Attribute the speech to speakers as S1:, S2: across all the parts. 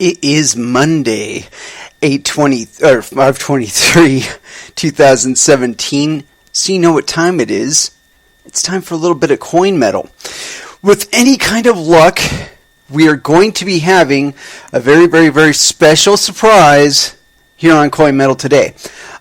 S1: It is Monday, 5/23, 2017. So you know what time it is. It's time for a little bit of coin metal. With any kind of luck, we are going to be having a very, very, very special surprise here on Coin Metal today.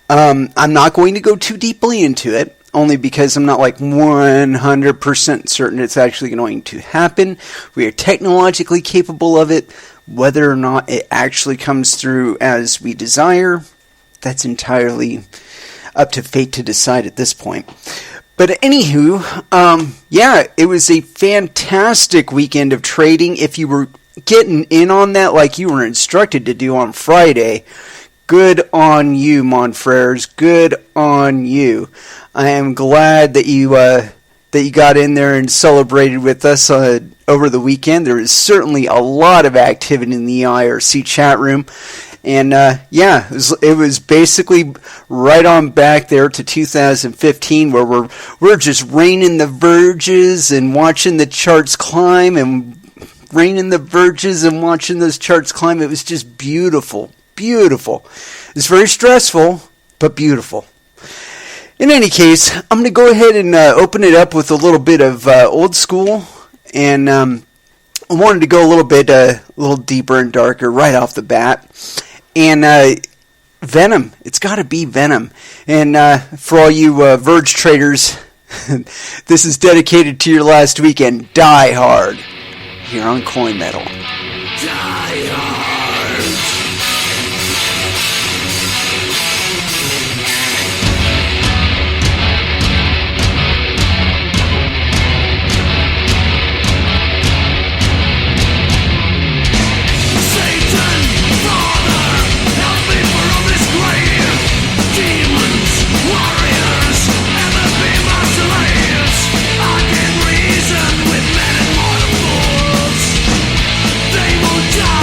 S1: I'm not going to go too deeply into it, only because I'm not like 100% certain it's actually going to happen. We are technologically capable of it. Whether or not it actually comes through as we desire, that's entirely up to fate to decide at this point. But anywho, it was a fantastic weekend of trading. If you were getting in on that like you were instructed to do on Friday, good on you, mon frères. Good on you. I am glad that you got in there and celebrated with us over the weekend. There was certainly a lot of activity in the IRC chat room. And it was basically right on back there to 2015, where we're just raining the verges and watching the charts climb, and raining the verges and watching those charts climb. It was just beautiful, beautiful. It's very stressful, but beautiful. In any case, I'm going to go ahead and open it up with a little bit of old school, and I wanted to go a little deeper and darker right off the bat. And Venom, it's got to be Venom. And for all you Verge traders, this is dedicated to your last weekend. Die hard here on Coin Metal. Die hard.
S2: Die!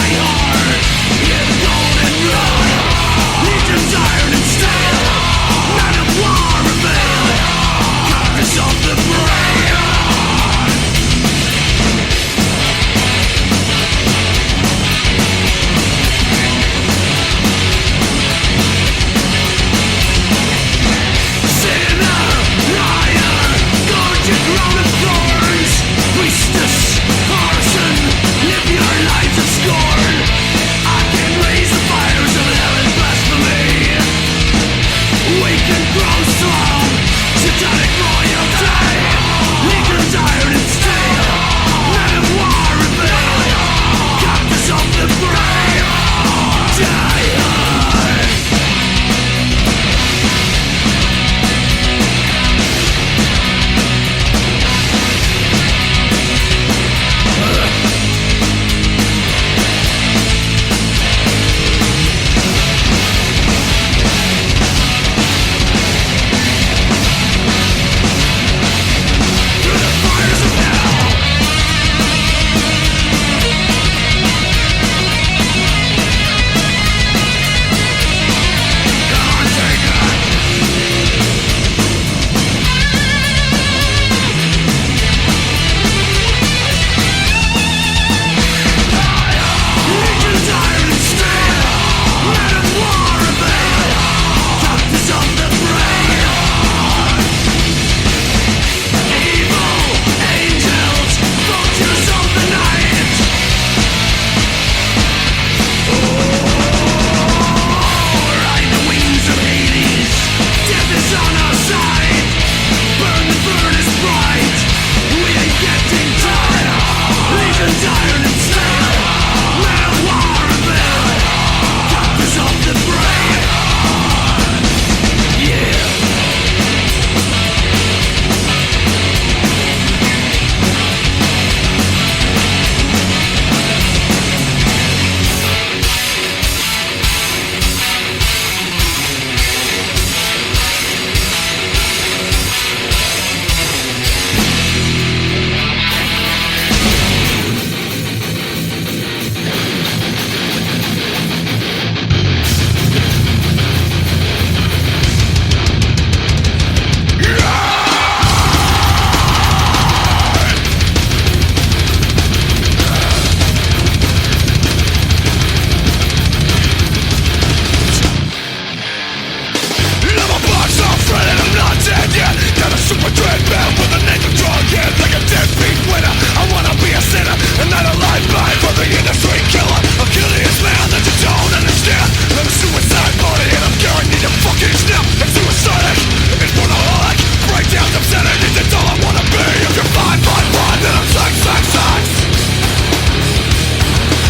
S2: super dread man with a name of drunken, like a deadbeat winner. I wanna be a sinner and not a life man for the industry killer. I'm killing this man that you don't understand. I'm a suicide body and I'm guaranteed to fucking snap. It's suicidal, it's monolithic. Breakdowns of sanity, that's all I wanna be. If you're 555, then I'm 666.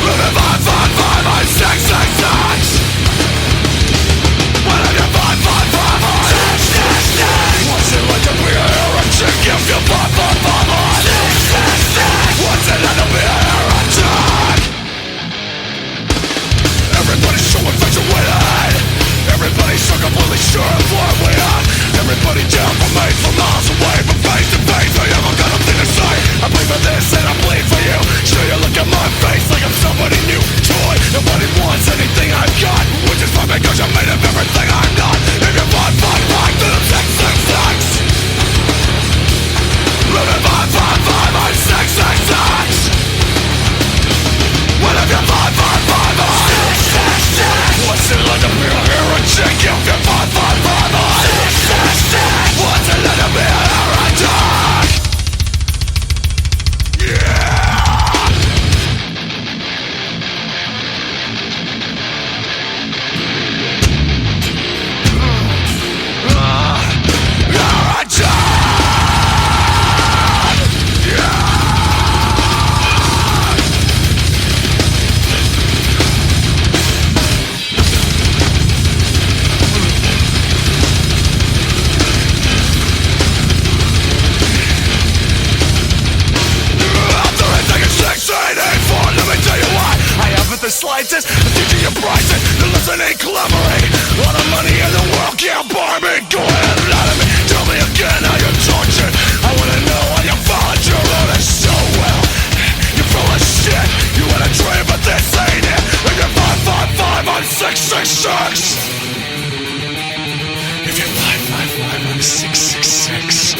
S2: If you're 555, I'm 666. Well, if you're 555, I'm 666. What's it like to be a heretic if you're 555, I'm 666? What's it like to be a heretic? Everybody's so infatuated. Everybody's so completely sure of what we are. Everybody down from me, from miles away, from face to face. I haven't got nothing to say. I bleed for this and I bleed for you. Sure, you look at my face like I'm somebody new. Toy, nobody wants anything I've got, which is fine because I'm made of everything I'm not. If you're 555, then I'm 666. If you're 555, I'm 666. Well, if you're 555, I'm 666. What's it like to be a heretic if you're 555, I'm 666? What's it like to be a heretic? Yeah! The slightest, the teaching you prices, the listening collaborate. All the money in the world can't buy me. Go ahead and lie to me, tell me again how you're tortured. I wanna know how you followed your orders so well. You're full of shit, you wanna dream but this ain't it. If you're 555, I'm 666. If you're 555, I'm 666.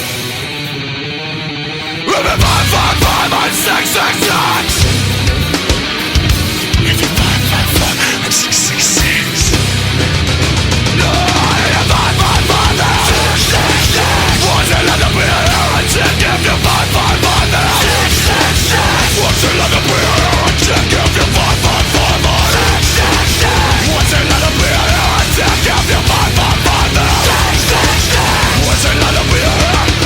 S2: If you're 555, I'm 666. If you're 555, I'm 666. No, if you're 555, then I'm 666. What's it like to be a heretic if you're 555, then I'm 666? What's it like to be a heretic if you're 555, I'm 666? What's it like to be a heretic if you're 555, then I'm 666? What's it like to be a heretic?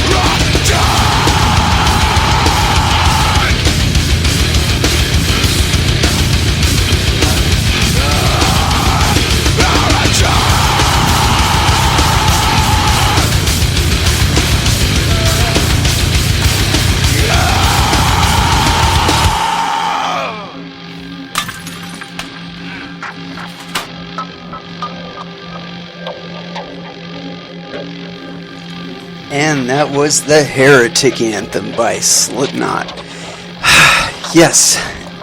S1: And that was the Heretic Anthem by Slipknot. Yes,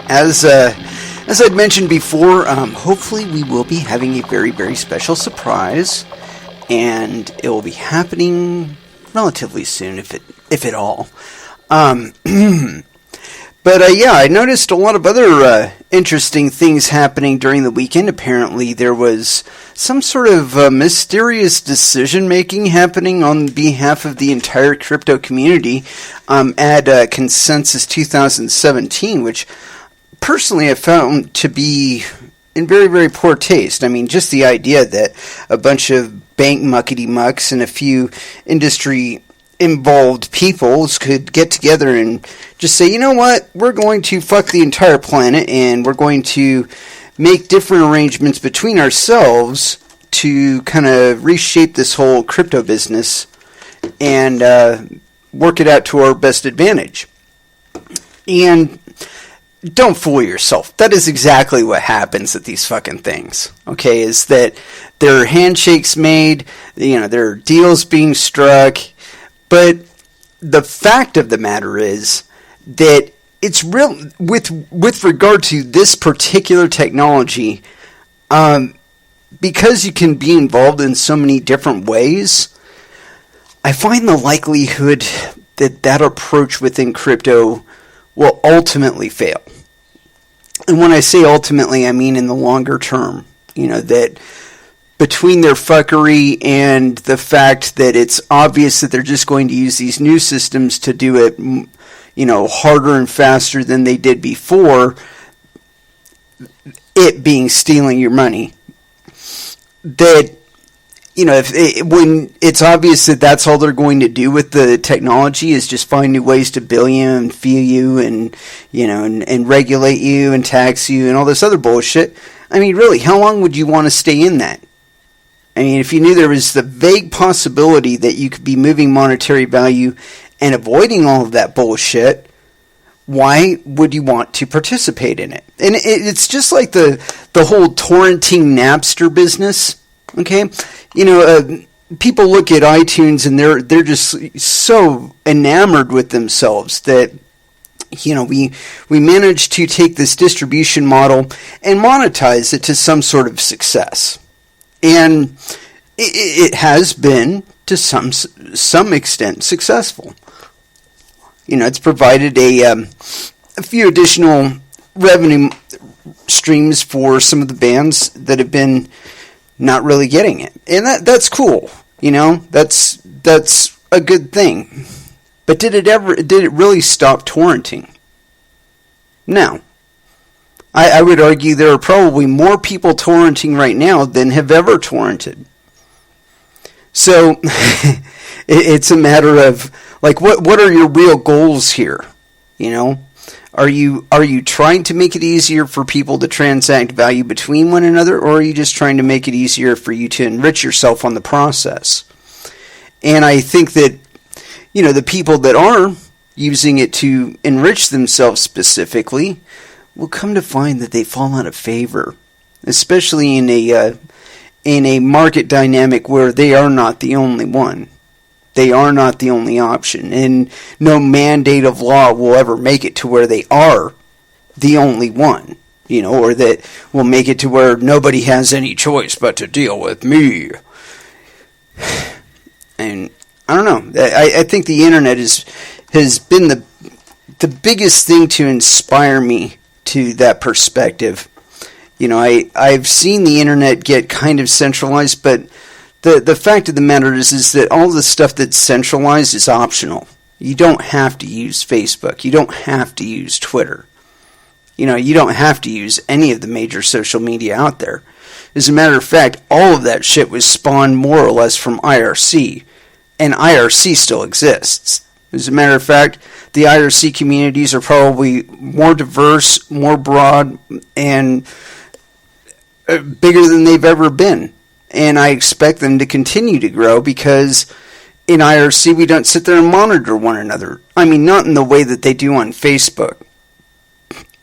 S1: as I'd mentioned before, hopefully we will be having a very, very special surprise, and it will be happening relatively soon, if at all. But yeah, I noticed a lot of other interesting things happening during the weekend. Apparently there was some sort of mysterious decision-making happening on behalf of the entire crypto community at Consensus 2017, which personally I found to be in very, very poor taste. I mean, just the idea that a bunch of bank muckety-mucks and a few industry involved peoples could get together and just say, you know what, we're going to fuck the entire planet and we're going to make different arrangements between ourselves to kind of reshape this whole crypto business and work it out to our best advantage. And don't fool yourself. That is exactly what happens at these fucking things. Okay, is that there are handshakes made, you know, there are deals being struck. But the fact of the matter is that it's real with regard to this particular technology, because you can be involved in so many different ways. I find the likelihood that that approach within crypto will ultimately fail. And when I say ultimately, I mean in the longer term. You know, that between their fuckery and the fact that it's obvious that they're just going to use these new systems to do it, harder and faster than they did before, it being stealing your money, that, when it's obvious that that's all they're going to do with the technology is just find new ways to bill you and fee you and, and regulate you and tax you and all this other bullshit. I mean, really, how long would you want to stay in that? I mean, if you knew there was the vague possibility that you could be moving monetary value and avoiding all of that bullshit, why would you want to participate in it? And it's just like the whole torrenting Napster business, okay? People look at iTunes and they're just so enamored with themselves that, we managed to take this distribution model and monetize it to some sort of success. And it has been, to some extent, successful. It's provided a few additional revenue streams for some of the bands that have been not really getting it. And that's cool. That's a good thing. But did it really stop torrenting? No. I would argue there are probably more people torrenting right now than have ever torrented. So it's a matter of, like, what are your real goals here? Are you trying to make it easier for people to transact value between one another, or are you just trying to make it easier for you to enrich yourself on the process? And I think that, the people that are using it to enrich themselves specifically will come to find that they fall out of favor, especially in a market dynamic where they are not the only one. They are not the only option, and no mandate of law will ever make it to where they are the only one, or that will make it to where nobody has any choice but to deal with me. And I don't know. I think the internet has been the biggest thing to inspire me to that perspective. I've seen the internet get kind of centralized, but the fact of the matter is that all the stuff that's centralized is optional. You don't have to use Facebook. You don't have to use Twitter. You don't have to use any of the major social media out there. As a matter of fact, all of that shit was spawned more or less from IRC, and IRC still exists. As a matter of fact, the IRC communities are probably more diverse, more broad, and bigger than they've ever been. And I expect them to continue to grow because in IRC we don't sit there and monitor one another. I mean, not in the way that they do on Facebook.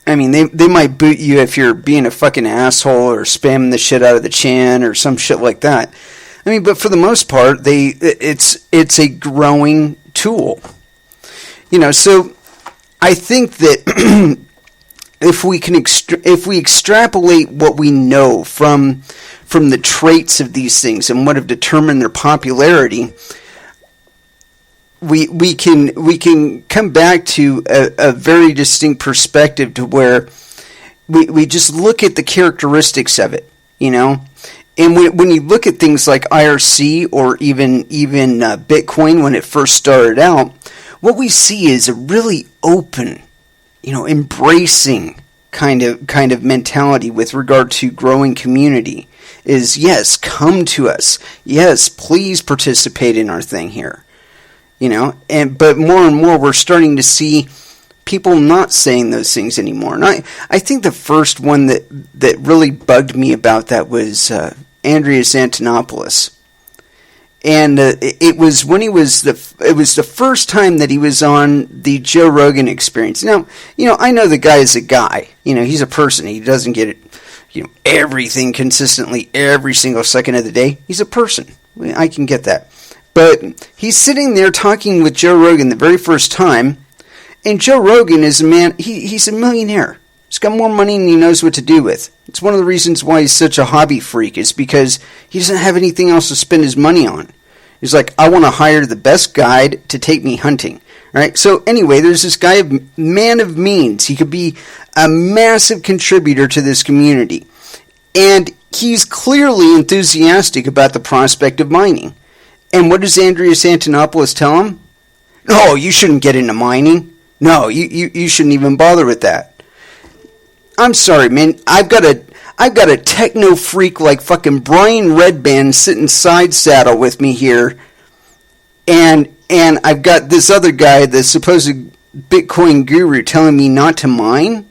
S1: I mean, they might boot you if you're being a fucking asshole or spamming the shit out of the chan or some shit like that. I mean, but for the most part, it's a growing tool. So I think that if we extrapolate what we know from the traits of these things and what have determined their popularity, we can come back to a very distinct perspective to where we just look at the characteristics of it, And when you look at things like IRC or even Bitcoin when it first started out, what we see is a really open, embracing kind of mentality with regard to growing community. Is yes, come to us. Yes, please participate in our thing here. But more and more we're starting to see people not saying those things anymore. And I think the first one that really bugged me about that was Andreas Antonopoulos. And it was when it was the first time that he was on the Joe Rogan Experience. Now, I know the guy is a guy. He's a person. He doesn't get it, everything consistently every single second of the day. He's a person. I can get that. But he's sitting there talking with Joe Rogan the very first time, and Joe Rogan is a man, he's a millionaire. He's got more money than he knows what to do with. It's one of the reasons why he's such a hobby freak, is because he doesn't have anything else to spend his money on. He's like, I want to hire the best guide to take me hunting. All right. So anyway, there's this guy, man of means. He could be a massive contributor to this community. And He's clearly enthusiastic about the prospect of mining. And what does Andreas Antonopoulos tell him? No, you shouldn't get into mining. No, you shouldn't even bother with that. I'm sorry, man. I've got a techno freak like fucking Brian Redband sitting side saddle with me here. And I've got this other guy, the supposed Bitcoin guru, telling me not to mine?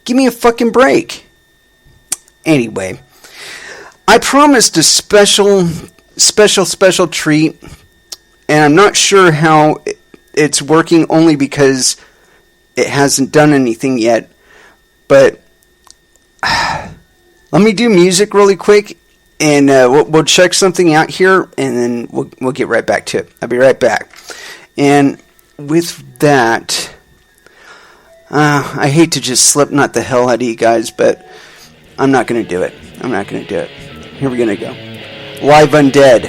S1: Give me a fucking break. Anyway, I promised a special treat, and I'm not sure how it's working only because it hasn't done anything yet, but let me do music really quick, and we'll check something out here, and then we'll get right back to it. I'll be right back. And with that, I hate to just Slipknot the hell out of you guys, but I'm not going to do it. Here we're going to go. Live Undead,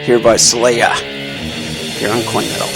S1: here by Slayer, here on Coin Metal.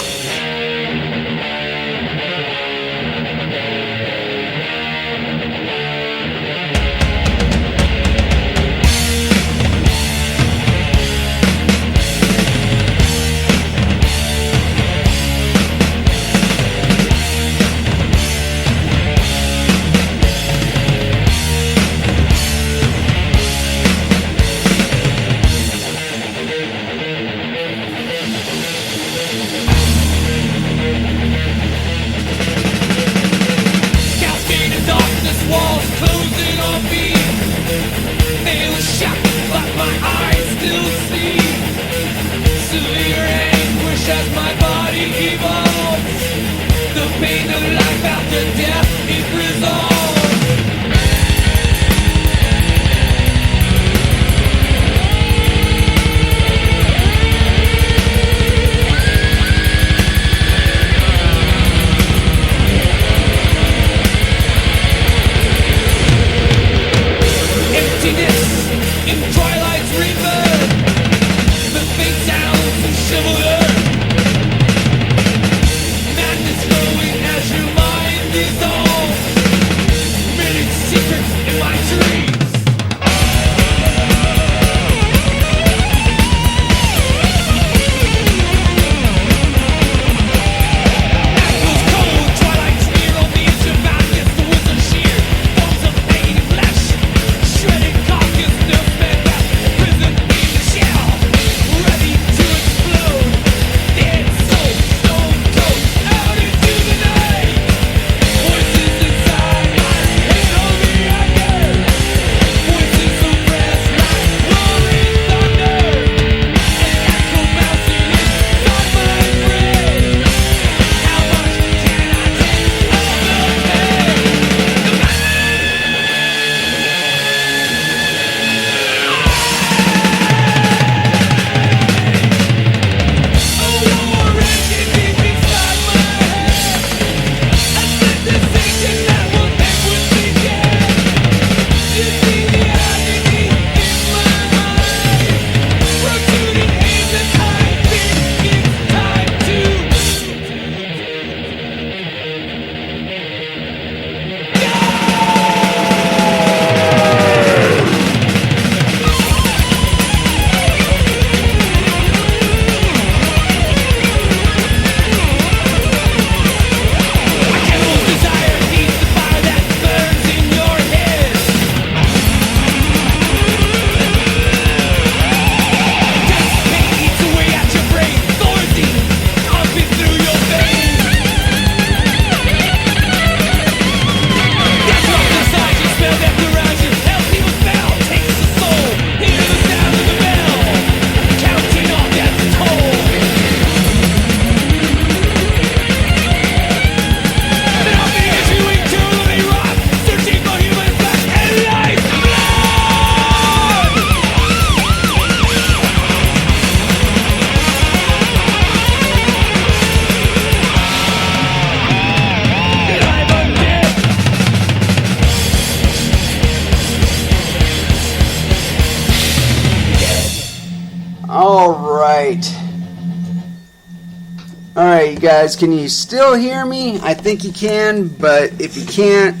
S1: Alright, you guys, can you still hear me? I think you can, but if you can't,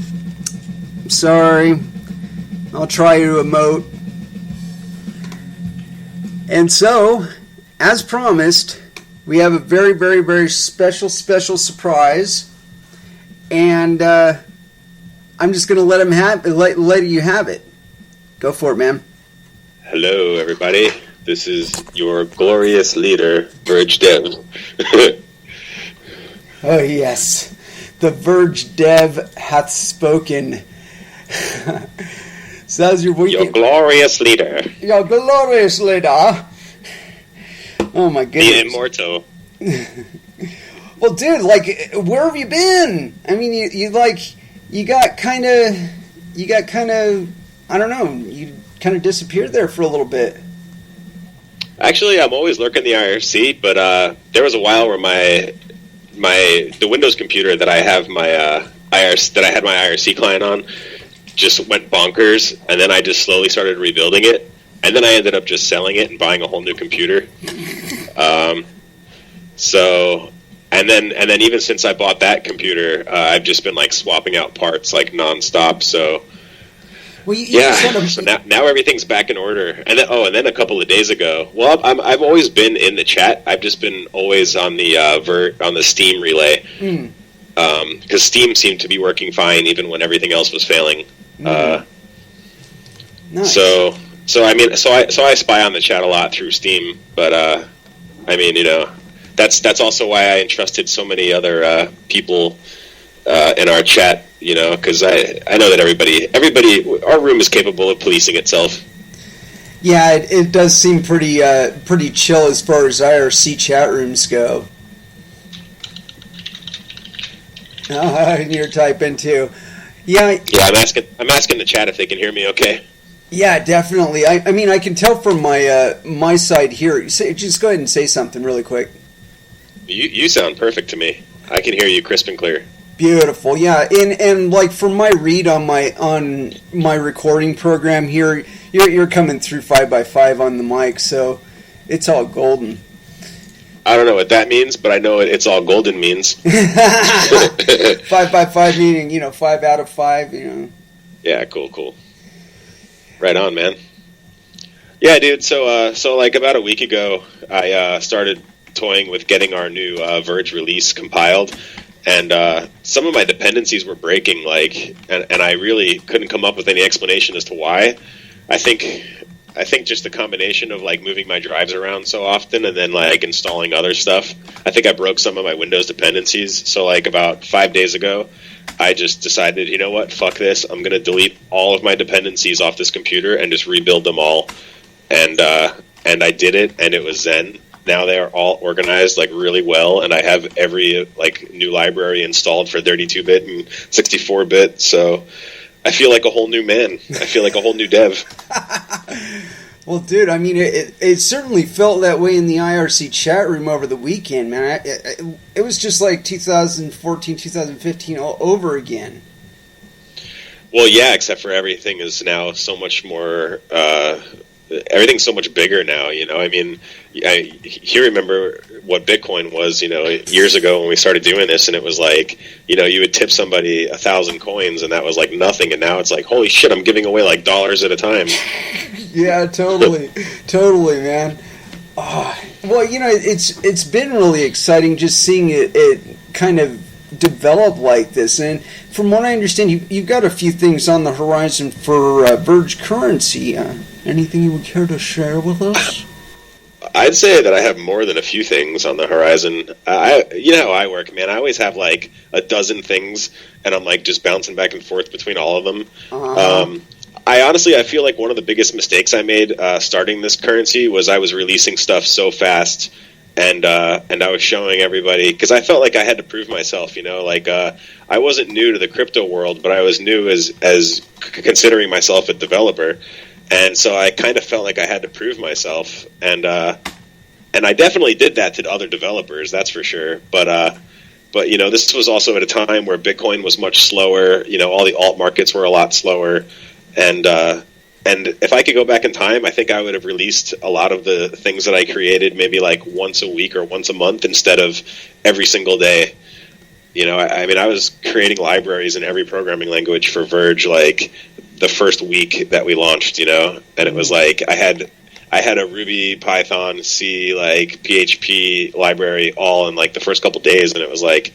S1: I'm sorry. I'll try to emote. And so, as promised, we have a very, very, very special surprise. And I'm just going to let you have it. Go for it, man.
S3: Hello, everybody. This is your glorious leader, VergeDEV.
S1: Oh, yes. The VergeDEV hath spoken. So how's your weekend?
S3: Your glorious leader.
S1: Your glorious leader. Oh, my goodness.
S3: The immortal.
S1: Well, dude, like, where have you been? I mean, you got kind of, I don't know, you kind of disappeared there for a little bit.
S3: Actually, I'm always lurking the IRC, but there was a while where the Windows computer that I have my IRC client on just went bonkers, and then I just slowly started rebuilding it, and then I ended up just selling it and buying a whole new computer. And then even since I bought that computer, I've just been like swapping out parts like nonstop. So.
S1: Well,
S3: so now everything's back in order. And then a couple of days ago, well, I've always been in the chat. I've just been always on the on the Steam relay, because Steam seemed to be working fine even when everything else was failing.
S1: Nice.
S3: So I spy on the chat a lot through Steam. But I mean, that's also why I entrusted so many other people in our chat. Because I know that everybody, our room is capable of policing itself.
S1: Yeah, it does seem pretty chill as far as IRC chat rooms go. And you're typing too. Yeah.
S3: Yeah, I'm asking the chat if they can hear me. Okay.
S1: Yeah, definitely. I mean, I can tell from my side here. Just go ahead and say something really quick.
S3: You sound perfect to me. I can hear you crisp and clear.
S1: Beautiful, yeah, and like from my read on my recording program here, you're coming through 5x5 on the mic, so it's all golden.
S3: I don't know what that means, but I know it's all golden means.
S1: 5x5 meaning 5 out of 5,
S3: Yeah, cool. Right on, man. Yeah, dude. So like about a week ago, I started toying with getting our new Verge release compiled. And some of my dependencies were breaking, and I really couldn't come up with any explanation as to why. I think just the combination of moving my drives around so often and then installing other stuff. I think I broke some of my Windows dependencies. So about 5 days ago, I just decided, you know what, fuck this. I'm gonna delete all of my dependencies off this computer and just rebuild them all. And I did it, and it was zen. Now they are all organized really well, and I have every new library installed for 32-bit and 64-bit. So I feel like a whole new man. I feel like a whole new dev.
S1: Well, dude, I mean, it certainly felt that way in the IRC chat room over the weekend, man. It was just like 2014, 2015 all over again.
S3: Well, yeah, except for everything is now so much more. Everything's so much bigger now, I mean, you remember what Bitcoin was, years ago when we started doing this, and it was you would tip somebody 1,000 coins, and that was nothing, and now it's holy shit, I'm giving away dollars at a time.
S1: Yeah, totally, man. Oh, well, it's been really exciting just seeing it kind of develop like this, and from what I understand, you've got a few things on the horizon for VergeCurrency. Anything you would care to share with us?
S3: I'd say that I have more than a few things on the horizon. You know how I work, man. I always have a dozen things, and I'm just bouncing back and forth between all of them. I feel like one of the biggest mistakes I made starting this currency was I was releasing stuff so fast, and I was showing everybody, because I felt like I had to prove myself. I wasn't new to the crypto world, but I was new as considering myself a developer. And so I kind of felt like I had to prove myself, and I definitely did that to other developers, that's for sure. But this was also at a time where Bitcoin was much slower. All the alt markets were a lot slower, and if I could go back in time, I think I would have released a lot of the things that I created maybe once a week or once a month instead of every single day. I mean, I was creating libraries in every programming language for Verge the first week that we launched, and it was I I had a Ruby, Python, C, like PHP library all in like the first couple days, and it was like,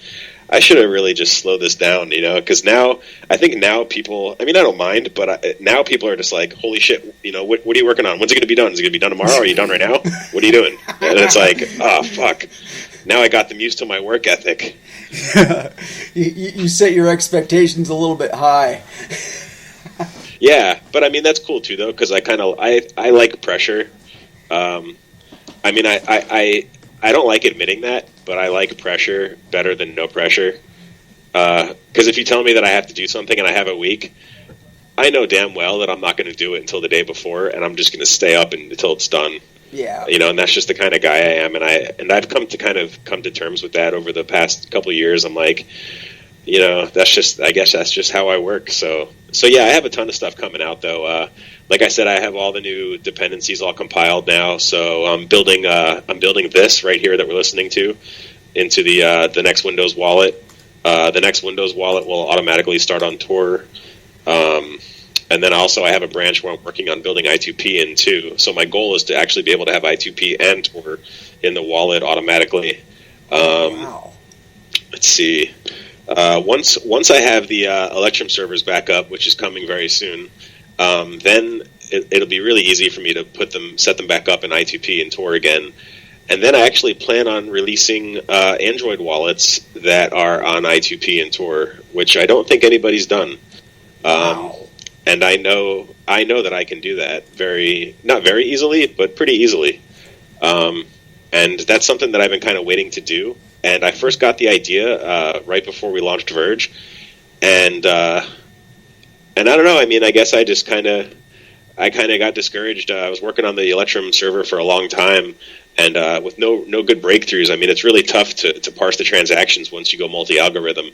S3: I should have really just slowed this down, you know, because now, I think now people, I mean, I don't mind, but now people are just like, holy shit, you know, what are you working on? When's it going to be done? Is it going to be done tomorrow? Are you done right now? What are you doing? And it's like, oh, fuck. Now I got them used to my work ethic.
S1: You set your expectations a little bit high.
S3: Yeah, but I mean, that's cool too, though, because I like pressure. I mean, I don't like admitting that, but I like pressure better than no pressure. Because if you tell me that I have to do something and I have a week, I know damn well that I'm not going to do it until the day before, and I'm just going to stay up until it's done.
S1: Yeah.
S3: You know, and that's just the kind of guy I am, and I've come to terms with that over the past couple of years. I'm like, you know, I guess that's just how I work. So yeah, I have a ton of stuff coming out though. Like I said, I have all the new dependencies all compiled now. So I'm building this right here that we're listening to into the next Windows wallet. The next Windows wallet will automatically start on Tor. And then also I have a branch where I'm working on building I2P in too. So my goal is to actually be able to have I2P and Tor in the wallet automatically.
S1: Wow.
S3: Let's see. Once I have the Electrum servers back up, which is coming very soon, then it'll be really easy for me to set them back up in I2P and Tor again. And then I actually plan on releasing Android wallets that are on I2P and Tor, which I don't think anybody's done.
S1: Wow.
S3: And I know that I can do that not very easily, but pretty easily. And that's something that I've been kind of waiting to do. And I first got the idea right before we launched Verge, and I don't know. I mean, I guess I kind of got discouraged. I was working on the Electrum server for a long time, and with no good breakthroughs. I mean, it's really tough to parse the transactions once you go multi-algorithm.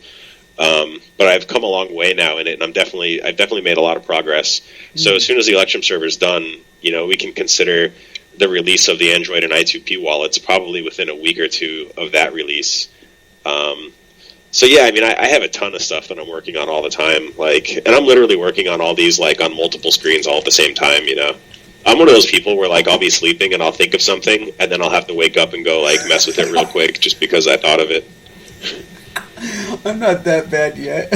S3: But I've come a long way now in it, and I've definitely made a lot of progress. So as soon as the Electrum server is done, you know, we can consider the release of the Android and I2P wallets probably within a week or two of that release. So yeah, I mean, I have a ton of stuff that I'm working on all the time, and I'm literally working on all these like on multiple screens all at the same time. You know, I'm one of those people where like I'll be sleeping and I'll think of something and then I'll have to wake up and go like mess with it real quick just because I thought of it.
S1: I'm not that bad yet.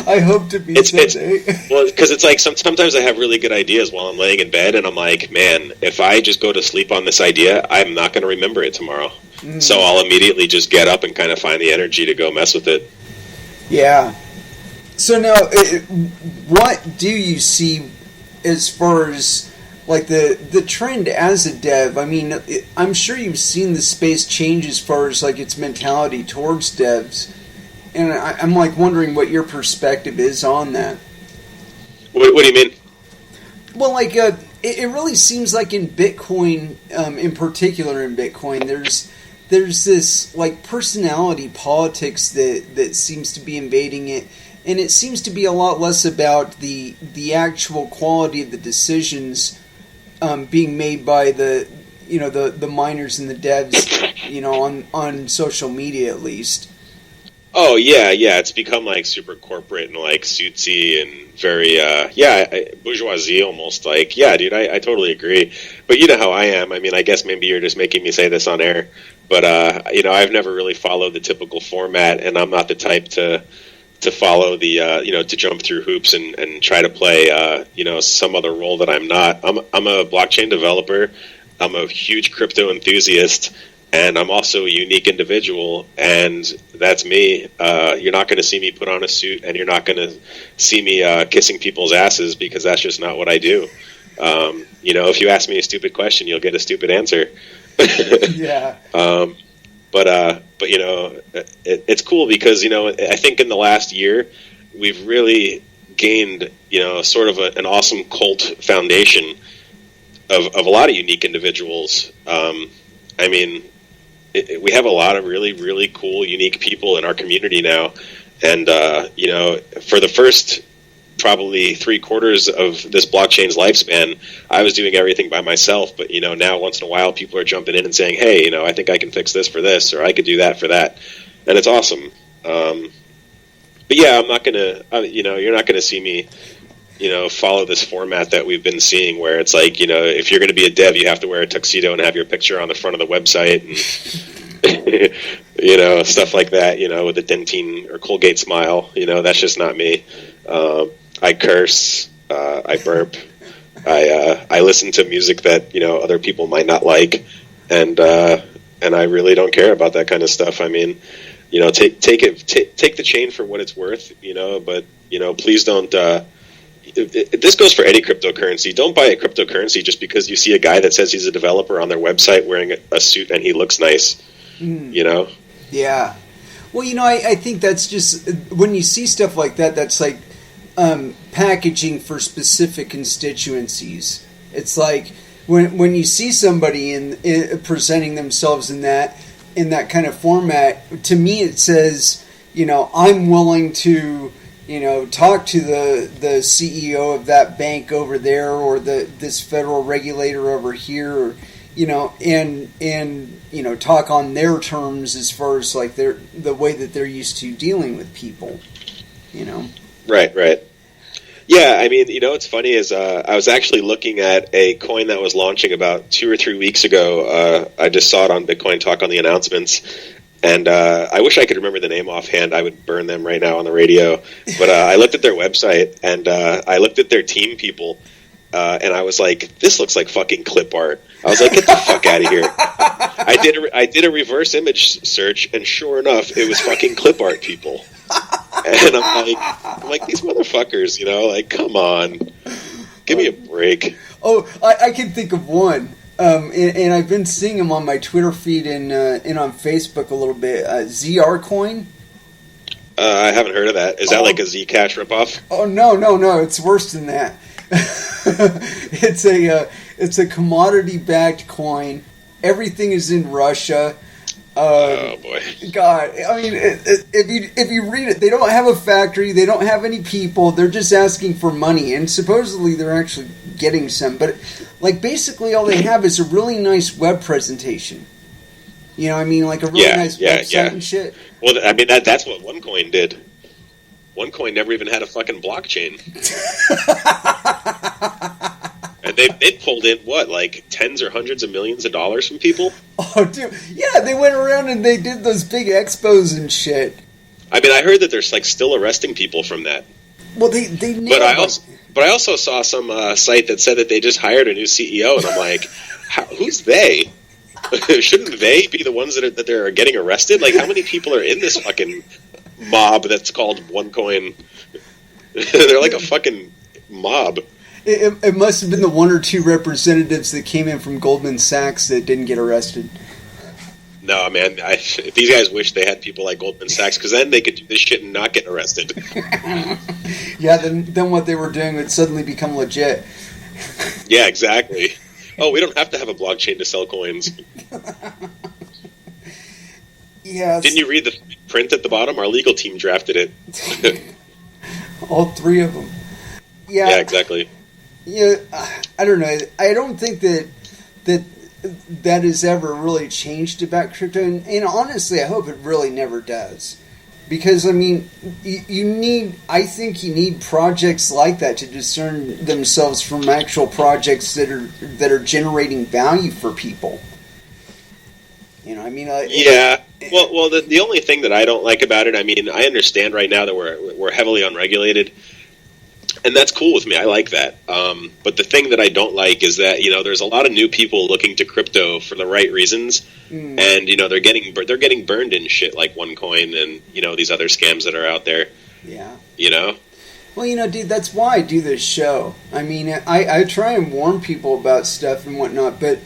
S1: I hope to be someday.
S3: Well, because it's like sometimes I have really good ideas while I'm laying in bed, and I'm like, man, if I just go to sleep on this idea, I'm not going to remember it tomorrow. So I'll immediately just get up and kind of find the energy to go mess with it.
S1: Yeah. So now, what do you see as far as like the trend as a dev? I mean, I'm sure you've seen the space change as far as like its mentality towards devs. And I'm like wondering what your perspective is on that.
S3: What do you mean?
S1: Well, like it really seems like in Bitcoin, in particular in Bitcoin, there's this like personality politics that seems to be invading it, and it seems to be a lot less about the actual quality of the decisions being made by the miners and the devs, you know, on social media at least.
S3: Oh, yeah, it's become, like, super corporate and, like, suitsy and very, bourgeoisie almost. Like, yeah, dude, I totally agree. But you know how I am. I mean, I guess maybe you're just making me say this on air. But, you know, I've never really followed the typical format, and I'm not the type to follow the, to jump through hoops and try to play, some other role that I'm not. I'm a blockchain developer. I'm a huge crypto enthusiast. And I'm also a unique individual, and that's me. You're not going to see me put on a suit, and you're not going to see me kissing people's asses, because that's just not what I do. If you ask me a stupid question, you'll get a stupid answer.
S1: Yeah.
S3: But you know, it's cool because, you know, I think in the last year we've really gained, you know, sort of an awesome cult foundation of a lot of unique individuals. I mean, we have a lot of really, really cool, unique people in our community now. And, for the first probably 3/4 of this blockchain's lifespan, I was doing everything by myself. But, you know, now once in a while people are jumping in and saying, hey, you know, I think I can fix this for this, or I could do that for that. And it's awesome. But yeah, I'm not going to, you're not going to see me follow this format that we've been seeing, where it's like, if you're going to be a dev, you have to wear a tuxedo and have your picture on the front of the website, and stuff like that. With a Dentine or Colgate smile. That's just not me. I curse. I burp. I listen to music that other people might not like, and I really don't care about that kind of stuff. I mean, take the chain for what it's worth, but please don't. This goes for any cryptocurrency. Don't buy a cryptocurrency just because you see a guy that says he's a developer on their website wearing a suit and he looks nice.
S1: Yeah. Well, I think that's just when you see stuff like that. That's like packaging for specific constituencies. It's like when you see somebody in presenting themselves in that kind of format. To me, it says, I'm willing to, talk to the CEO of that bank over there, or this federal regulator over here, or, and talk on their terms as far as like the way that they're used to dealing with people.
S3: Right. Yeah, I mean, it's funny is I was actually looking at a coin that was launching about 2 or 3 weeks ago. I just saw it on Bitcoin Talk on the announcements, and I wish I could remember the name offhand. I would burn them right now on the radio. But I looked at their website, and I looked at their team people, and I was like, this looks like fucking clip art. I was like, get the fuck out of here. I did a reverse image search, and sure enough, it was fucking clip art people. And I'm like, these motherfuckers, come on, give me a break.
S1: Oh, I can think of one, and I've been seeing them on my Twitter feed and on Facebook a little bit. ZR Coin.
S3: I haven't heard of that. Is that like a Zcash ripoff?
S1: Oh no, it's worse than that. It's a commodity-backed coin. Everything is in Russia.
S3: Oh boy!
S1: God, I mean, if you read it, they don't have a factory, they don't have any people. They're just asking for money, and supposedly they're actually getting some. But like, basically, all they have is a really nice web presentation. Like a really nice website and shit.
S3: Well, I mean, that's what OneCoin did. OneCoin never even had a fucking blockchain. And they pulled in, like tens or hundreds of millions of dollars from people?
S1: Oh, dude. Yeah, they went around and they did those big expos and shit.
S3: I mean, I heard that there's, still arresting people from that.
S1: Well, they
S3: But I also saw some site that said that they just hired a new CEO, and I'm like, who's they? Shouldn't they be the ones that they're getting arrested? Like, how many people are in this fucking mob that's called OneCoin? They're like a fucking mob.
S1: It must have been the 1 or 2 representatives that came in from Goldman Sachs that didn't get arrested.
S3: No, man. These guys wish they had people like Goldman Sachs, because then they could do this shit and not get arrested.
S1: Yeah, then what they were doing would suddenly become legit.
S3: Yeah, exactly. Oh, we don't have to have a blockchain to sell coins.
S1: Yeah.
S3: Didn't you read the print at the bottom? Our legal team drafted it.
S1: All 3 of them. Yeah.
S3: Yeah, exactly.
S1: Yeah, I don't know. I don't think that has ever really changed about crypto, and honestly, I hope it really never does. Because I mean, I think you need projects like that to discern themselves from actual projects that are generating value for people. I mean,
S3: yeah. Well, the only thing that I don't like about it, I mean, I understand right now that we're heavily unregulated. And that's cool with me. I like that. But the thing that I don't like is that, there's a lot of new people looking to crypto for the right reasons. And, they're getting burned in shit like OneCoin and, these other scams that are out there.
S1: Yeah.
S3: Well,
S1: dude, that's why I do this show. I mean, I try and warn people about stuff and whatnot. But,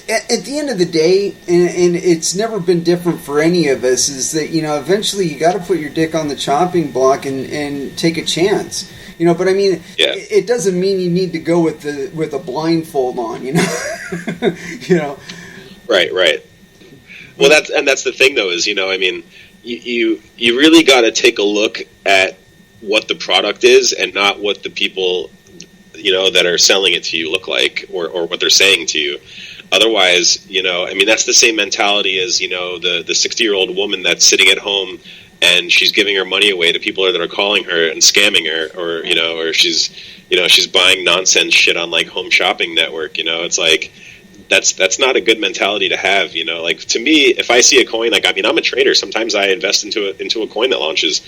S1: at the end of the day, and it's never been different for any of us, is that, eventually you got to put your dick on the chopping block and take a chance. But I mean, it doesn't mean you need to go with a blindfold on,
S3: Right. Well, that's the thing, though, is, I mean, you really got to take a look at what the product is and not what the people, that are selling it to you look like or what they're saying to you. Otherwise, I mean, that's the same mentality as, the 60-year-old woman that's sitting at home and she's giving her money away to people that are calling her and scamming her, or she's buying nonsense shit on like Home Shopping Network. It's like that's not a good mentality to have. Like, to me, if I see a coin, like, I mean, I'm a trader. Sometimes I invest into a coin that launches.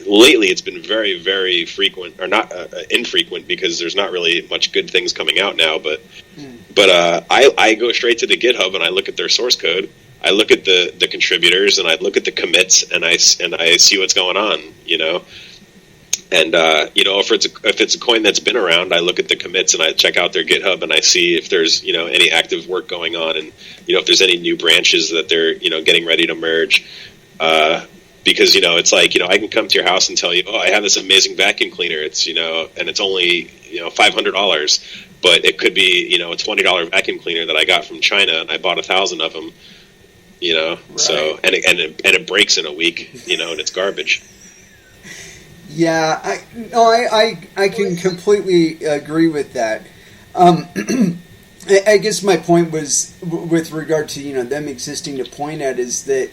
S3: Lately, it's been very, very frequent, or not infrequent, because there's not really much good things coming out now. But I go straight to the GitHub and I look at their source code. I look at the contributors and I look at the commits and I see what's going on. And if it's a coin that's been around, I look at the commits and I check out their GitHub and I see if there's any active work going on, and if there's any new branches that they're getting ready to merge. Because it's like I can come to your house and tell you, oh, I have this amazing vacuum cleaner. It's and it's only $500, but it could be a $20 vacuum cleaner that I got from China and I bought 1,000 of them. Right. So and it breaks in a week, and it's garbage.
S1: Yeah, I can completely agree with that. I guess my point was with regard to them existing to point at is that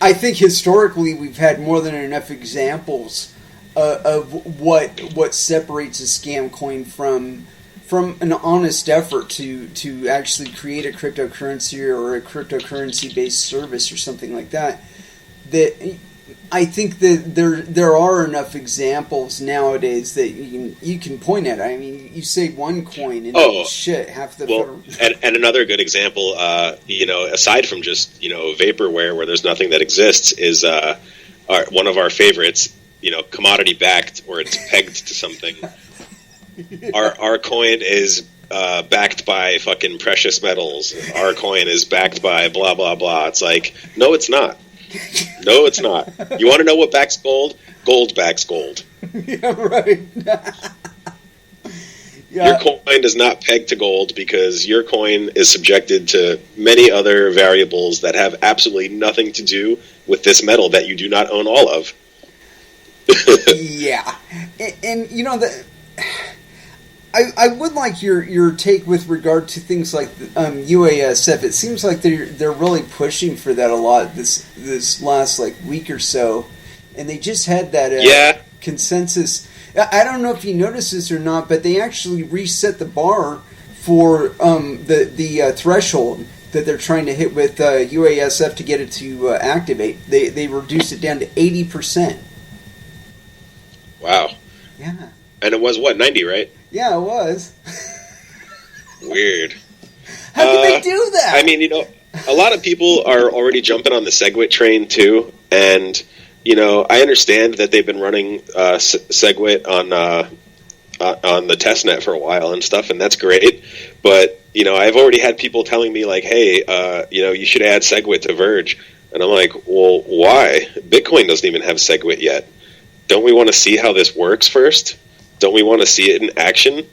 S1: I think historically we've had more than enough examples of what separates a scam coin from an honest effort to actually create a cryptocurrency or a cryptocurrency based service or something like that. That I think that there are enough examples nowadays that you can point at. I mean, you say one coin and half the
S3: and another good example, aside from just vaporware where there's nothing that exists, is one of our favorites, commodity backed, or it's pegged to something. Our coin is backed by fucking precious metals. Our coin is backed by blah blah blah. It's like, no, it's not. No, it's not. You want to know what backs gold? Gold backs gold.
S1: Yeah, right.
S3: Your coin is not pegged to gold because your coin is subjected to many other variables that have absolutely nothing to do with this metal that you do not own all of.
S1: Yeah. And I would like your take with regard to things like UASF. It seems like they're really pushing for that a lot this last week or so, and they just had that consensus. I don't know if you noticed this or not, but they actually reset the bar for the threshold that they're trying to hit with UASF to get it to activate. They reduced it down to 80%.
S3: Wow.
S1: Yeah.
S3: And it was 90, right?
S1: Yeah, it was.
S3: Weird.
S1: How can they do that?
S3: I mean, a lot of people are already jumping on the SegWit train too, and I understand that they've been running SegWit on the testnet for a while and stuff, and that's great. But I've already had people telling me like, hey, you should add SegWit to Verge, and I'm like, well, why? Bitcoin doesn't even have SegWit yet. Don't we want to see how this works first? Don't we want to see it in action?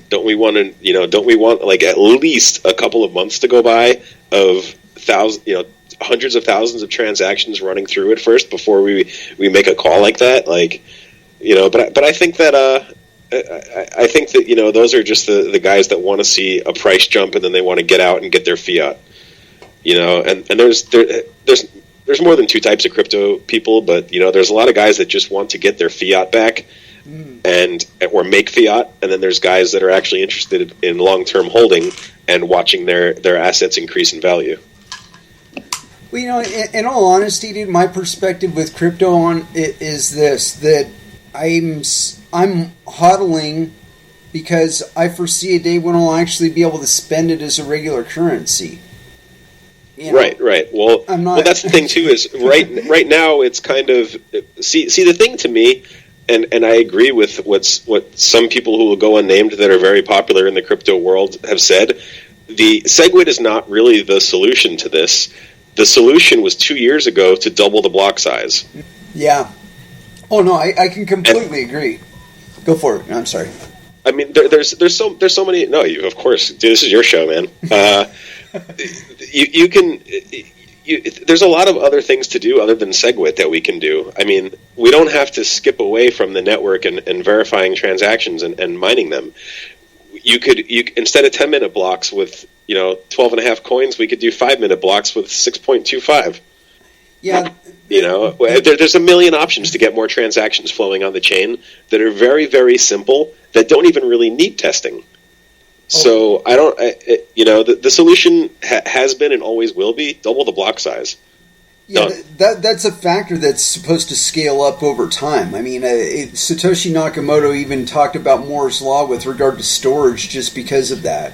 S3: Don't we want at least a couple of months to go by of hundreds of thousands of transactions running through it first before we make a call like that? But I think that I think that those are just the guys that want to see a price jump and then they want to get out and get their fiat. And there's more than two types of crypto people, but there's a lot of guys that just want to get their fiat back. Or make fiat, and then there's guys that are actually interested in long-term holding and watching their assets increase in value.
S1: Well, in all honesty, dude, my perspective with crypto on it is this: that I'm hodling because I foresee a day when I'll actually be able to spend it as a regular currency.
S3: Right. Well, that's the thing too. Is right now it's kind of see the thing to me. And I agree with what some people who will go unnamed that are very popular in the crypto world have said. The SegWit is not really the solution to this. The solution was 2 years ago to double the block size.
S1: Yeah. Oh no, I can completely agree. Go for it. I'm sorry.
S3: I mean, there's so many. No, of course, dude, this is your show, man. You can. There's a lot of other things to do other than SegWit that we can do. I mean, we don't have to skip away from the network and verifying transactions and mining them. You instead of 10-minute blocks with 12 and a half coins, we could do 5-minute blocks with 6.25.
S1: Yeah.
S3: There's a million options to get more transactions flowing on the chain that are very, very simple, that don't even really need testing. So the solution has been and always will be double the block size.
S1: Yeah, that's a factor that's supposed to scale up over time. I mean, Satoshi Nakamoto even talked about Moore's Law with regard to storage just because of that.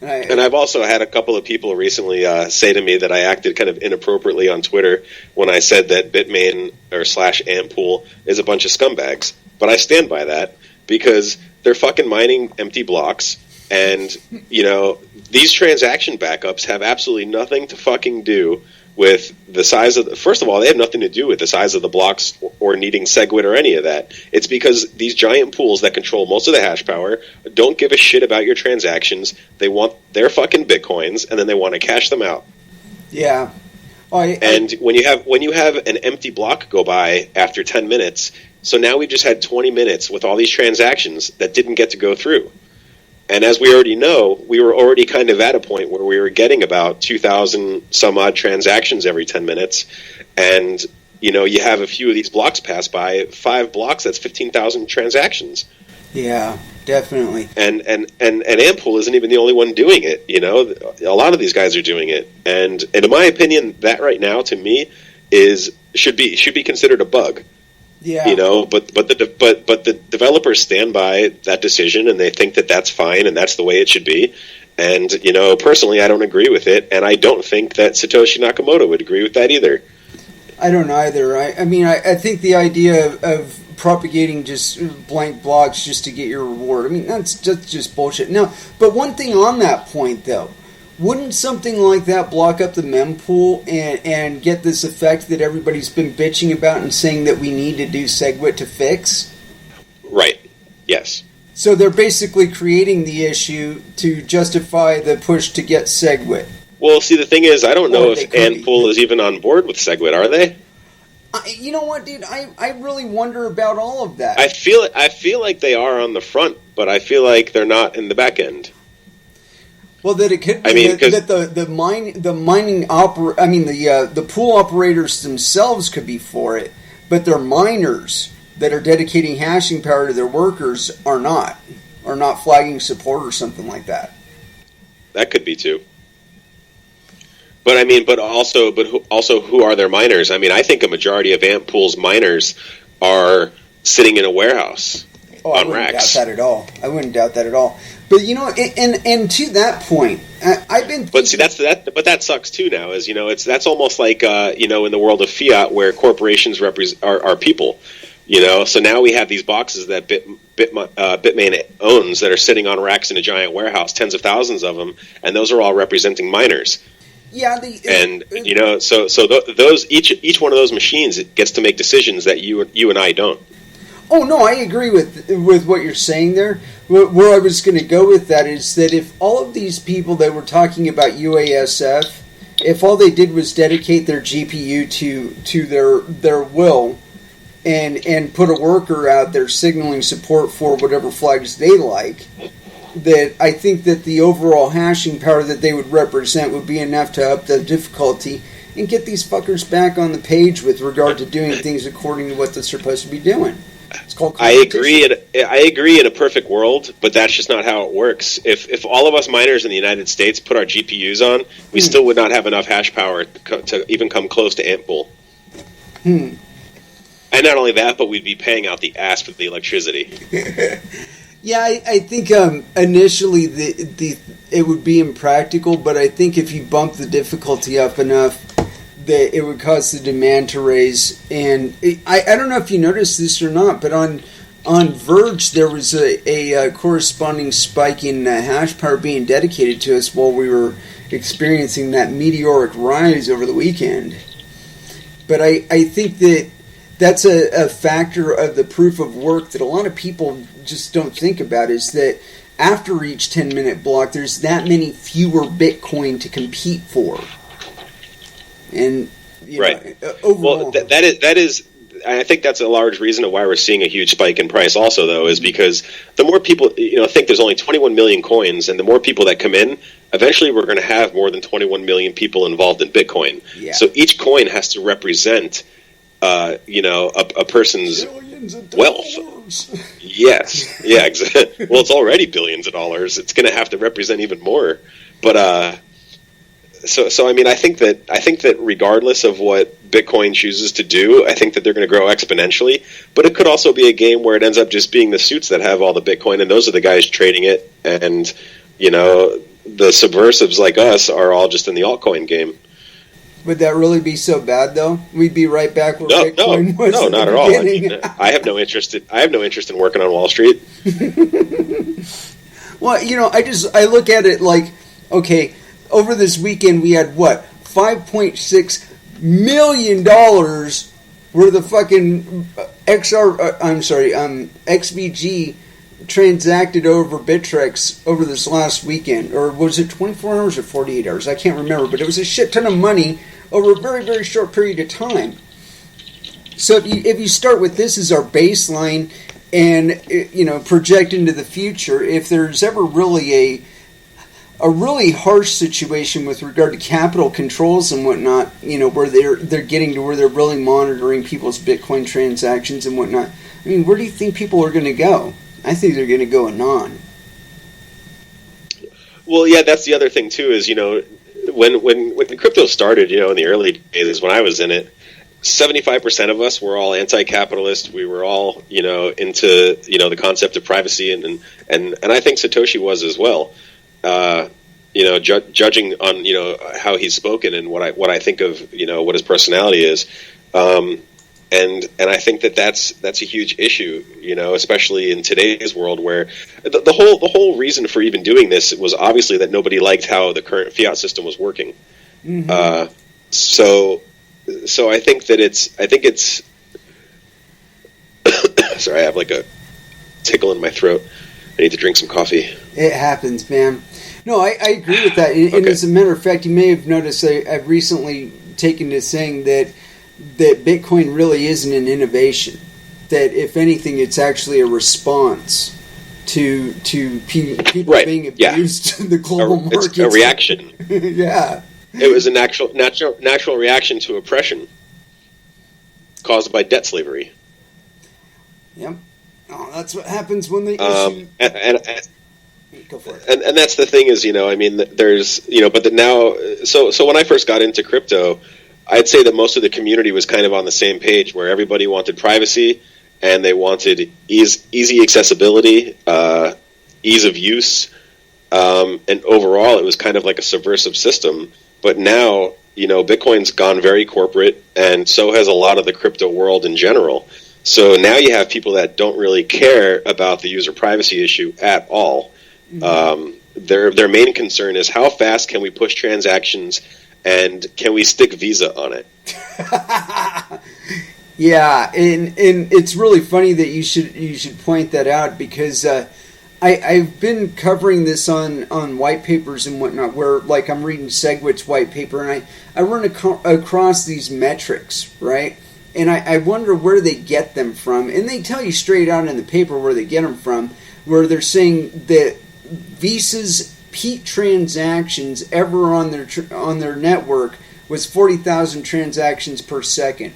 S1: And
S3: I've also had a couple of people recently say to me that I acted kind of inappropriately on Twitter when I said that Bitmain or /Antpool is a bunch of scumbags. But I stand by that because they're fucking mining empty blocks. And, these transaction backups have absolutely nothing to fucking do with the size of first of all, they have nothing to do with the size of the blocks or needing SegWit or any of that. It's because these giant pools that control most of the hash power don't give a shit about your transactions. They want their fucking Bitcoins, and then they want to cash them out.
S1: Yeah.
S3: And when you have an empty block go by after 10 minutes, so now we just had 20 minutes with all these transactions that didn't get to go through. And as we already know, we were already kind of at a point where we were getting about 2,000 some odd transactions every 10 minutes. And, you have a few of these blocks pass by, 5 blocks, that's 15,000 transactions.
S1: Yeah, definitely.
S3: And Antpool isn't even the only one doing it, A lot of these guys are doing it. And in my opinion, that right now, to me, should be considered a bug.
S1: Yeah.
S3: But the developers stand by that decision, and they think that that's fine and that's the way it should be. And personally, I don't agree with it, and I don't think that Satoshi Nakamoto would agree with that either.
S1: I don't either. I think the idea of propagating just blank blocks just to get your reward, that's just bullshit. No, but one thing on that point though. Wouldn't something like that block up the mempool and get this effect that everybody's been bitching about and saying that we need to do SegWit to fix?
S3: Right. Yes.
S1: So they're basically creating the issue to justify the push to get SegWit.
S3: Well, see, the thing is, I don't know if Antpool is even on board with SegWit, are they?
S1: You know what, dude? I really wonder about all of that.
S3: I feel like they are on the front, but I feel like they're not in the back end.
S1: Well, that it could be that the pool operators themselves could be for it, but their miners that are dedicating hashing power to their workers are not flagging support or something like that.
S3: That could be too. But also who are their miners? I think a majority of Antpool's miners are sitting in a warehouse on racks.
S1: I wouldn't doubt that at all. But and to that point, I've been.
S3: But see, But that sucks too. Now, that's almost like in the world of fiat, where corporations are people. So now we have these boxes that Bitmain owns that are sitting on racks in a giant warehouse, tens of thousands of them, and those are all representing miners.
S1: Yeah,
S3: those each one of those machines gets to make decisions that you and I don't.
S1: Oh no, I agree with what you're saying there. Where I was going to go with that is that if all of these people that were talking about UASF, if all they did was dedicate their GPU to their will, and put a worker out there signaling support for whatever flags they like, that I think that the overall hashing power that they would represent would be enough to up the difficulty and get these fuckers back on the page with regard to doing things according to what they're supposed to be doing. It's called competition.
S3: I agree in a perfect world, but that's just not how it works. If all of us miners in the United States put our GPUs on, we still would not have enough hash power to even come close to Antpool. And not only that, but we'd be paying out the ass for the electricity.
S1: Yeah, I think initially it would be impractical, but I think if you bump the difficulty up enough, that it would cause the demand to raise. And I don't know if you noticed this or not, but on Verge there was a corresponding spike in hash power being dedicated to us while we were experiencing that meteoric rise over the weekend. But I think that's a factor of the proof of work that a lot of people just don't think about, is that after each 10-minute block, there's that many fewer Bitcoin to compete for. And
S3: right.
S1: Overall,
S3: well, that is. I think that's a large reason of why we're seeing a huge spike in price. Also, though, is because the more people think there's only 21 million coins, and the more people that come in, eventually we're going to have more than 21 million people involved in Bitcoin.
S1: Yeah.
S3: So each coin has to represent, a person's wealth. Yes. Yeah, exactly. Well, it's already billions of dollars. It's going to have to represent even more. But so I mean, I think that regardless of what Bitcoin chooses to do, I think that they're going to grow exponentially. But it could also be a game where it ends up just being the suits that have all the Bitcoin, and those are the guys trading it. And the subversives like us are all just in the altcoin game.
S1: Would that really be so bad, though? We'd be right back where Bitcoin was.
S3: No, not at all. I mean, I have no interest in working on Wall Street.
S1: Well, I look at it like, okay, over this weekend we had what, $5.6 million worth of fucking XVG transacted over Bittrex over this last weekend, or was it 24 hours or 48 hours? I can't remember, but it was a shit ton of money over a very, very short period of time. So if you start with this as our baseline and project into the future, if there's ever really a really harsh situation with regard to capital controls and whatnot, where they're getting to where they're really monitoring people's Bitcoin transactions and whatnot, I mean, where do you think people are going to go? I think they're going to go anon.
S3: Well, yeah, that's the other thing too. Is when the crypto started, in the early days when I was in it, 75% of us were all anti-capitalist. We were all into the concept of privacy, and I think Satoshi was as well. Judging on how he's spoken and what I think of what his personality is. And I think that's a huge issue, especially in today's world where the whole reason for even doing this was obviously that nobody liked how the current fiat system was working. Mm-hmm. So I think it's sorry, I have like a tickle in my throat. I need to drink some coffee.
S1: It happens, man. No, I agree with that. And
S3: okay.
S1: As a matter of fact, you may have noticed I've recently taken to saying that Bitcoin really isn't an innovation. That if anything, it's actually a response to people being abused in the global markets.
S3: It's a reaction.
S1: Yeah.
S3: It was a natural reaction to oppression caused by debt slavery.
S1: Yep. Oh, that's what happens when they
S3: issue...
S1: Go for it.
S3: And that's the thing is, there's, but now, so when I first got into crypto, I'd say that most of the community was kind of on the same page where everybody wanted privacy and they wanted easy accessibility, ease of use, and overall it was kind of like a subversive system. But now, Bitcoin's gone very corporate, and so has a lot of the crypto world in general. So now you have people that don't really care about the user privacy issue at all. Their main concern is how fast can we push transactions, and can we stick Visa on it?
S1: Yeah, and it's really funny that you should point that out, because I've been covering this on white papers and whatnot, where like I'm reading Segwit's white paper, and I run across these metrics, right? And I wonder where they get them from, and they tell you straight out in the paper where they get them from, where they're saying that Visa's peak transactions ever on their network was 40,000 transactions per second.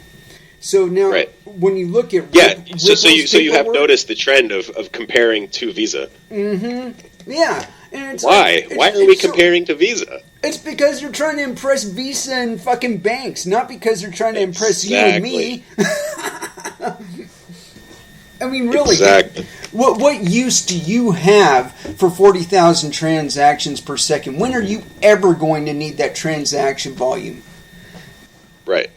S1: So now,
S3: right.
S1: When you look at
S3: so you have noticed the trend of comparing to Visa.
S1: Mm-hmm. Yeah. And it's
S3: why? Why are we comparing to Visa?
S1: It's because you're trying to impress Visa and fucking banks, not because they're trying to impress you and me. I mean, really,
S3: exactly.
S1: What use do you have for 40,000 transactions per second? When are you ever going to need that transaction volume?
S3: Right.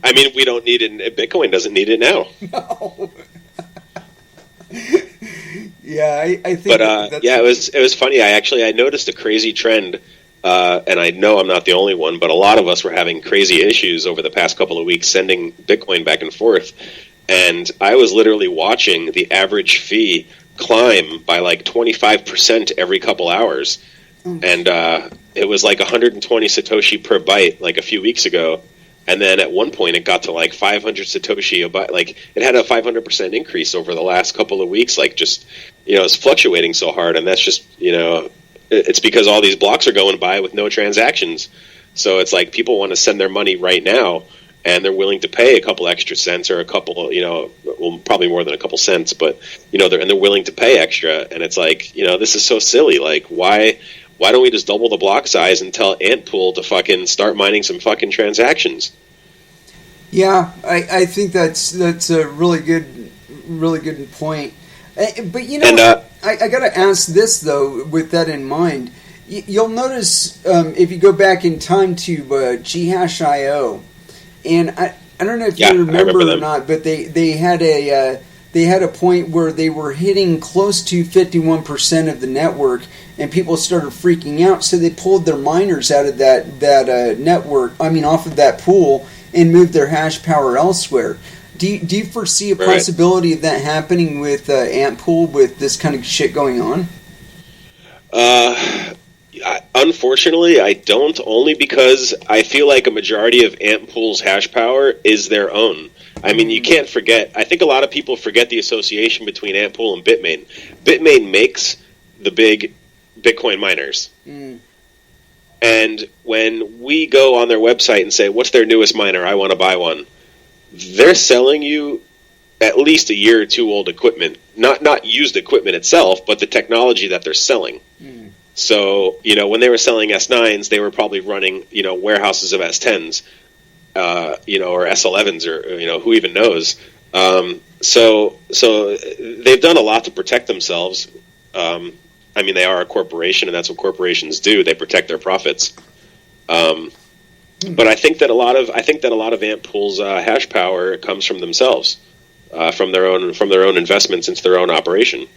S3: I mean, we don't need it. Bitcoin doesn't need it now.
S1: No. Yeah, I think.
S3: But it was funny. I noticed a crazy trend, and I know I'm not the only one, but a lot of us were having crazy issues over the past couple of weeks sending Bitcoin back and forth. And I was literally watching the average fee climb by like 25% every couple hours. And it was like 120 Satoshi per byte like a few weeks ago. And then at one point it got to like 500 Satoshi a byte. Like it had a 500% increase over the last couple of weeks. Like just, it's fluctuating so hard. And that's just, it's because all these blocks are going by with no transactions. So it's like people want to send their money right now, and they're willing to pay a couple extra cents or a couple, well, probably more than a couple cents, but they're willing to pay extra. And it's like, this is so silly. Like, why don't we just double the block size and tell Antpool to fucking start mining some fucking transactions?
S1: Yeah, I think that's a really good point. But I got to ask this though, with that in mind. You'll notice if you go back in time to GHashIO, and I don't know if you remember or not, but they had a point where they were hitting close to 51% of the network, and people started freaking out. So they pulled their miners out of that network. I mean, off of that pool, and moved their hash power elsewhere. Do you foresee a possibility of that happening with Antpool with this kind of shit going on?
S3: Unfortunately, I don't, only because I feel like a majority of Antpool's hash power is their own. I mean, you can't forget, I think a lot of people forget the association between Antpool and Bitmain. Bitmain makes the big Bitcoin miners. And when we go on their website and say, what's their newest miner? I want to buy one. They're selling you at least a year or two old equipment. Not used equipment itself, but the technology that they're selling. So, when they were selling S9s, they were probably running, warehouses of S10s, or S11s, or, who even knows. So they've done a lot to protect themselves. I mean, they are a corporation, and that's what corporations do. They protect their profits. But I think that a lot of Antpool's hash power comes from themselves, from their own investments into their own operation.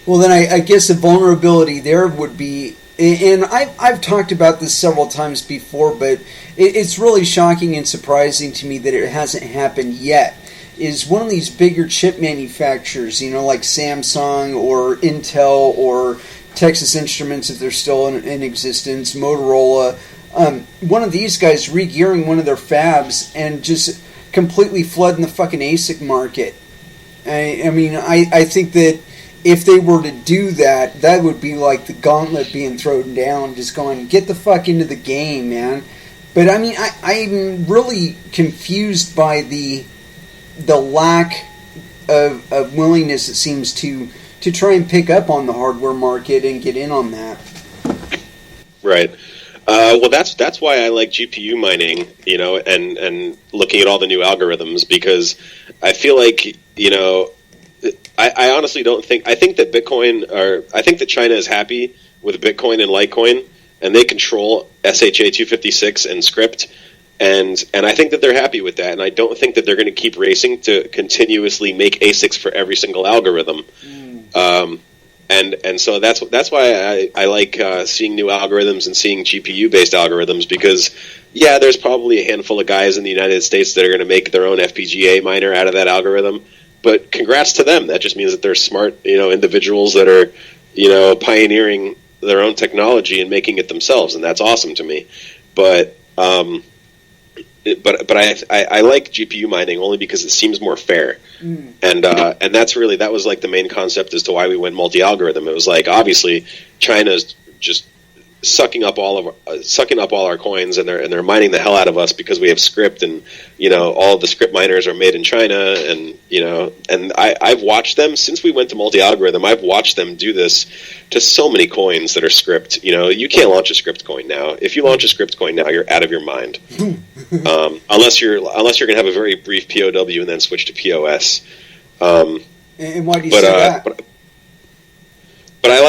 S1: Well, then I guess a vulnerability there would be, and I've talked about this several times before, but it's really shocking and surprising to me that it hasn't happened yet, is one of these bigger chip manufacturers, like Samsung or Intel or Texas Instruments, if they're still in existence, Motorola, one of these guys re-gearing one of their fabs and just completely flooding the fucking ASIC market. I mean, I think that if they were to do that, that would be like the gauntlet being thrown down, just going, get the fuck into the game, man. But I mean, I'm really confused by the lack of willingness, it seems, to try and pick up on the hardware market and get in on that.
S3: Right. Well, that's why I like GPU mining, and looking at all the new algorithms, because I feel like, I honestly don't think, I think that China is happy with Bitcoin and Litecoin, and they control SHA-256 and Script, and I think that they're happy with that, and I don't think that they're going to keep racing to continuously make ASICs for every single algorithm. And so that's why I like seeing new algorithms and seeing GPU-based algorithms, because, there's probably a handful of guys in the United States that are going to make their own FPGA miner out of that algorithm. But congrats to them. That just means that they're smart, individuals that are, pioneering their own technology and making it themselves, and that's awesome to me. But I like GPU mining only because it seems more fair, and that was like the main concept as to why we went multi-algorithm. It was like, obviously China's just sucking up all our coins, and they're mining the hell out of us because we have Script, and all of the Script miners are made in China, and and I've watched them since we went to multi-algorithm. I've watched them do this to so many coins that are Script. You can't launch a Script coin now. If you launch a Script coin now, you're out of your mind. Unless you're going to have a very brief POW and then switch to POS.
S1: And why do you say that?
S3: But I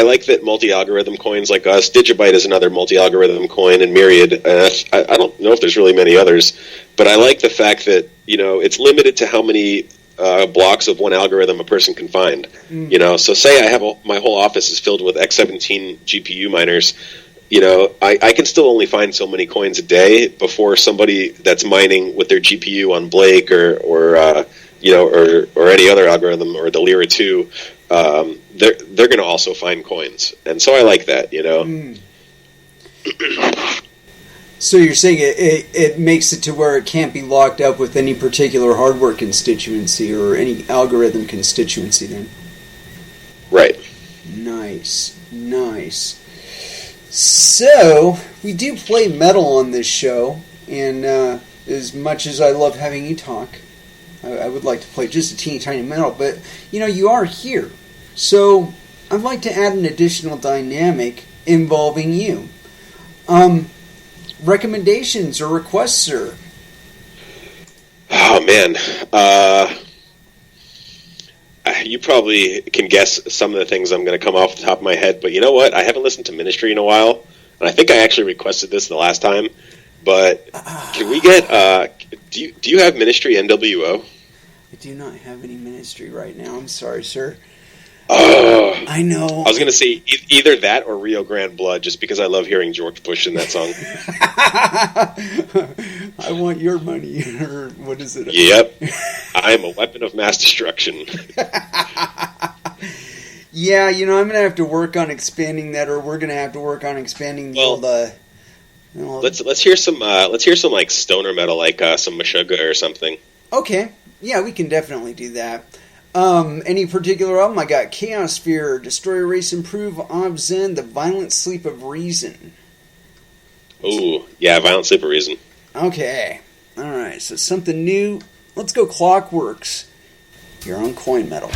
S3: like that multi-algorithm coins like us. Digibyte is another multi-algorithm coin, and Myriad. I don't know if there's really many others, but I like the fact that it's limited to how many blocks of one algorithm a person can find. So say I have my whole office is filled with X17 GPU miners. I can still only find so many coins a day before somebody that's mining with their GPU on Blake or any other algorithm, or the Lyra 2. They're going to also find coins, and so I like that,
S1: So you're saying it makes it to where it can't be locked up with any particular hardware constituency or any algorithm constituency, then?
S3: Right.
S1: Nice. Nice. So, we do play metal on this show, and as much as I love having you talk, I would like to play just a teeny tiny metal, but, you are here. So, I'd like to add an additional dynamic involving you. Recommendations or requests, sir?
S3: Oh, man. You probably can guess some of the things I'm going to come off the top of my head, but you know what? I haven't listened to Ministry in a while, and I think I actually requested this the last time, but can we get... do you have Ministry NWO?
S1: I do not have any Ministry right now. I'm sorry, sir.
S3: Oh,
S1: I know.
S3: I was going to say either that or Rio Grande Blood, just because I love hearing George Bush in that song.
S1: I want your money, or what is it?
S3: Yep. I am a weapon of mass destruction.
S1: Yeah, I'm going to have to work on expanding that, or we're going to have to work on expanding the old...
S3: let's hear some like stoner metal, like some Meshuggah or something.
S1: Okay. Yeah, we can definitely do that. Any particular album? I got Chaos Sphere, Destroy, Erase, Improve, Obzen, The Violent Sleep of Reason.
S3: Ooh, yeah, Violent Sleep of Reason.
S1: Okay. Alright, so something new. Let's go Clockworks. You're on Coin Metal.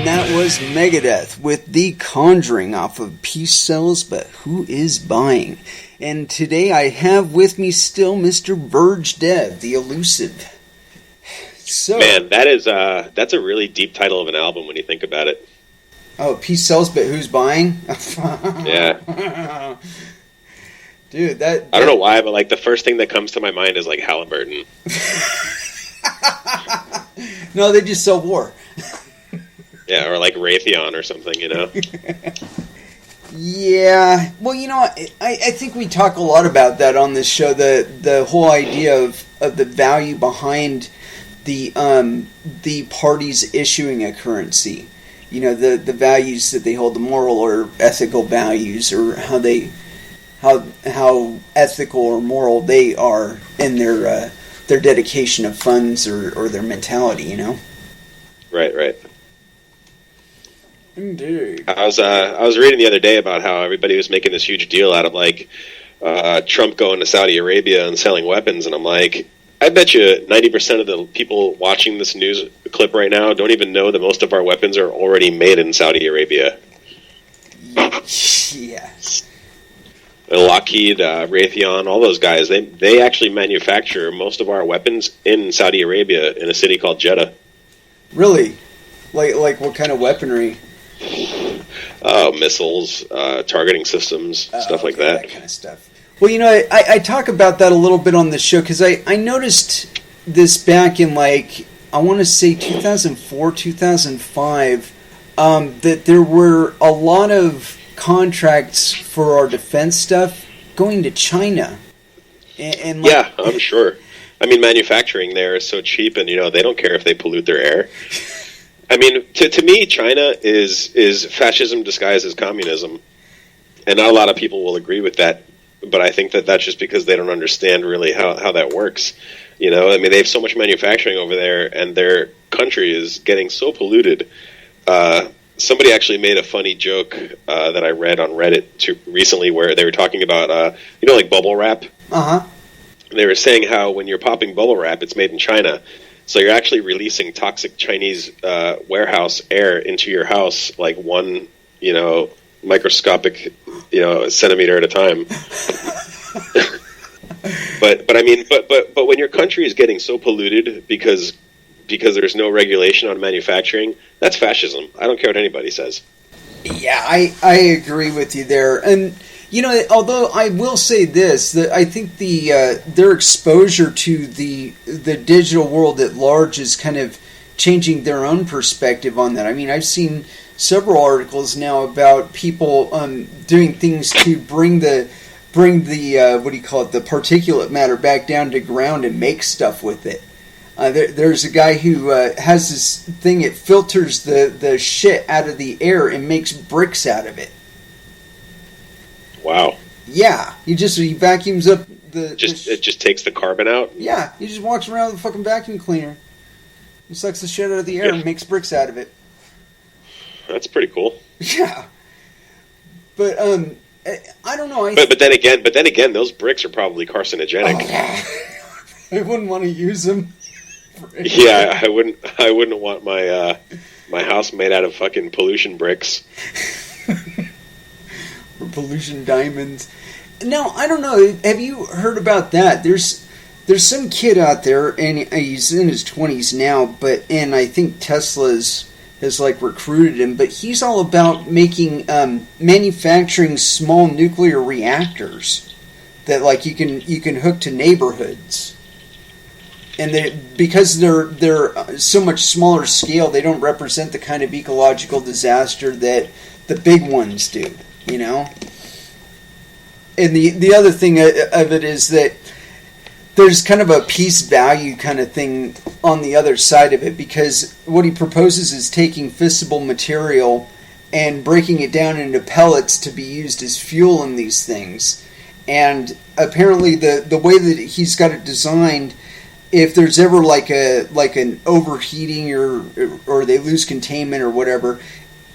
S1: And that was Megadeth with The Conjuring off of Peace Sells, But Who Is Buying? And today I have with me still Mr. VergeDEV, the elusive. So,
S3: man, that's a really deep title of an album when you think about it.
S1: Oh, Peace Sells, But Who's Buying?
S3: Yeah.
S1: Dude, that...
S3: I don't know why, but like the first thing that comes to my mind is like Halliburton.
S1: No, they just sell war.
S3: Yeah, or like Raytheon or something, you know?
S1: Yeah. Well, you know, I think we talk a lot about that on this show, the whole idea of the value behind the parties issuing a currency. You know, the values that they hold, the moral or ethical values, or how ethical or moral they are in their dedication of funds or their mentality, you know?
S3: Right.
S1: Indeed.
S3: I was reading the other day about how everybody was making this huge deal out of like Trump going to Saudi Arabia and selling weapons, and I'm like, I bet you 90% of the people watching this news clip right now don't even know that most of our weapons are already made in Saudi Arabia.
S1: Yeah.
S3: Lockheed, Raytheon, all those guys, they actually manufacture most of our weapons in Saudi Arabia in a city called Jeddah.
S1: Really? Like what kind of weaponry?
S3: Missiles, targeting systems, stuff like that.
S1: That kind of stuff. Well, you know, I talk about that a little bit on the show because I noticed this back in, like, I want to say 2004, 2005, that there were a lot of contracts for our defense stuff going to China. And like,
S3: yeah, I'm sure. I mean, manufacturing there is so cheap, and, you know, they don't care if they pollute their air. I mean, to me, China is fascism disguised as communism. And not a lot of people will agree with that, but I think that that's just because they don't understand really how that works. You know, I mean, they have so much manufacturing over there, and their country is getting so polluted. Somebody actually made a funny joke that I read on Reddit recently where they were talking about, you know, like bubble wrap?
S1: Uh-huh.
S3: They were saying how when you're popping bubble wrap, it's made in China. So you're actually releasing toxic Chinese warehouse air into your house, like one, you know, microscopic, you know, centimeter at a time. but I mean, but when your country is getting so polluted because there's no regulation on manufacturing, that's fascism. I don't care what anybody says.
S1: Yeah, I agree with you there. And, you know, although I will say this, that I think their exposure to the digital world at large is kind of changing their own perspective on that. I mean, I've seen several articles now about people doing things to bring the what do you call it, the particulate matter back down to ground and make stuff with it. There's a guy who has this thing, it filters the shit out of the air and makes bricks out of it.
S3: Wow.
S1: Yeah, he vacuums up it
S3: just takes the carbon out?
S1: Yeah, he just walks around with a fucking vacuum cleaner. He sucks the shit out of the air and makes bricks out of it.
S3: That's pretty cool.
S1: Yeah. But I don't know.
S3: But then again, those bricks are probably carcinogenic.
S1: I wouldn't want to use them.
S3: Yeah, I wouldn't want my my house made out of fucking pollution bricks.
S1: Or pollution diamonds. Now, I don't know. Have you heard about that? There's some kid out there, and he's in his 20s now, and I think Tesla's has like recruited him, but he's all about making manufacturing small nuclear reactors that like you can hook to neighborhoods. And because they're so much smaller scale, they don't represent the kind of ecological disaster that the big ones do, you know? And the other thing of it is that there's kind of a peace value kind of thing on the other side of it, because what he proposes is taking fissile material and breaking it down into pellets to be used as fuel in these things. And apparently the way that he's got it designed, if there's ever like an overheating or they lose containment or whatever,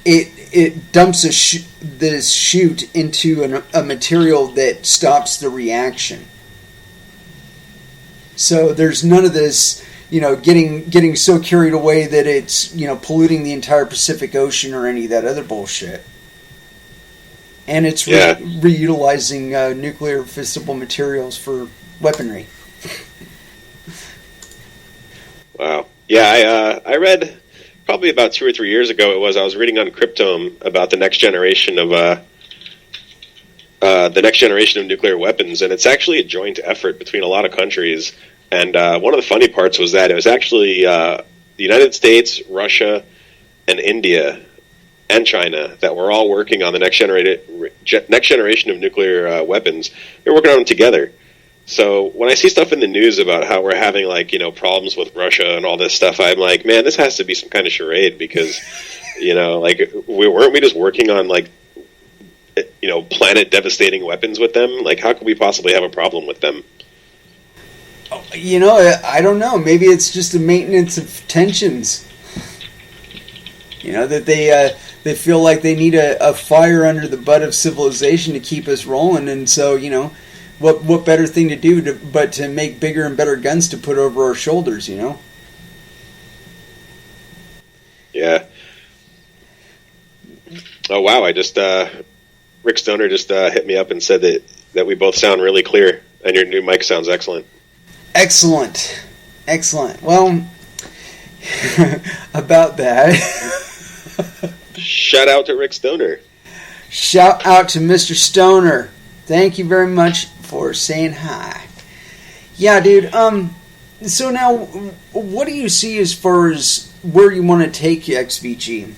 S1: it dumps this chute into a material that stops the reaction. So there's none of this, getting so carried away that it's, polluting the entire Pacific Ocean or any of that other bullshit. And it's reutilizing nuclear fissible materials for weaponry. Wow.
S3: Yeah, I read probably about 2 or 3 years ago. I was reading on Cryptome about the next generation of nuclear weapons, and it's actually a joint effort between a lot of countries. And one of the funny parts was that it was actually the United States, Russia, and India and China that were all working on the next generation of nuclear weapons. They're working on them together. So when I see stuff in the news about how we're having problems with Russia and all this stuff, I'm like, man, this has to be some kind of charade, because weren't we just working on planet devastating weapons with them? How could we possibly have a problem with them?
S1: I don't know. Maybe it's just a maintenance of tensions. That they feel like they need a fire under the butt of civilization to keep us rolling, and so what better thing to do but to make bigger and better guns to put over our shoulders,
S3: Yeah. Oh wow! Rick Stoner just hit me up and said that we both sound really clear, and your new mic sounds excellent.
S1: Excellent. Well, about that.
S3: Shout out to Rick Stoner.
S1: Shout out to Mr. Stoner. Thank you very much for saying hi. Yeah, dude. So now, what do you see as far as where you want to take XVG?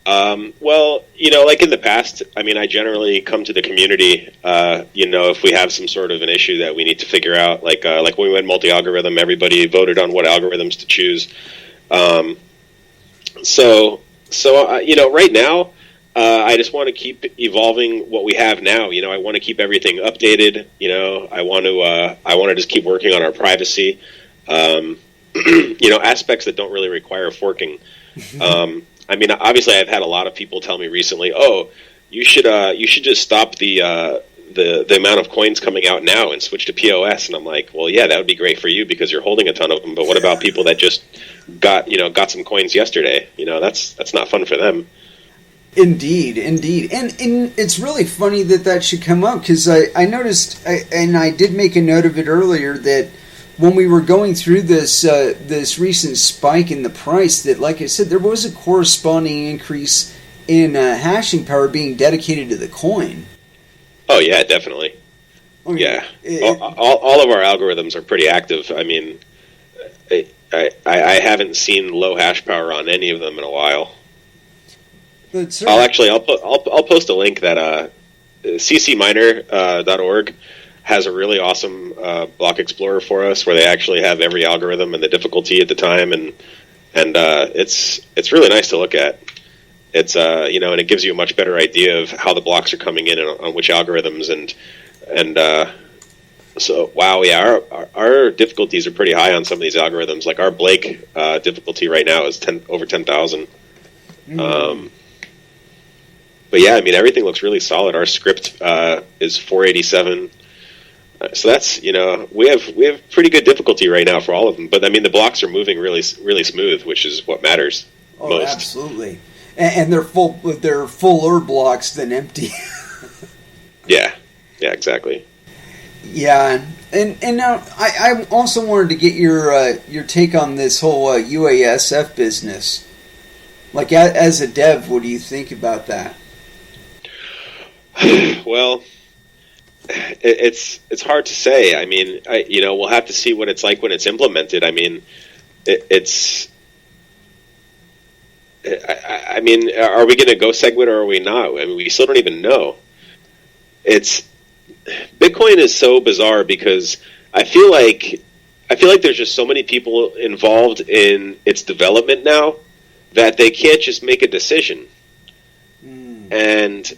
S3: Well, in the past, I generally come to the community, if we have some sort of an issue that we need to figure out, like when we went multi-algorithm, everybody voted on what algorithms to choose. So right now, I just want to keep evolving what we have now. I want to keep everything updated. I want to just keep working on our privacy. Aspects that don't really require forking. Obviously, I've had a lot of people tell me recently, "Oh, you should just stop the amount of coins coming out now and switch to POS." And I'm like, "Well, yeah, that would be great for you because you're holding a ton of them. But what about people that just got some coins yesterday? That's not fun for them."
S1: Indeed, and it's really funny that should come up, because I noticed, and I did make a note of it earlier, that when we were going through this recent spike in the price, that, like I said, there was a corresponding increase in hashing power being dedicated to the coin.
S3: Oh yeah, definitely. Yeah, all of our algorithms are pretty active. I haven't seen low hash power on any of them in a while. I'll post a link that ccminer.org has a really awesome block explorer for us, where they actually have every algorithm and the difficulty at the time, and it's really nice to look at. It's and it gives you a much better idea of how the blocks are coming in and on which algorithms, and so wow, yeah, our difficulties are pretty high on some of these algorithms. Like our Blake difficulty right now is over 10,000. But yeah, everything looks really solid. Our script is 487. So that's, we have pretty good difficulty right now for all of them. But the blocks are moving really, really smooth, which is what matters most.
S1: Absolutely. And they're fuller blocks than empty.
S3: Yeah, exactly.
S1: Yeah, and now I also wanted to get your take on this whole UASF business. Like, as a dev, what do you think about that?
S3: Well, it's hard to say. We'll have to see what it's like when it's implemented. Are we going to go SegWit or are we not? We still don't even know. Bitcoin is so bizarre because I feel like there's just so many people involved in its development now that they can't just make a decision. And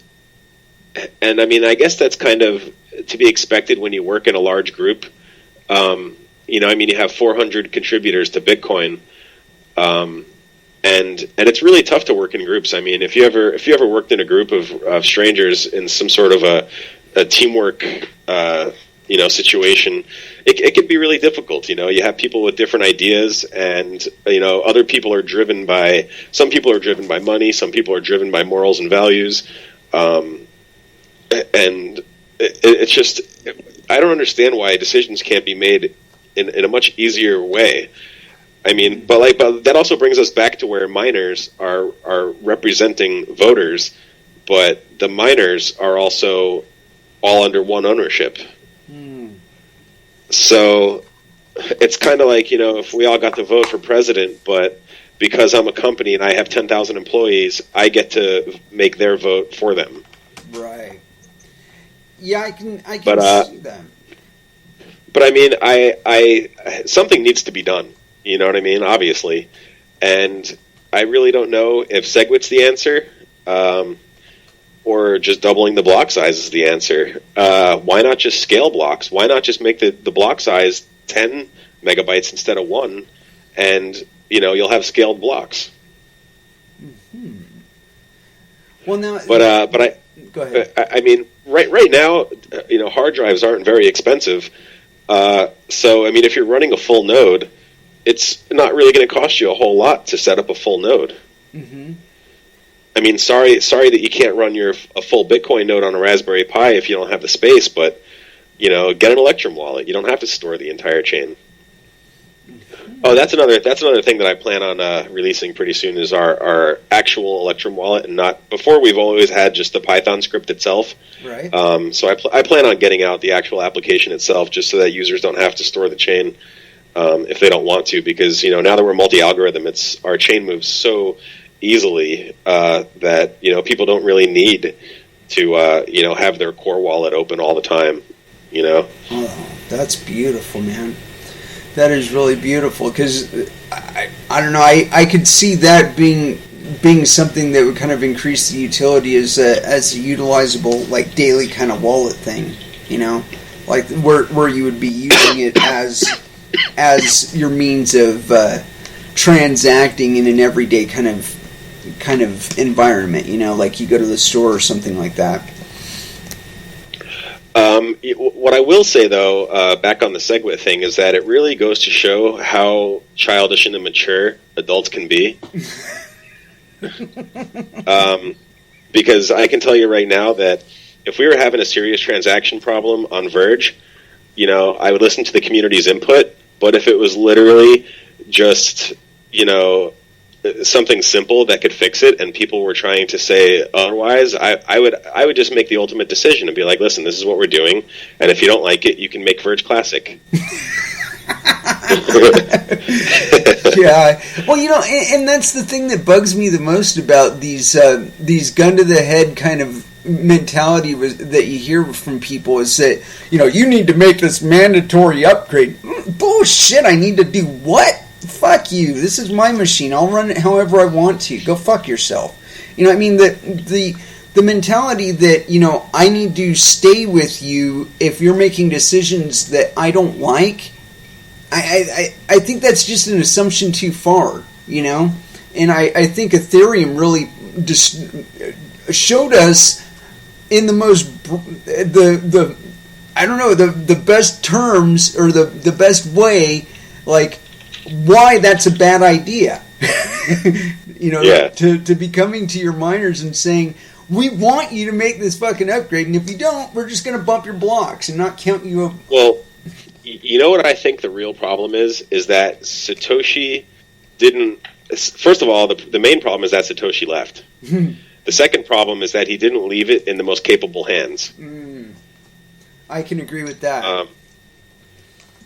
S3: I guess that's kind of to be expected when you work in a large group. You have 400 contributors to Bitcoin, and it's really tough to work in groups. If you ever worked in a group of strangers in some sort of a teamwork situation, it can be really difficult. You have people with different ideas, and other people are driven by. Some people are driven by money. Some people are driven by morals and values, and it's just, I don't understand why decisions can't be made in a much easier way. I mean, but that also brings us back to where minors are representing voters, but the minors are also all under one ownership. So it's kind of like, if we all got to vote for president, but because I'm a company and I have 10,000 employees, I get to make their vote for them.
S1: Right. Yeah, I can see that.
S3: But I mean, I something needs to be done. You know what I mean? Obviously. And I really don't know if SegWit's the answer, or just doubling the block size is the answer. Why not just scale blocks? Why not just make the block size 10 megabytes instead of 1, and you'll have scaled blocks.
S1: Mm-hmm. Well, now,
S3: but I
S1: go ahead.
S3: I mean, right now, hard drives aren't very expensive. So I mean, if you're running a full node, it's not really going to cost you a whole lot to set up a full node.
S1: Mm-hmm.
S3: I mean, sorry that you can't run a full Bitcoin node on a Raspberry Pi if you don't have the space, but get an Electrum wallet. You don't have to store the entire chain. Mm-hmm. Oh, that's another thing that I plan on releasing pretty soon is our actual Electrum wallet, and not before. We've always had just the Python script itself.
S1: Right.
S3: So I plan on getting out the actual application itself, just so that users don't have to store the chain if they don't want to, because now that we're multi-algorithm, our chain moves so easily that people don't really need to have their core wallet open all the time.
S1: Oh, that's beautiful, man. That is really beautiful, because I don't know, I could see that being something that would kind of increase the utility as a utilizable, like, daily kind of wallet thing, like where you would be using it as your means of transacting in an everyday kind of environment, like you go to the store or something like that.
S3: What I will say, though, back on the SegWit thing, is that it really goes to show how childish and immature adults can be. Because I can tell you right now that if we were having a serious transaction problem on Verge, I would listen to the community's input, but if it was literally just, something simple that could fix it, and people were trying to say otherwise, I would just make the ultimate decision and be like, listen, this is what we're doing, and if you don't like it, you can make Verge Classic.
S1: Yeah, well, and that's the thing that bugs me the most about these gun to the head kind of mentality that you hear from people is that you need to make this mandatory upgrade. Bullshit! I need to do what? Fuck you. This is my machine. I'll run it however I want to. Go fuck yourself. I mean, the mentality that, I need to stay with you if you're making decisions that I don't like, I think that's just an assumption too far, And I think Ethereum really just showed us in the most, I don't know, the best terms, or the best way, like, why that's a bad idea. To be coming to your miners and saying, we want you to make this fucking upgrade, and if you don't, we're just going to bump your blocks and not count you up.
S3: Well, you know what I think the real problem is that Satoshi didn't... First of all, the main problem is that Satoshi left. The second problem is that he didn't leave it in the most capable hands.
S1: I can agree with that.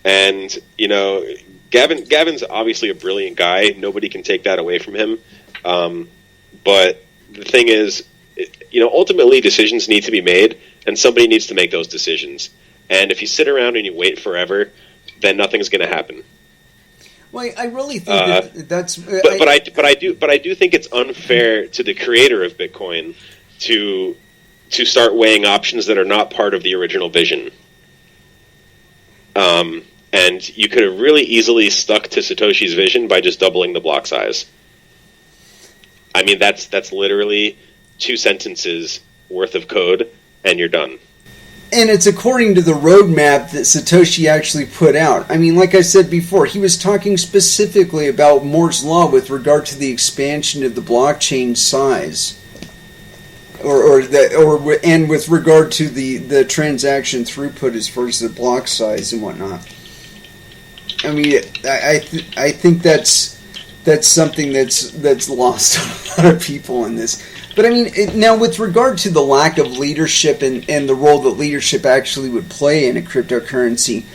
S3: And, Gavin's obviously a brilliant guy. Nobody can take that away from him. But the thing is, ultimately decisions need to be made, and somebody needs to make those decisions. And if you sit around and you wait forever, then nothing's going to happen.
S1: Well, I really think that's.
S3: But I do think it's unfair to the creator of Bitcoin to start weighing options that are not part of the original vision. And you could have really easily stuck to Satoshi's vision by just doubling the block size. I mean, that's literally 2 sentences worth of code, and you're done.
S1: And it's according to the roadmap that Satoshi actually put out. I mean, like I said before, he was talking specifically about Moore's Law with regard to the expansion of the blockchain size, and with regard to the transaction throughput as far as the block size and whatnot. I mean, I think that's something that's lost on a lot of people in this. But I mean, now with regard to the lack of leadership and the role that leadership actually would play in a cryptocurrency,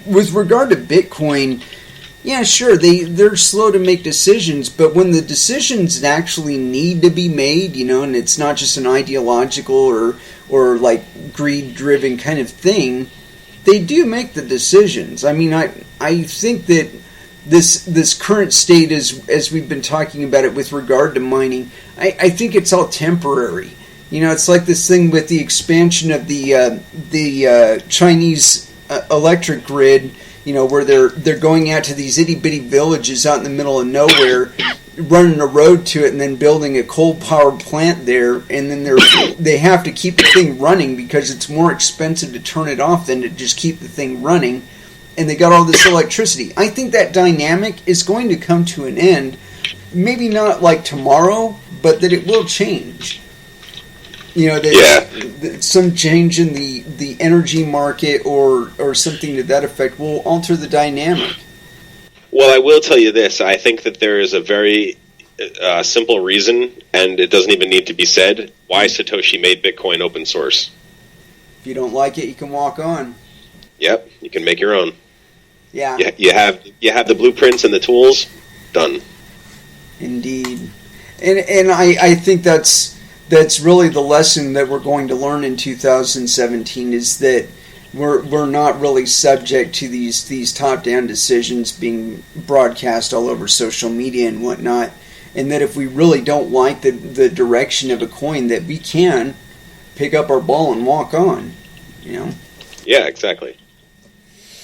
S1: with regard to Bitcoin, yeah, sure, they're slow to make decisions, but when the decisions actually need to be made, and it's not just an ideological or like greed-driven kind of thing, they do make the decisions. I mean, I think that this current state, as we've been talking about it with regard to mining, I think it's all temporary. It's like this thing with the expansion of the Chinese electric grid. Where they're going out to these itty bitty villages out in the middle of nowhere, running a road to it, and then building a coal powered plant there, and then they have to keep the thing running because it's more expensive to turn it off than to just keep the thing running. And they got all this electricity. I think that dynamic is going to come to an end. Maybe not like tomorrow, but that it will change. Some change in the energy market or something to that effect will alter the dynamic.
S3: Well, I will tell you this. I think that there is a very simple reason, and it doesn't even need to be said, why Satoshi made Bitcoin open source.
S1: If you don't like it, you can walk on.
S3: Yep, you can make your own.
S1: Yeah.
S3: You have the blueprints and the tools. Done.
S1: Indeed. And I think that's really the lesson that we're going to learn in 2017 is that we're not really subject to these top-down decisions being broadcast all over social media and whatnot, and that if we really don't like the direction of a coin, that we can pick up our ball and walk on.
S3: Yeah, exactly.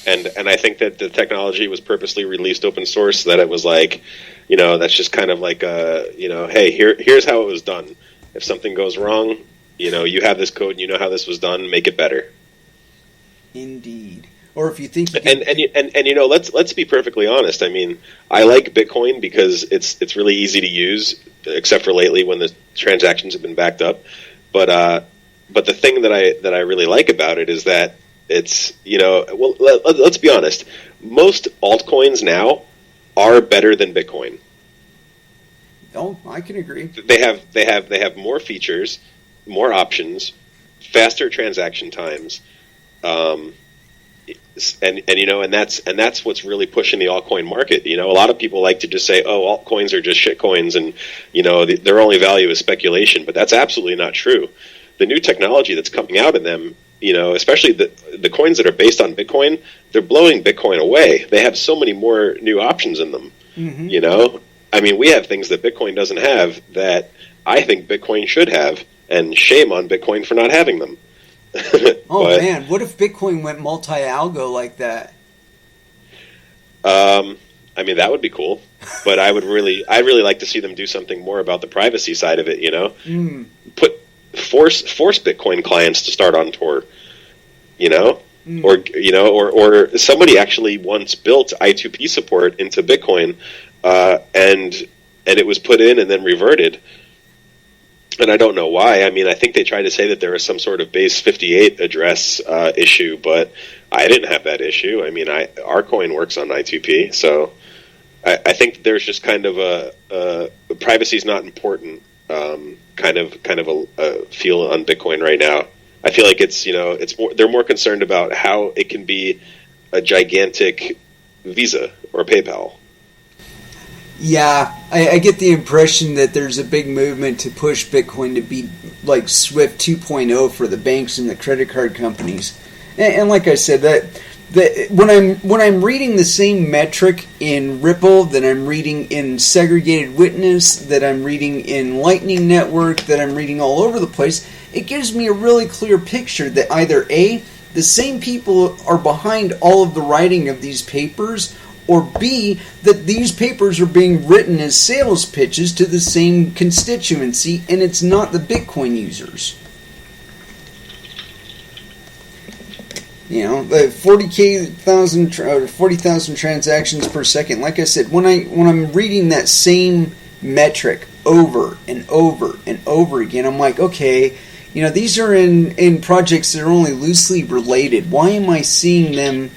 S3: And I think that the technology was purposely released open source so that it was like, that's just kind of like hey, here's how it was done. If something goes wrong, you have this code and you know how this was done, make it better.
S1: Indeed. Or if you think
S3: let's be perfectly honest. I mean, I like Bitcoin because it's really easy to use, except for lately when the transactions have been backed up. But the thing that I really like about it is that it's let's be honest. Most altcoins now are better than Bitcoin.
S1: Oh, I can agree.
S3: They have more features, more options, faster transaction times, and that's what's really pushing the altcoin market. A lot of people like to just say, "Oh, altcoins are just shit coins," and their only value is speculation. But that's absolutely not true. The new technology that's coming out of them, especially the coins that are based on Bitcoin, they're blowing Bitcoin away. They have so many more new options in them. Mm-hmm. I mean, we have things that Bitcoin doesn't have that I think Bitcoin should have, and shame on Bitcoin for not having them.
S1: Man, what if Bitcoin went multi-algo like that?
S3: I mean, that would be cool, but I'd really like to see them do something more about the privacy side of it. Force Bitcoin clients to start on Tor. Or somebody actually once built I2P support into Bitcoin. And it was put in and then reverted. And I don't know why. I mean, I think they tried to say that there was some sort of base 58 address issue, but I didn't have that issue. I mean, our coin works on I2P, so I think there's just kind of a privacy is not important kind of a feel on Bitcoin right now. I feel like they're more concerned about how it can be a gigantic Visa or PayPal.
S1: Yeah, I get the impression that there's a big movement to push Bitcoin to be like Swift 2.0 for the banks and the credit card companies. And like I said, that when I'm reading the same metric in Ripple that I'm reading in Segregated Witness, that I'm reading in Lightning Network, that I'm reading all over the place, it gives me a really clear picture that either A, the same people are behind all of the writing of these papers, or B, that these papers are being written as sales pitches to the same constituency, and it's not the Bitcoin users. You know, the 40,000 transactions per second. Like I said, when I'm reading that same metric over and over and over again, I'm like, okay, you know, these are in projects that are only loosely related. Why am I seeing them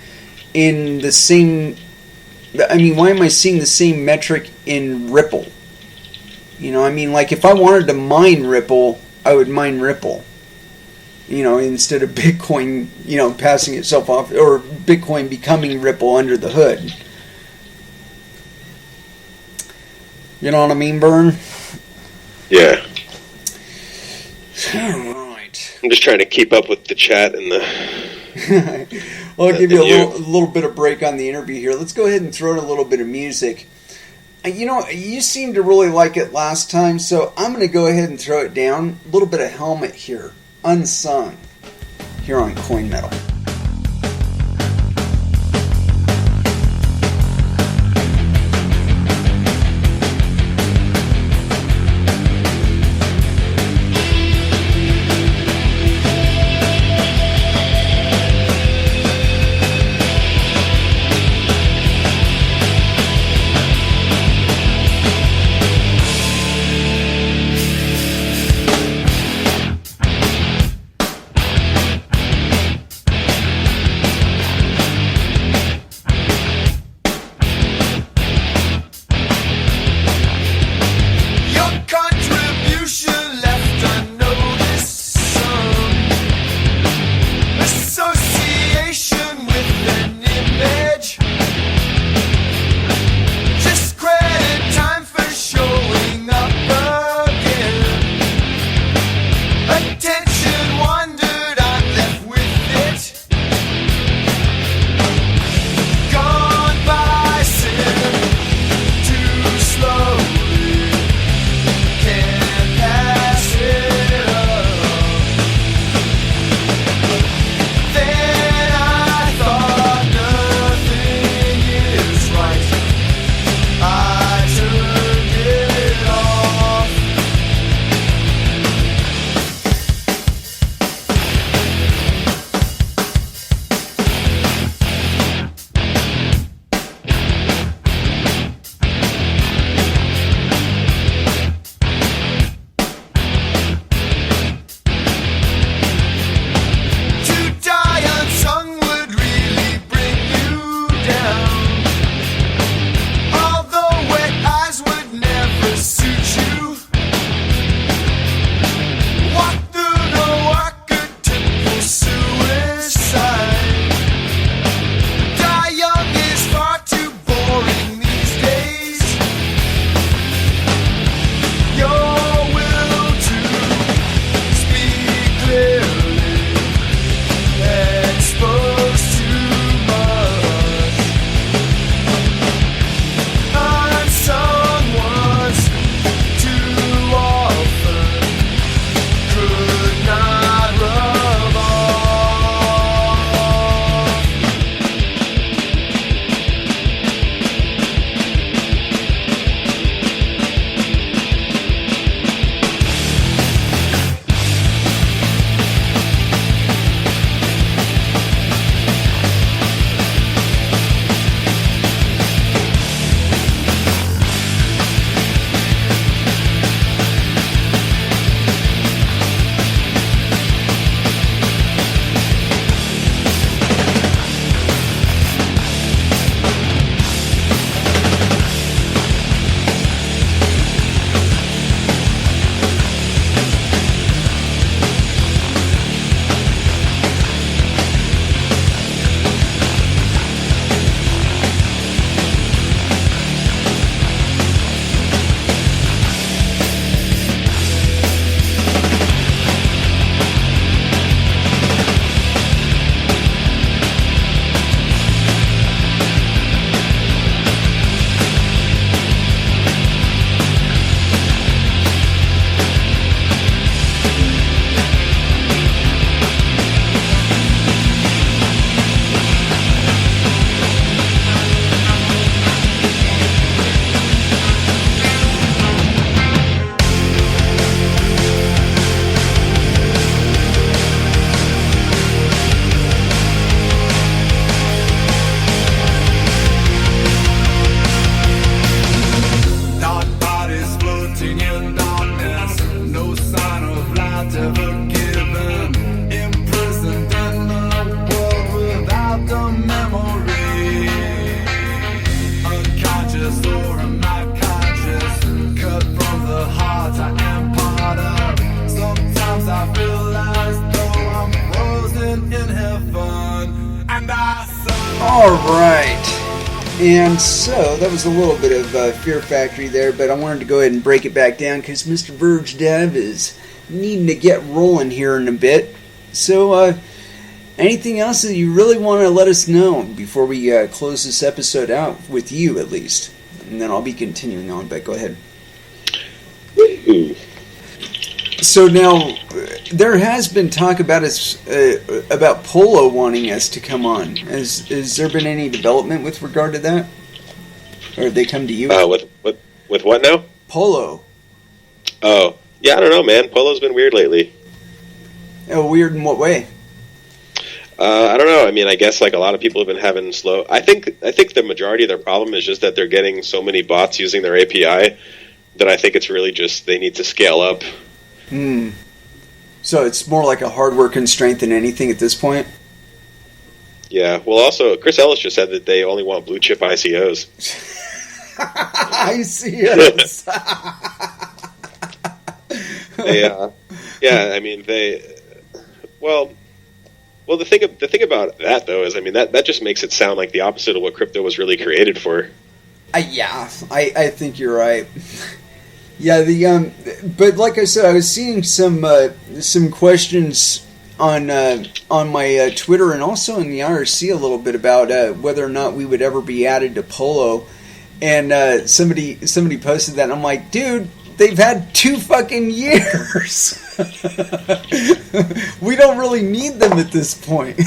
S1: in the same? I mean, why am I seeing the same metric in Ripple? You know, I mean, like if I wanted to mine Ripple, I would mine Ripple. You know, instead of Bitcoin, you know, passing itself off, or Bitcoin becoming Ripple under the hood. You know what I mean, Bern?
S3: Yeah.
S1: Alright.
S3: I'm just trying to keep up with the chat and the...
S1: Well, I'll give you a little bit of break on the interview here. Let's go ahead and throw in a little bit of music. You know, you seemed to really like it last time, so I'm going to go ahead and throw it down. A little bit of Helmet here, Unsung, here on Coin Metal.
S2: not ever given, imprisoned in a world without the memory. Unconscious or am I conscious? Cut from the heart I am part of. Sometimes I feel as though I'm frozen in heaven, and I saw.
S1: All right. And so, that was a little bit of Fear Factory there, but I wanted to go ahead and break it back down because Mr. VergeDEV is needing to get rolling here in a bit. So, anything else that you really want to let us know before we close this episode out, with you at least? And then I'll be continuing on, but go ahead. So now, there has been talk about us, about Polo wanting us to come on. Has there been any development with regard to that? Or have they come to you?
S3: With what now?
S1: Polo.
S3: Oh, yeah, I don't know, man. Polo's been weird lately.
S1: Oh, weird in what way?
S3: I don't know. I mean, I guess like a lot of people have been having slow. I think the majority of their problem is just that they're getting so many bots using their API that I think it's really just they need to scale up.
S1: So it's more like a hardware constraint than anything at this point?
S3: Yeah. Well, also, Chris Ellis just said that they only want blue chip ICOs.
S1: ICOs.
S3: Yeah. I mean, Well, the thing about that though is, I mean, that just makes it sound like the opposite of what crypto was really created for.
S1: Yeah, I think you're right. Yeah, but like I said, I was seeing some questions on my Twitter and also in the IRC a little bit about whether or not we would ever be added to Polo, and somebody posted that, and I'm like, dude, they've had 2 fucking years. We don't really need them at this point.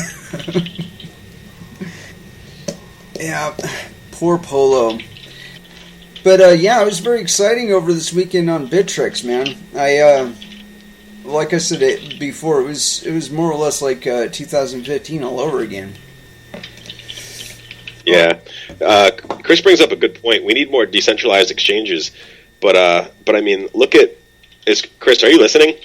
S1: Yeah, poor Polo. But yeah, it was very exciting over this weekend on Bittrex, man. Like I said before, it was more or less like 2015 all over again.
S3: Yeah, Chris brings up a good point. We need more decentralized exchanges, but I mean, look at Chris. Are you listening?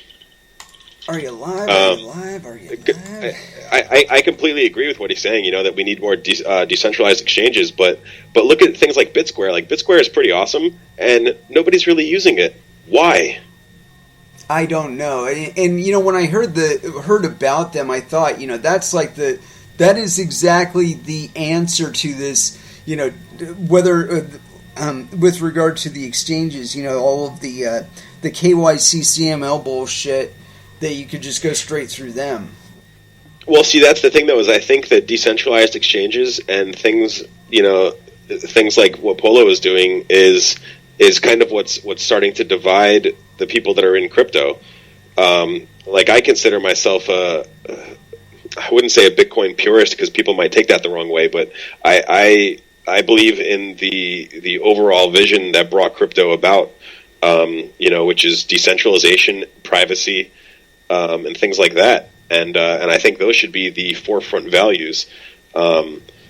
S1: Are you live? Are you live? Are you live?
S3: I completely agree with what he's saying. You know, that we need more decentralized exchanges, but look at things like BitSquare. Like BitSquare is pretty awesome, and nobody's really using it. Why?
S1: I don't know. And you know, when I heard about them, I thought, you know, that is exactly the answer to this. You know, whether with regard to the exchanges, you know, all of the KYC CML bullshit, that you could just go straight through them.
S3: Well, see, that's the thing, though, is I think that decentralized exchanges and things, you know, things like what Polo is doing is kind of what's starting to divide the people that are in crypto. Like, I consider myself I wouldn't say a Bitcoin purist because people might take that the wrong way, but I believe in the overall vision that brought crypto about, you know, which is decentralization, privacy, and things like that. And I think those should be the forefront values.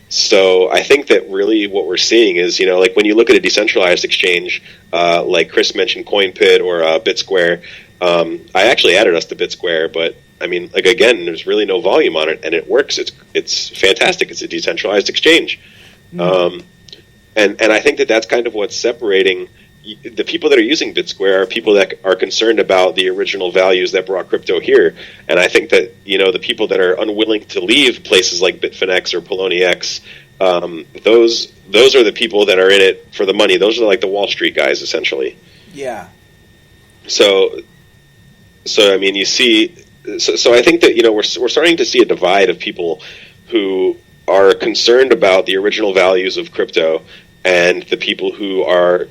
S3: So I think that really what we're seeing is, you know, like when you look at a decentralized exchange, like Chris mentioned CoinPit or BitSquare, I actually added us to BitSquare, but I mean, like, again, there's really no volume on it, and it works. It's fantastic. It's a decentralized exchange. And I think that that's kind of what's separating the people that are using BitSquare are people that are concerned about the original values that brought crypto here. And I think that, you know, the people that are unwilling to leave places like Bitfinex or Poloniex, those are the people that are in it for the money. Those are like the Wall Street guys, essentially.
S1: Yeah.
S3: So I mean, you see, so I think that, you know, we're starting to see a divide of people who are concerned about the original values of crypto and the people who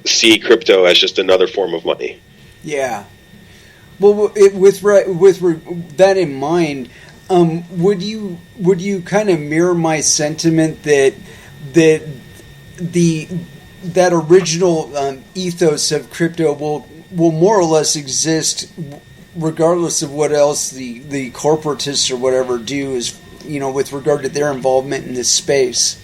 S3: see crypto as just another form of money. Yeah.
S1: Well, with that in mind, would you kind of mirror my sentiment that that original ethos of crypto will more or less exist regardless of what else the corporatists or whatever do, is, you know, with regard to their involvement in this space?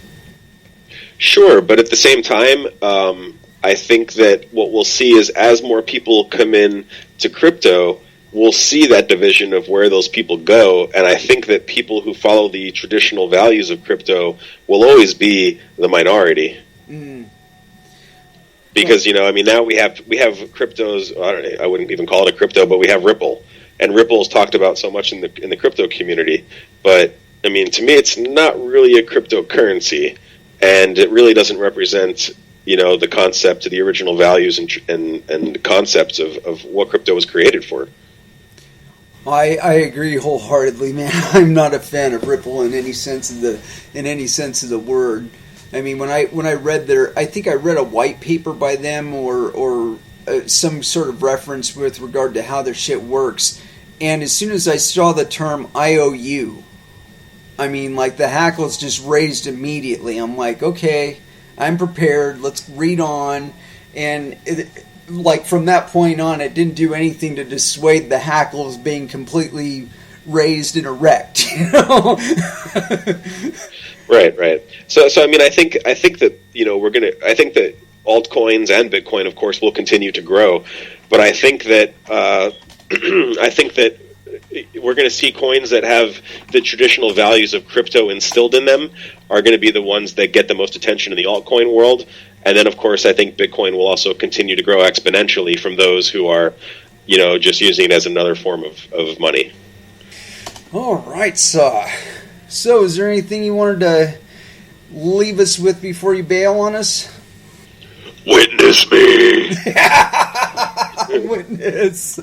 S3: Sure, but at the same time, I think that what we'll see is as more people come in to crypto, we'll see that division of where those people go, and I think that people who follow the traditional values of crypto will always be the minority. Because now we have cryptos. I don't know, I wouldn't even call it a crypto, but we have Ripple, and Ripple is talked about so much in the crypto community. But I mean, to me, it's not really a cryptocurrency, and it really doesn't represent the concept to the original values and concepts of what crypto was created for.
S1: I agree wholeheartedly, man. I'm not a fan of Ripple in any sense of the word. I mean, when I read I think I read a white paper by them or some sort of reference with regard to how their shit works, and as soon as I saw the term IOU, I mean, like, the hackles just raised immediately. I'm like, okay, I'm prepared. Let's read on, and from that point on, it didn't do anything to dissuade the hackles being completely raised and erect.
S3: Right. So I mean, I think that I think that altcoins and Bitcoin, of course, will continue to grow, but I think that we're going to see coins that have the traditional values of crypto instilled in them are going to be the ones that get the most attention in the altcoin world. And then, of course, I think Bitcoin will also continue to grow exponentially from those who are, just using it as another form of money.
S1: All right, So, is there anything you wanted to leave us with before you bail on us?
S3: Witness me!
S1: Witness.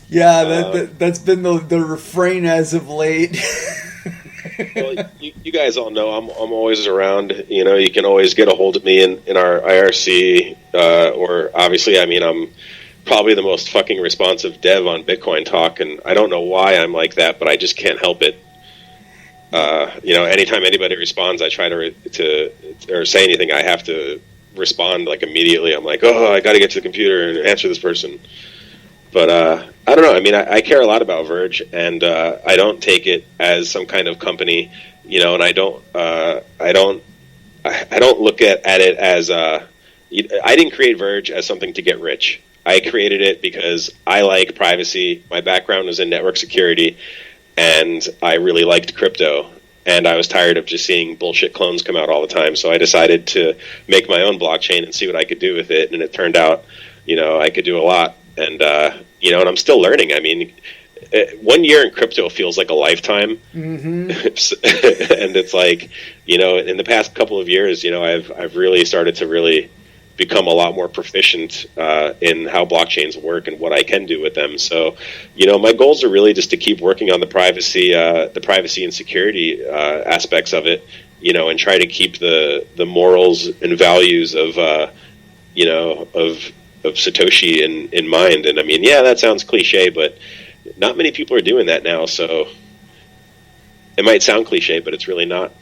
S1: Yeah, that's been the refrain as of late.
S3: Well, you guys all know I'm always around. You can always get a hold of me in our IRC, or obviously, I mean, I'm probably the most fucking responsive dev on Bitcoin Talk, and I don't know why I'm like that, but I just can't help it. Anytime anybody responds, I try to or say anything, I have to respond like immediately. I'm like, oh, I got to get to the computer and answer this person. But I don't know. I mean, I care a lot about Verge, and I don't take it as some kind of company, and I don't look at it as I didn't create Verge as something to get rich. I created it because I like privacy. My background was in network security, and I really liked crypto. And I was tired of just seeing bullshit clones come out all the time. So I decided to make my own blockchain and see what I could do with it. And it turned out, I could do a lot. And, and I'm still learning. I mean, 1 year in crypto feels like a lifetime. Mm-hmm. And it's like, in the past couple of years, I've really started to really become a lot more proficient in how blockchains work and what I can do with them. So, my goals are really just to keep working on the privacy and security aspects of it, and try to keep the morals and values of Satoshi in mind. And I mean, yeah, that sounds cliche, but not many people are doing that now. So it might sound cliche, but it's really not.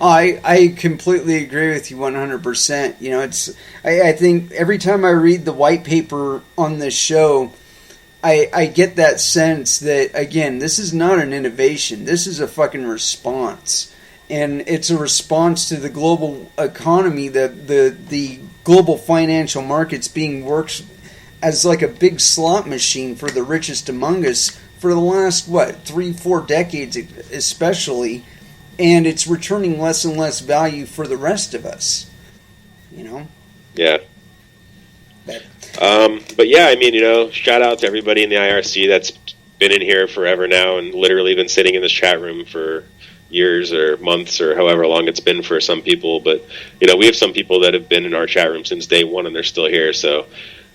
S1: I completely agree with you 100%. I think every time I read the white paper on this show, I get that sense that, again, this is not an innovation. This is a fucking response. And it's a response to the global economy, the global financial markets being worked as like a big slot machine for the richest among us for the last, 3-4 decades especially. And it's returning less and less value for the rest of us,
S3: Yeah. But yeah, I mean, shout out to everybody in the IRC that's been in here forever now and literally been sitting in this chat room for years or months or however long it's been for some people. But, we have some people that have been in our chat room since day one and they're still here. So,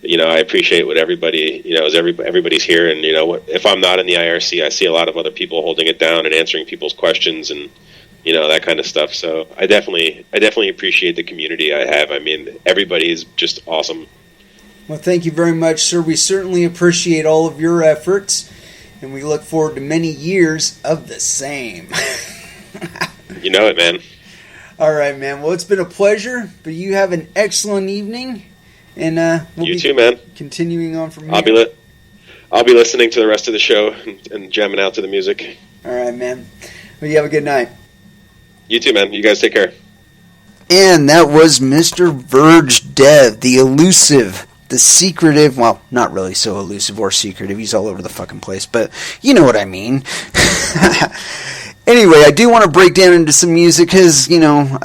S3: I appreciate what everybody, as everybody's here. And, if I'm not in the IRC, I see a lot of other people holding it down and answering people's questions and, that kind of stuff. So I definitely appreciate the community I have. I mean, everybody's just awesome.
S1: Well, thank you very much, sir. We certainly appreciate all of your efforts, and we look forward to many years of the same.
S3: You know it, man.
S1: All right, man. Well, it's been a pleasure, but you have an excellent evening, and
S3: you too, man.
S1: Continuing on from here.
S3: I'll be listening to the rest of the show and jamming out to the music.
S1: All right, man. Well, you have a good night.
S3: You too, man. You guys take care.
S1: And that was Mr. VergeDEV, the elusive the secretive, well, not really so elusive or secretive, he's all over the fucking place, but you know what I mean. Anyway, I do want to break down into some music because, you know,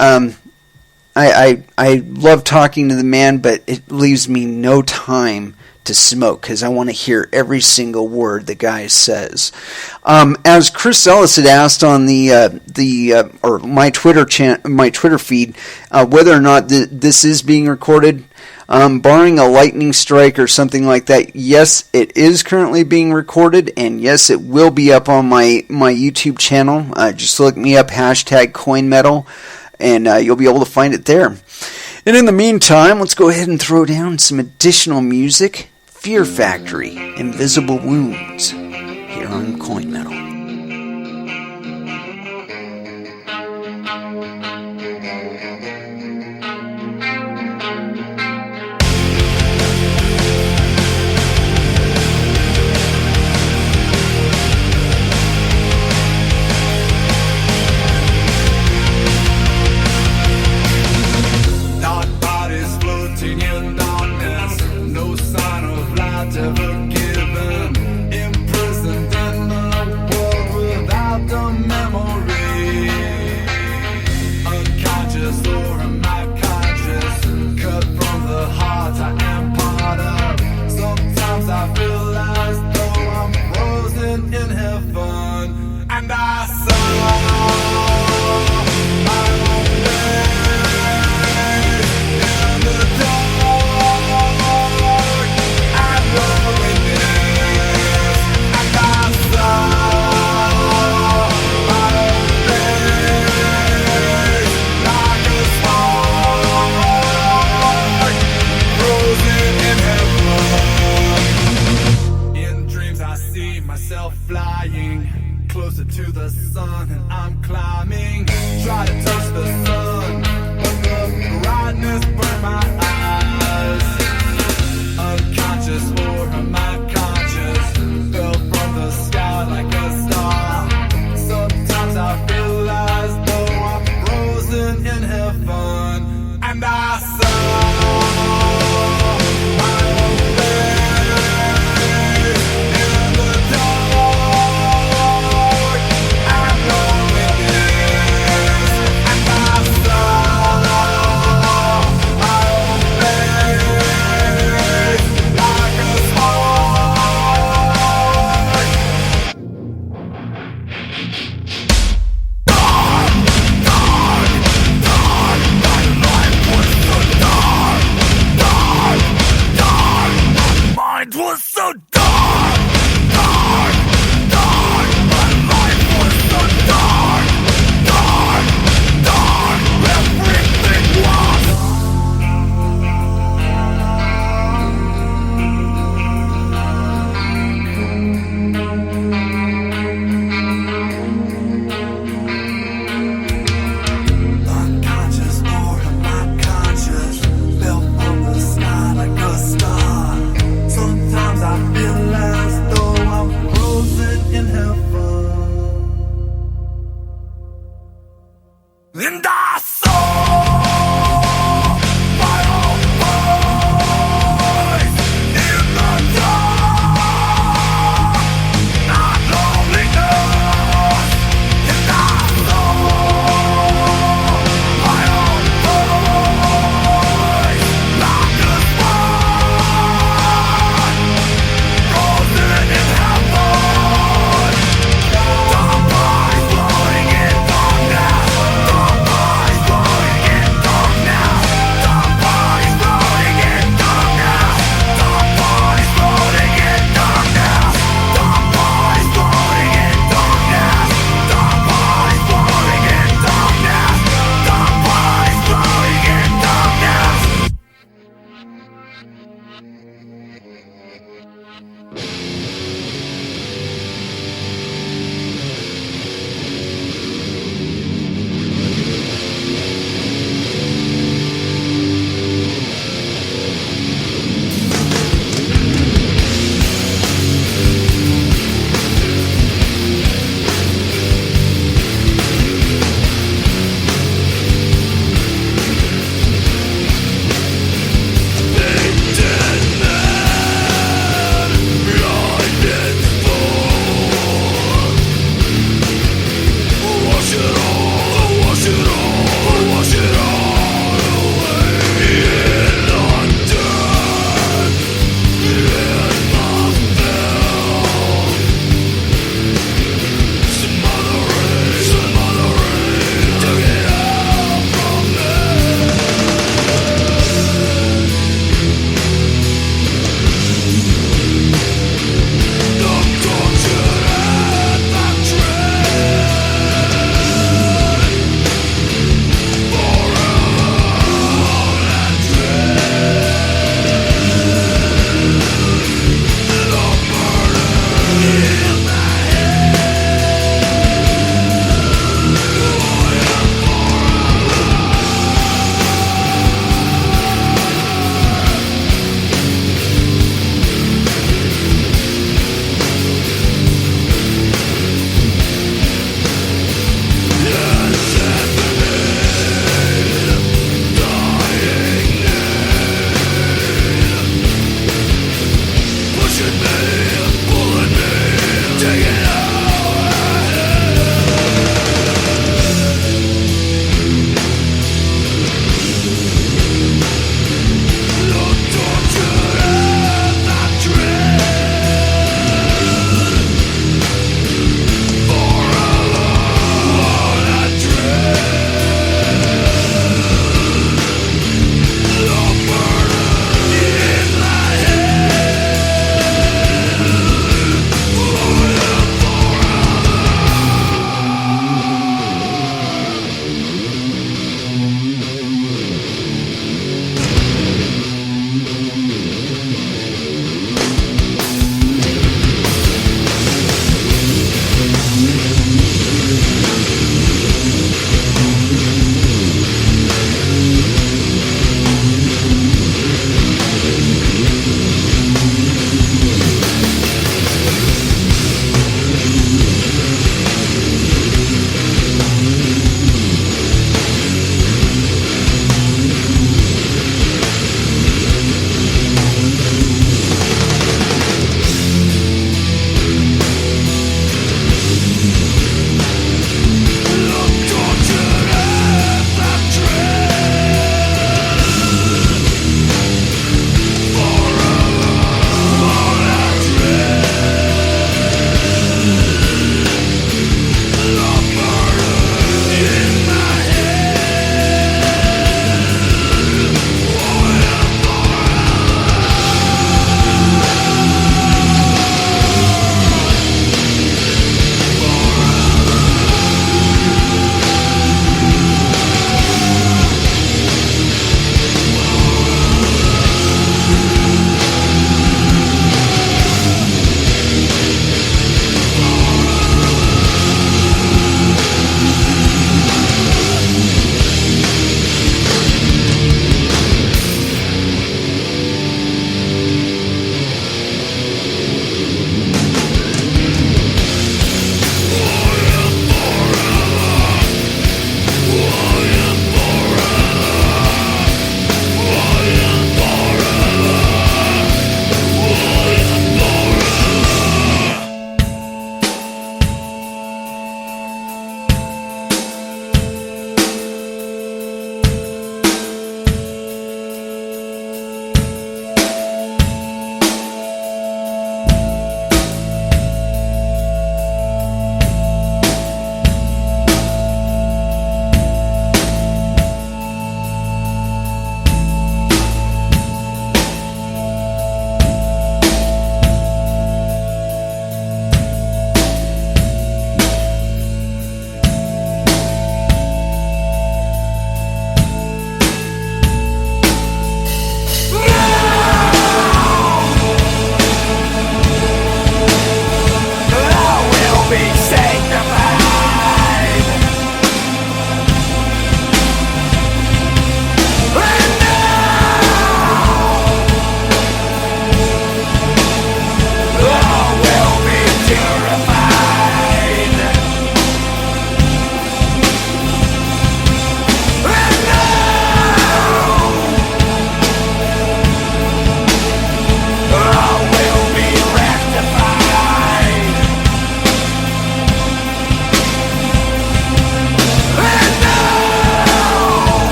S1: I love talking to the man, but it leaves me no time to smoke because I want to hear every single word the guy says. As Chris Ellis had asked on or my Twitter feed, whether or not this is being recorded, barring a lightning strike or something like that, yes, it is currently being recorded, and yes, it will be up on my YouTube channel. Just look me up, #CoinMetal, and you'll be able to find it there. And in the meantime, let's go ahead and throw down some additional music. Fear Factory, Invisible Wounds, here on CoinMetal.
S2: ever given, imprisoned in the world without the memory. Unconscious or am I conscious? Cut from the heart I am part of. Sometimes I feel as though I'm frozen in heaven, and I saw my own face in the dark. Flying closer to the sun, and I'm climbing. Try to touch the sun, but the brightness burned my eyes. Unconscious or am I conscious? Fell from the sky like a star. Sometimes I feel as though I'm frozen in heaven, and I saw I feel like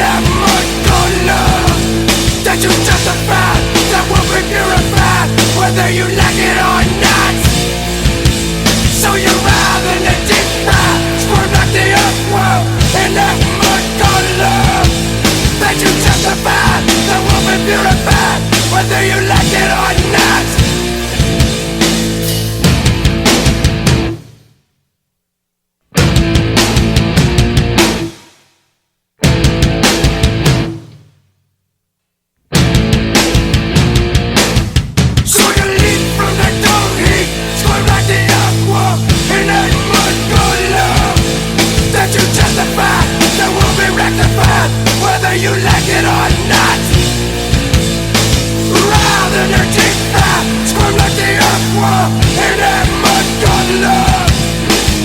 S2: that much good love that you justify, that will be purified, whether you like it or not. So you're rather than the deep fry, squirm like the earthworm, and that much good love that you justify, that will be purified, whether you like it or not. You like it or not. Rather than deep fry, squirm like the earthworm, and that much good love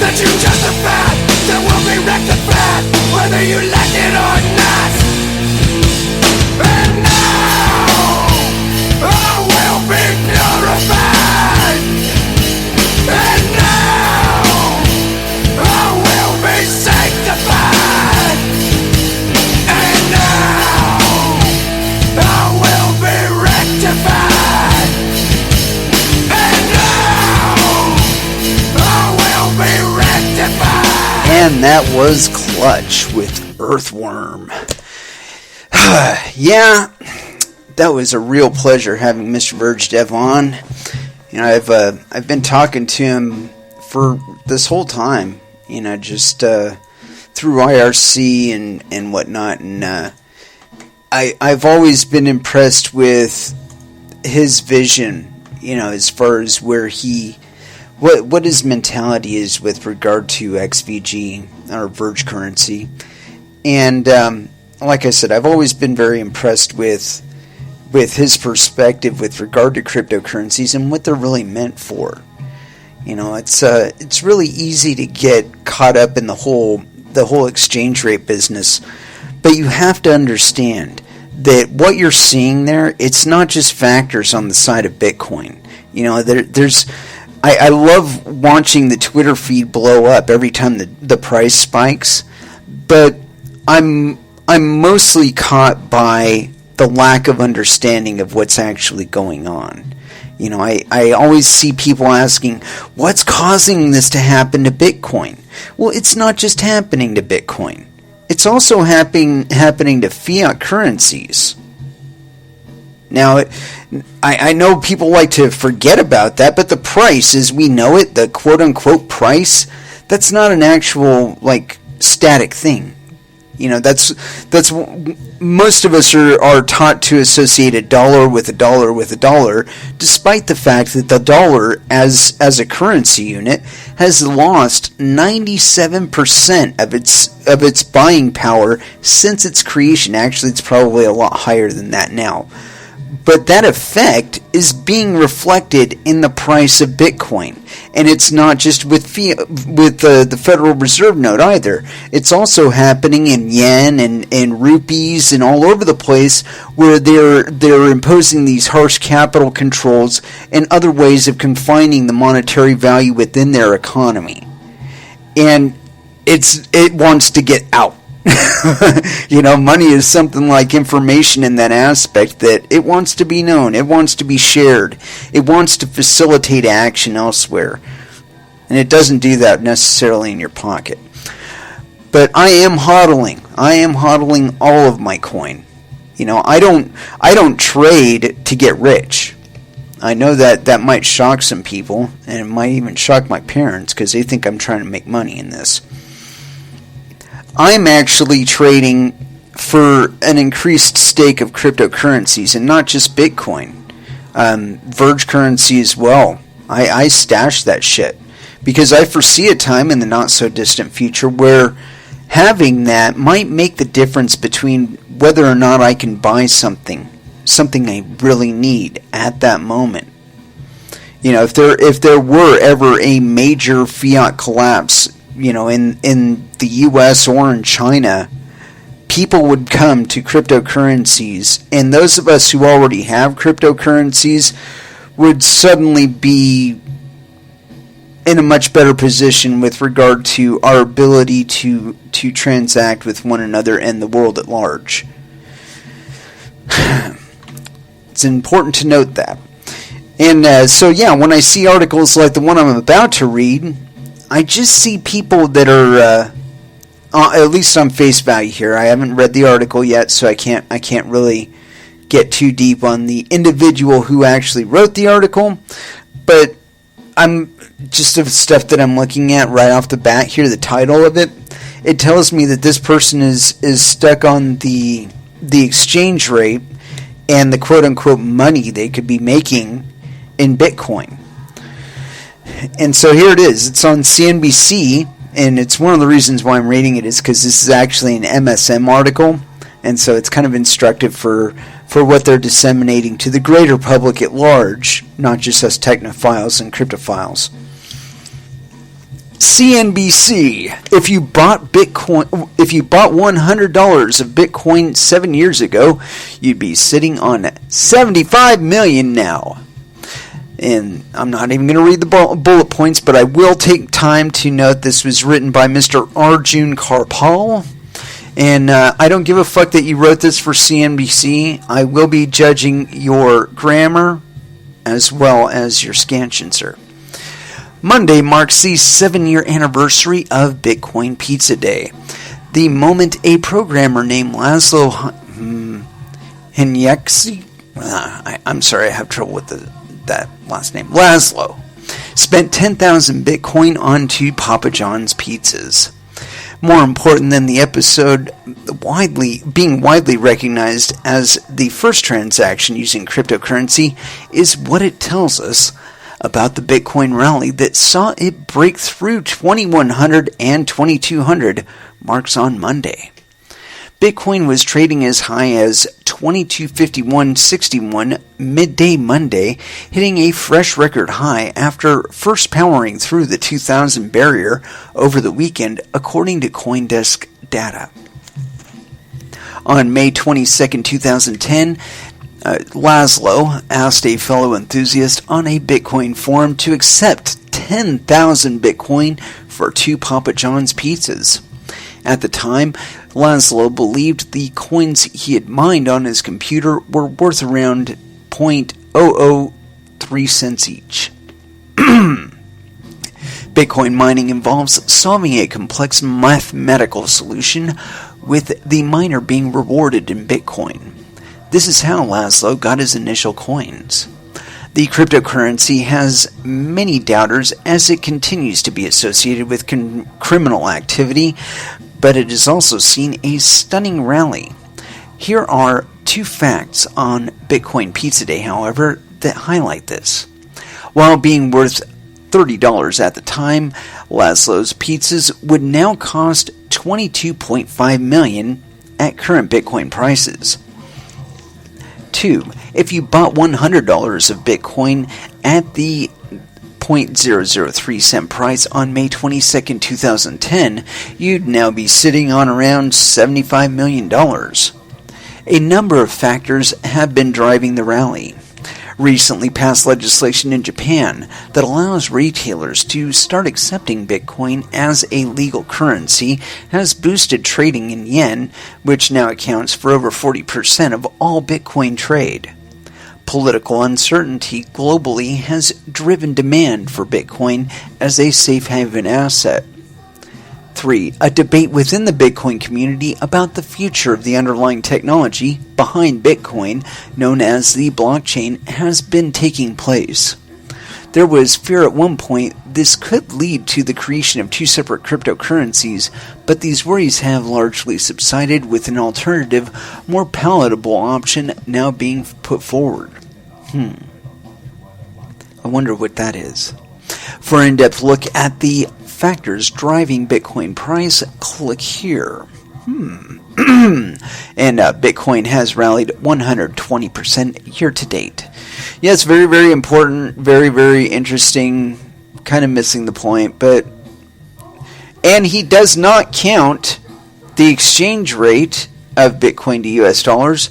S2: that you justify, that will be rectified, whether you like it or not. And now I will be purified. And now I will be sanctified.
S1: And that was Clutch with Earthworm. Yeah, that was a real pleasure having Mr. VergeDEV on. You know, I've been talking to him for this whole time. You know, just through IRC and whatnot, and I've always been impressed with his vision. You know, as far as where he. What his mentality is with regard to XVG or VergeCurrency, and like I said, I've always been very impressed with his perspective with regard to cryptocurrencies and what they're really meant for. You know, it's really easy to get caught up in the whole exchange rate business, but you have to understand that what you're seeing there, it's not just factors on the side of Bitcoin. You know, there's I love watching the Twitter feed blow up every time the price spikes, but I'm mostly caught by the lack of understanding of what's actually going on. You know, I always see people asking, what's causing this to happen to Bitcoin? Well, it's not just happening to Bitcoin. It's also happening to fiat currencies. Now, I know people like to forget about that, but the price, as we know it, the quote-unquote price, that's not an actual, like, static thing. You know, that's most of us are taught to associate a dollar with a dollar with a dollar, despite the fact that the dollar, as a currency unit, has lost 97% of its buying power since its creation. Actually, it's probably a lot higher than that now. But that effect is being reflected in the price of Bitcoin. And it's not just with the Federal Reserve note either. It's also happening in yen and rupees and all over the place, where they're imposing these harsh capital controls and other ways of confining the monetary value within their economy. And it wants to get out. You know, money is something like information in that aspect, that it wants to be known, it wants to be shared, it wants to facilitate action elsewhere, and it doesn't do that necessarily in your pocket. But I am hodling all of my coin. You know, I don't trade to get rich. I know that might shock some people, and it might even shock my parents, because they think I'm trying to make money in this. I'm actually trading for an increased stake of cryptocurrencies, and not just Bitcoin. VergeCurrency as well. I stash that shit, because I foresee a time in the not so distant future where having that might make the difference between whether or not I can buy something I really need at that moment. You know, if there were ever a major fiat collapse, you know, in the US or in China, people would come to cryptocurrencies, and those of us who already have cryptocurrencies would suddenly be in a much better position with regard to our ability to transact with one another and the world at large. It's important to note that. And so yeah, when I see articles like the one I'm about to read, I just see people that are, at least on face value here. I haven't read the article yet, so I can't really get too deep on the individual who actually wrote the article. But I'm just of stuff that I'm looking at right off the bat here, the title of it. It tells me that this person is stuck on the exchange rate and the quote-unquote money they could be making in Bitcoin. And so here it is. It's on CNBC, and it's one of the reasons why I'm reading it is because this is actually an MSM article, and so it's kind of instructive for what they're disseminating to the greater public at large, not just us technophiles and cryptophiles. CNBC. If you bought $100 of Bitcoin 7 years ago, you'd be sitting on 75 million now. And I'm not even going to read the bullet points, but I will take time to note this was written by Mr. Arjun Karpal. And I don't give a fuck that you wrote this for CNBC. I will be judging your grammar as well as your scansion, sir. Monday marks the 7-year anniversary of Bitcoin Pizza Day. The moment a programmer named Laszlo Hanyecki, I'm sorry, I have trouble with that last name, Laszlo, spent 10,000 Bitcoin onto Papa John's pizzas. More important than the episode being widely recognized as the first transaction using cryptocurrency is what it tells us about the Bitcoin rally that saw it break through 2,100 and 2,200 marks on Monday. Bitcoin was trading as high as 2251.61 midday Monday, hitting a fresh record high after first powering through the 2,000 barrier over the weekend, according to CoinDesk data. On May 22, 2010, Laszlo asked a fellow enthusiast on a Bitcoin forum to accept 10,000 Bitcoin for 2 Papa John's pizzas. At the time, Laszlo believed the coins he had mined on his computer were worth around 0.003 cents each. Bitcoin mining involves solving a complex mathematical solution, with the miner being rewarded in Bitcoin. This is how Laszlo got his initial coins. The cryptocurrency has many doubters as it continues to be associated with criminal activity, but it has also seen a stunning rally. Here are 2 facts on Bitcoin Pizza Day, however, that highlight this. While being worth $30 at the time, Laszlo's pizzas would now cost $22.5 million at current Bitcoin prices. 2. If you bought $100 of Bitcoin at the 0.003 cent price on May 22, 2010, you'd now be sitting on around $75 million. A number of factors have been driving the rally. Recently passed legislation in Japan that allows retailers to start accepting Bitcoin as a legal currency has boosted trading in yen, which now accounts for over 40% of all Bitcoin trade. Political uncertainty globally has driven demand for Bitcoin as a safe haven asset. 3. A debate within the Bitcoin community about the future of the underlying technology behind Bitcoin, known as the blockchain, has been taking place. There was fear at one point this could lead to the creation of 2 separate cryptocurrencies, but these worries have largely subsided, with an alternative, more palatable option now being put forward. I wonder what that is. For an in-depth look at the factors driving Bitcoin price, click here. And Bitcoin has rallied 120% year to date. Yes, very, very important, very, very interesting, kind of missing the point, and he does not count the exchange rate of Bitcoin to US dollars,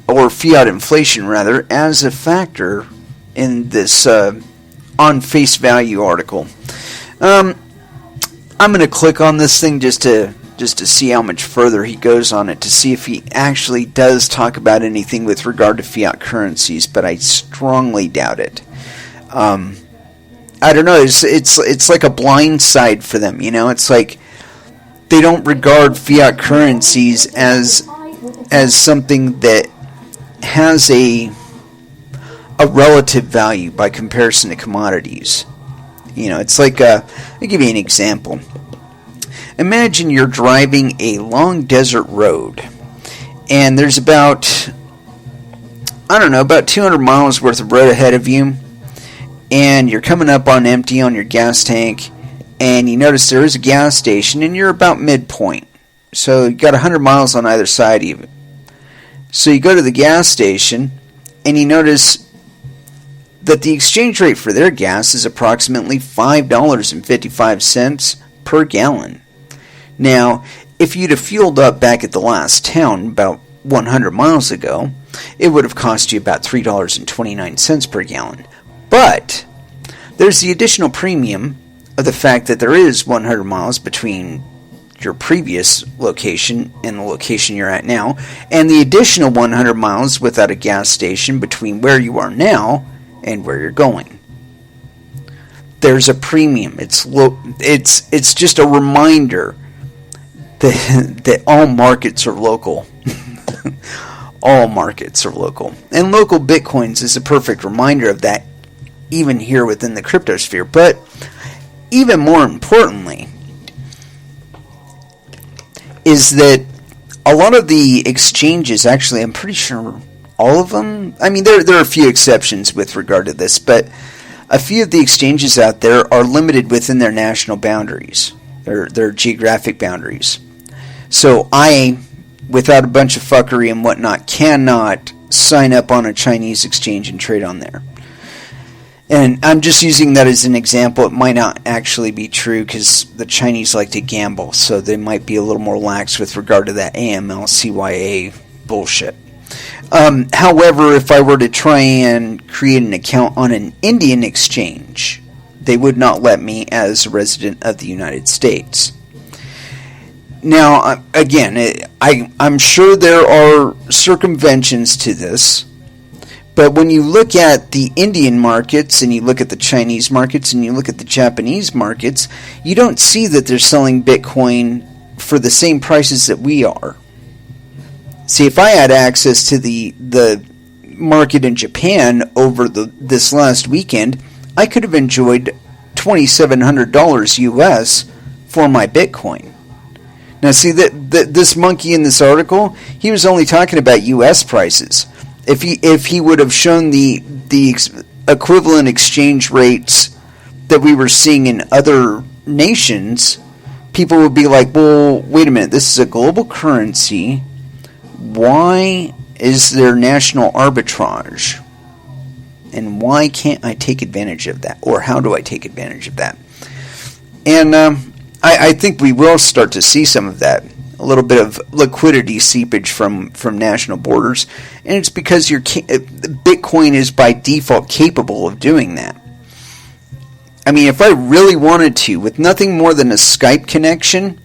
S1: or fiat inflation rather, as a factor in this on face value article. I'm going to click on this thing just to see how much further he goes on it, to see if he actually does talk about anything with regard to fiat currencies, but I strongly doubt it. I don't know, it's like a blind side for them, you know? It's like they don't regard fiat currencies as something that has a relative value by comparison to commodities. You know, it's like, I'll give you an example. Imagine you're driving a long desert road, and there's about 200 miles worth of road ahead of you, and you're coming up on empty on your gas tank, and you notice there is a gas station, and you're about midpoint. So you got 100 miles on either side of you. So you go to the gas station, and you notice that the exchange rate for their gas is approximately $5.55 per gallon. Now, if you'd have fueled up back at the last town about 100 miles ago, it would have cost you about $3.29 per gallon. But there's the additional premium of the fact that there is 100 miles between your previous location and the location you're at now, and the additional 100 miles without a gas station between where you are now and where you're going. There's a premium. It's just a reminder that all markets are local. All markets are local. And local bitcoins is a perfect reminder of that, even here within the cryptosphere. But even more importantly is that a lot of the exchanges, actually, I'm pretty sure all of them, I mean, there are a few exceptions with regard to this, but a few of the exchanges out there are limited within their national boundaries, their geographic boundaries. So I, without a bunch of fuckery and whatnot, cannot sign up on a Chinese exchange and trade on there. And I'm just using that as an example. It might not actually be true because the Chinese like to gamble, so they might be a little more lax with regard to that AML, CYA bullshit. However, if I were to try and create an account on an Indian exchange, they would not let me as a resident of the United States. Now, again, I'm sure there are circumventions to this, but when you look at the Indian markets, and you look at the Chinese markets, and you look at the Japanese markets, you don't see that they're selling Bitcoin for the same prices that we are. See, if I had access to the market in Japan over this last weekend, I could have enjoyed $2,700 US for my Bitcoin. Now, see, this monkey in this article, he was only talking about U.S. prices. If he would have shown the equivalent exchange rates that we were seeing in other nations, people would be like, well, wait a minute, this is a global currency. Why is there national arbitrage? And why can't I take advantage of that? Or how do I take advantage of that? And I think we will start to see some of that. A little bit of liquidity seepage from national borders. And it's because Bitcoin is by default capable of doing that. I mean, if I really wanted to, with nothing more than a Skype connection,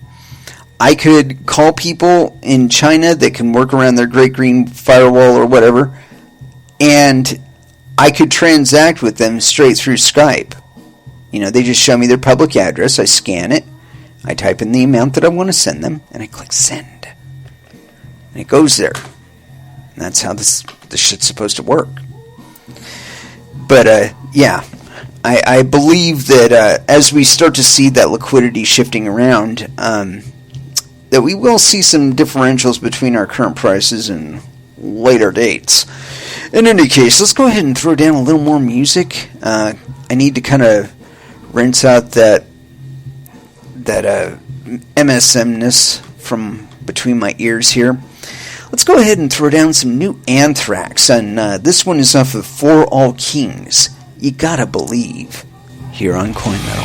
S1: I could call people in China that can work around their Great Green Firewall or whatever, and I could transact with them straight through Skype. You know, they just show me their public address, I scan it, I type in the amount that I want to send them, and I click send. And it goes there. And that's how this shit's supposed to work. But, yeah, I believe that as we start to see that liquidity shifting around, that we will see some differentials between our current prices and later dates. In any case, let's go ahead and throw down a little more music. I need to kind of rinse out that MSM-ness from between my ears here. Let's go ahead and throw down some new Anthrax, and this one is off of For All Kings. You gotta believe, here on Coin Metal.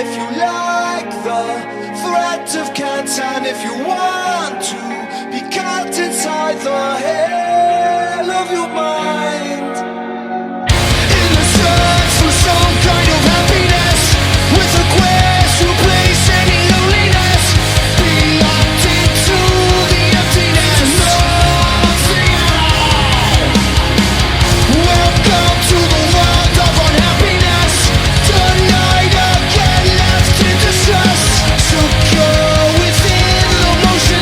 S2: if you like the threat of Catan, if you want to be cut inside the hell of your mind. In the search for some kind of happiness, with a quest to replace any loneliness, be locked into the emptiness. Nothing at all. Welcome to the world of unhappiness. Tonight again left in distress. Secure within the motion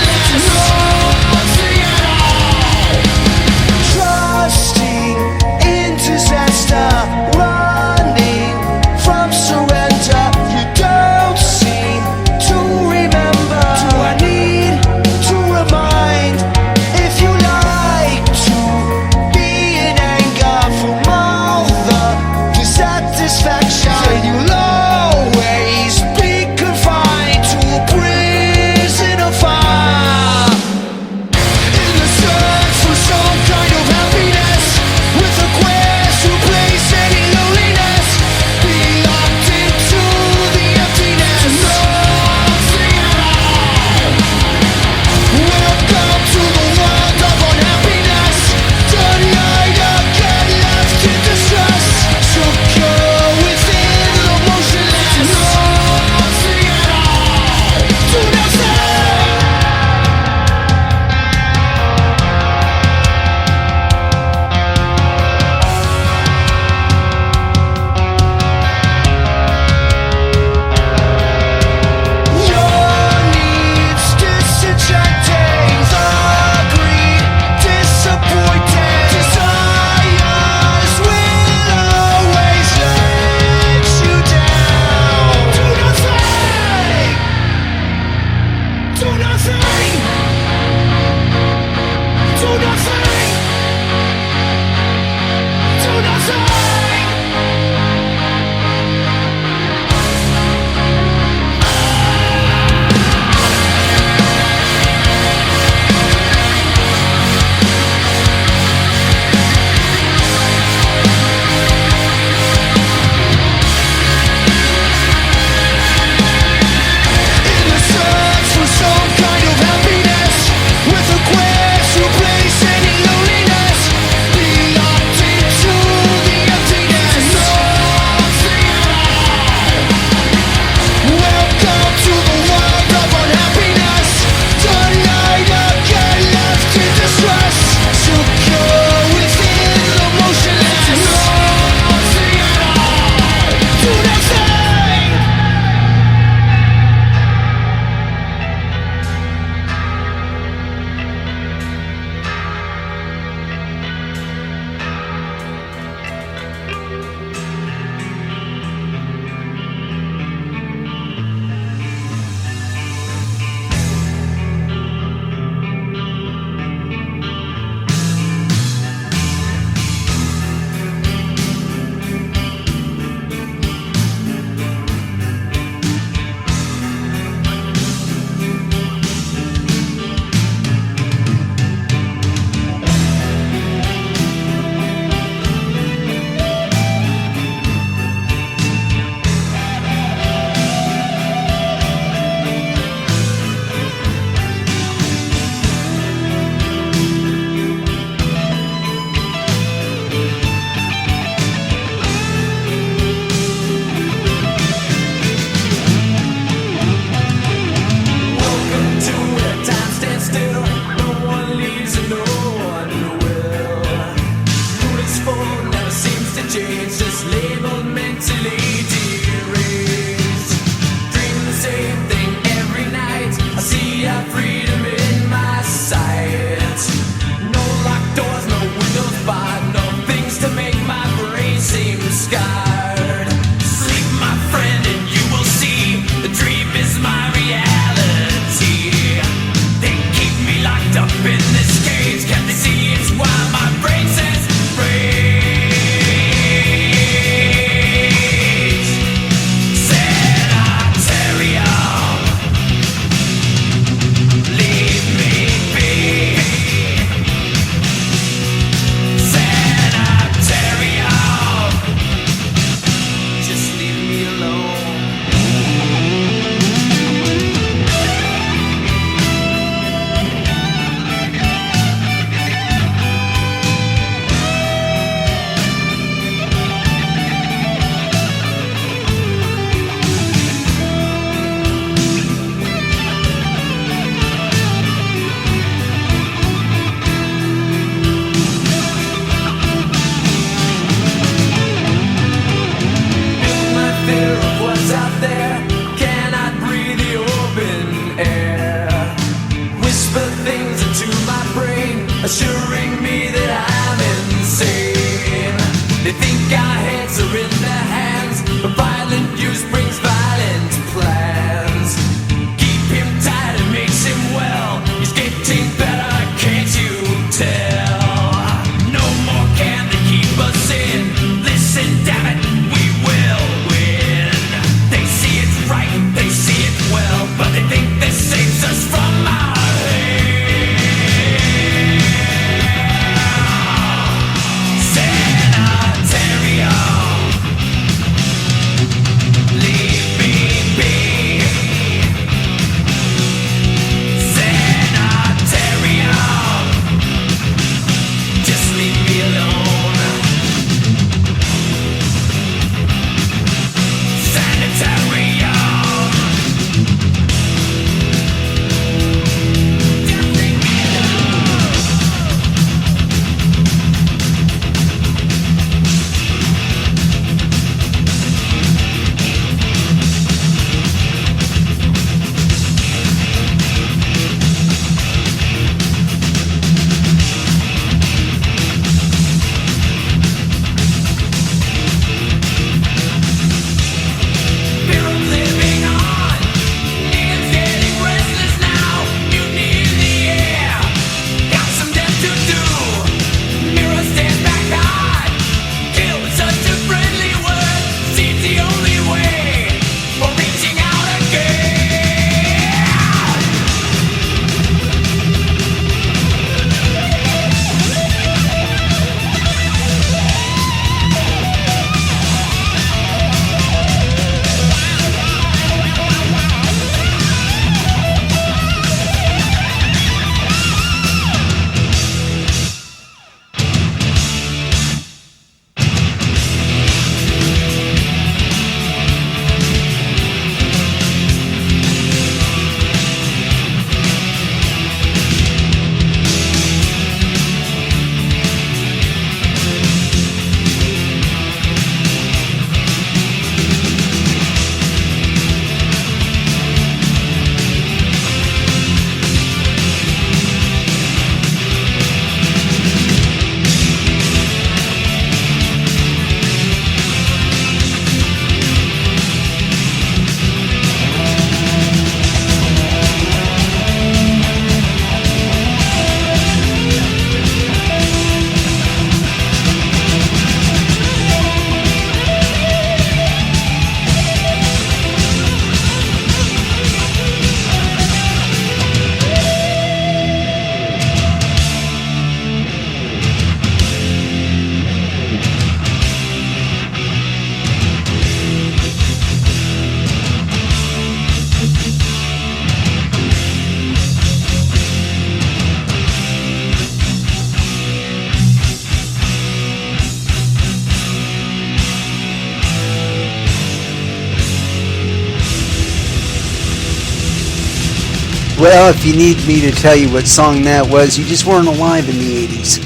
S1: Well, if you need me to tell you what song that was, you just weren't alive in the 80s.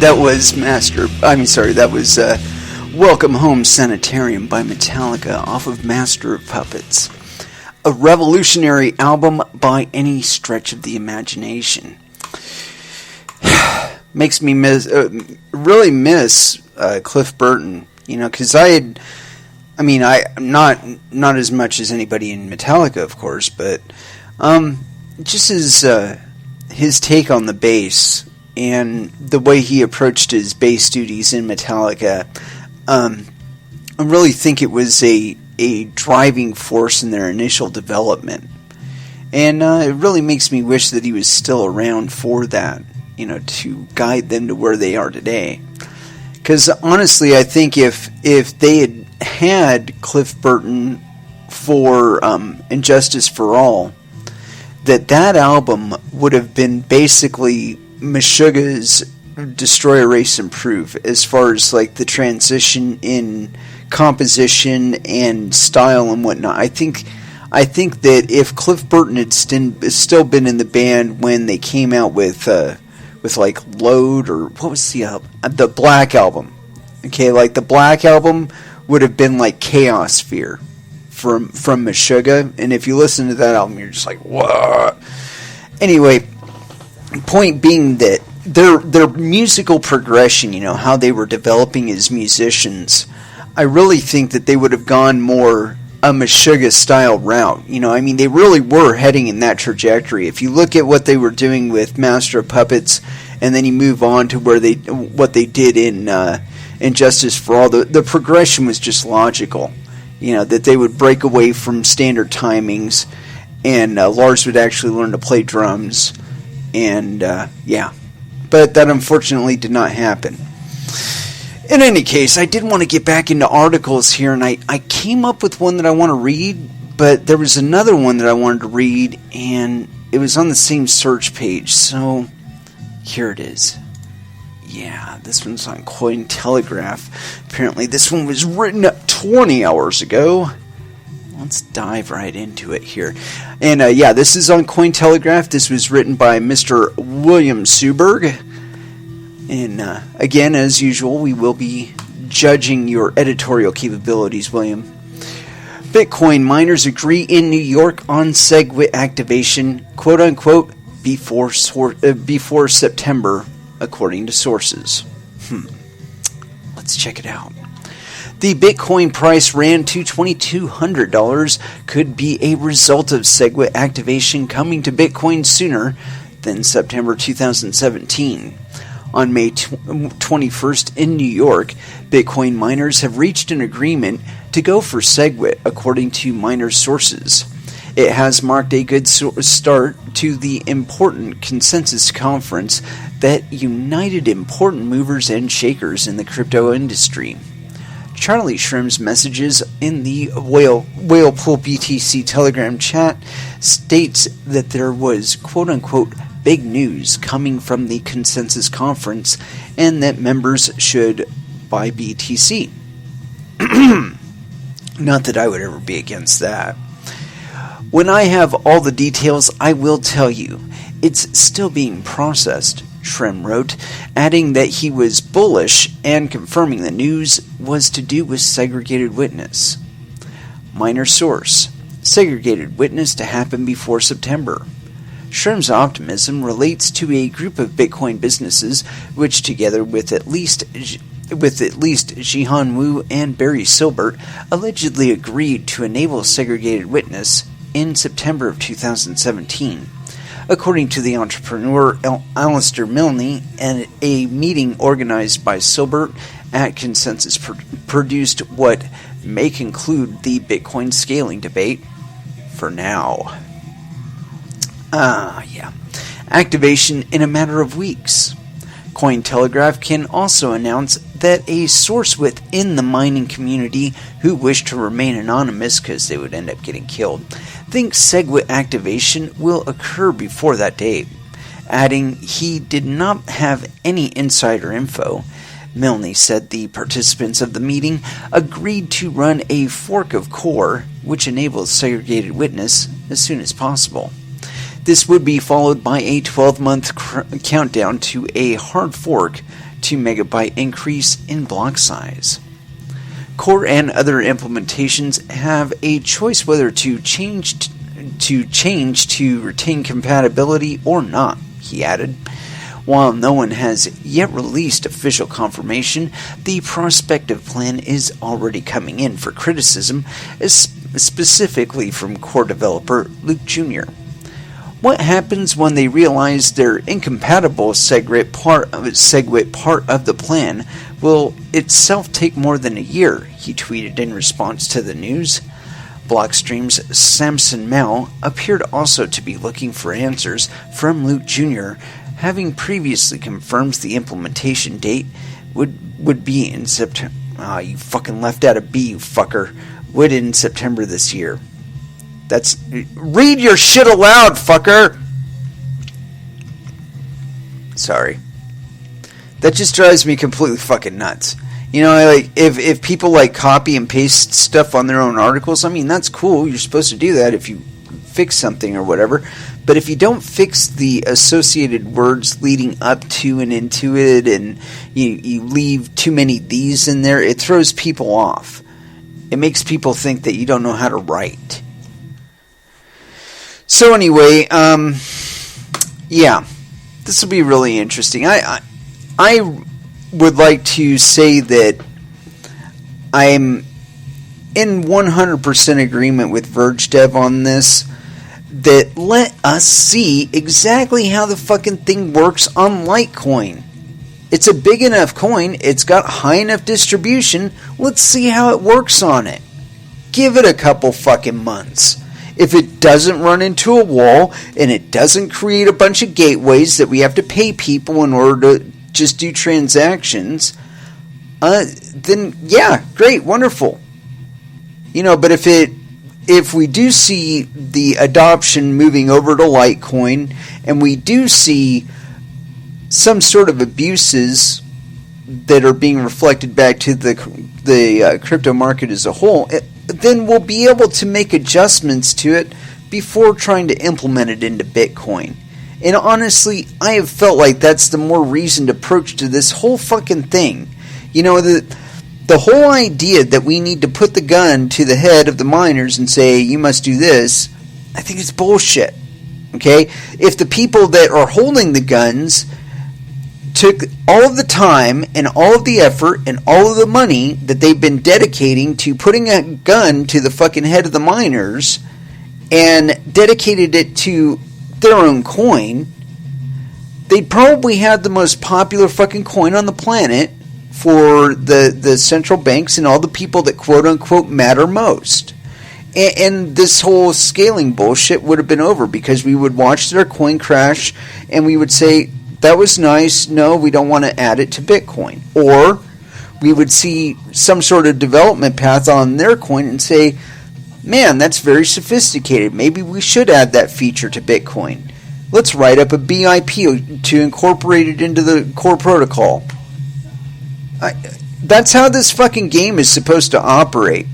S1: That was Welcome Home Sanitarium by Metallica off of Master of Puppets. A revolutionary album by any stretch of the imagination. Makes me really miss Cliff Burton, because not as much as anybody in Metallica, of course, but just his take on the bass and the way he approached his bass duties in Metallica, I really think it was a driving force in their initial development. And it really makes me wish that he was still around for that, to guide them to where they are today. Because honestly, I think if they had Cliff Burton for Injustice for All, that album would have been basically Meshuggah's Destroy, Erase, Improve, as far as like the transition in composition and style and whatnot. I think that if Cliff Burton had still been in the band when they came out with like Load, or what was the Black Album? Okay, like the Black Album would have been like Chaosphere from Meshuggah, and if you listen to that album, you're just like, what? Anyway, point being that their musical progression, how they were developing as musicians, I really think that they would have gone more a Meshuggah style route. They really were heading in that trajectory. If you look at what they were doing with Master of Puppets, and then you move on to what they did in Injustice for All, the progression was just logical. That they would break away from standard timings, and Lars would actually learn to play drums, and but that unfortunately did not happen. In any case, I did want to get back into articles here, and I came up with one that I want to read, but there was another one that I wanted to read, and it was on the same search page, so here it is. Yeah, this one's on Cointelegraph. Apparently this one was written 20 hours ago. Let's dive right into it here. And this is on Cointelegraph. This was written by Mr. William Suberg. And again, as usual, we will be judging your editorial capabilities, William. Bitcoin miners agree in New York on SegWit activation, quote-unquote, before September, according to sources. Let's check it out. The Bitcoin price ran to $2,200 could be a result of SegWit activation coming to Bitcoin sooner than September 2017. On May 21st in New York, Bitcoin miners have reached an agreement to go for SegWit, according to miner sources. It has marked a good start to the important consensus conference that united important movers and shakers in the crypto industry. Charlie Shrim's messages in the Whalepool BTC Telegram chat states that there was quote-unquote big news coming from the consensus conference and that members should buy BTC. Not that I would ever be against that. When I have all the details, I will tell you. It's still being processed, Shrem wrote, adding that he was bullish and confirming the news was to do with segregated witness. Minor source: segregated witness to happen before September. Shrem's optimism relates to a group of Bitcoin businesses which, together with at least Jihan Wu and Barry Silbert, allegedly agreed to enable segregated witness in September of 2017. According to the entrepreneur Alistair Milne, and a meeting organized by Silbert at Consensus produced what may conclude the Bitcoin scaling debate for now. Activation in a matter of weeks. Cointelegraph can also announce that a source within the mining community who wish to remain anonymous because they would end up getting killed thinks SegWit activation will occur before that date, adding he did not have any insider info. Milne said the participants of the meeting agreed to run a fork of Core which enables segregated witness as soon as possible. This would be followed by a 12-month countdown to a hard fork 2 megabyte increase in block size. Core and other implementations have a choice whether to change to retain compatibility or not, he added. While no one has yet released official confirmation, the prospective plan is already coming in for criticism, specifically from core developer Luke Jr. What happens when they realize their incompatible SegWit part of the plan will itself take more than a year, he tweeted in response to the news. Blockstream's Samson Mel appeared also to be looking for answers from Luke Jr., having previously confirmed the implementation date would be in September. Ah, you fucking left out a B, you fucker. Would in September this year. Read your shit aloud, fucker! Sorry. That just drives me completely fucking nuts. You know, like, if people, like, copy and paste stuff on their own articles, I mean, that's cool. You're supposed to do that if you fix something or whatever. But if you don't fix the associated words leading up to and into it, and you leave too many these in there, it throws people off. It makes people think that you don't know how to write. So anyway, yeah, this will be really interesting. I would like to say that I'm in 100% agreement with VergeDev on this, that let us see exactly how the fucking thing works on Litecoin. It's a big enough coin, it's got high enough distribution, let's see how it works on it. Give it a couple fucking months. If it doesn't run into a wall, and it doesn't create a bunch of gateways that we have to pay people in order to just do transactions, then yeah, great, wonderful. You know, but if we do see the adoption moving over to Litecoin, and we do see some sort of abuses that are being reflected back to the crypto market as a whole, then we'll be able to make adjustments to it before trying to implement it into Bitcoin. And honestly, I have felt like that's the more reasoned approach to this whole fucking thing. You know, the whole idea that we need to put the gun to the head of the miners and say, you must do this, I think it's bullshit. Okay? If the people that are holding the guns took all of the time and all of the effort and all of the money that they've been dedicating to putting a gun to the fucking head of the miners and dedicated it to their own coin, they'd probably have the most popular fucking coin on the planet for the central banks and all the people that quote-unquote matter most. And this whole scaling bullshit would have been over, because we would watch their coin crash and we would say, that was nice, no, we don't want to add it to Bitcoin. Or we would see some sort of development path on their coin and say, man, that's very sophisticated, maybe we should add that feature to Bitcoin. Let's write up a BIP to incorporate it into the core protocol. That's how this fucking game is supposed to operate.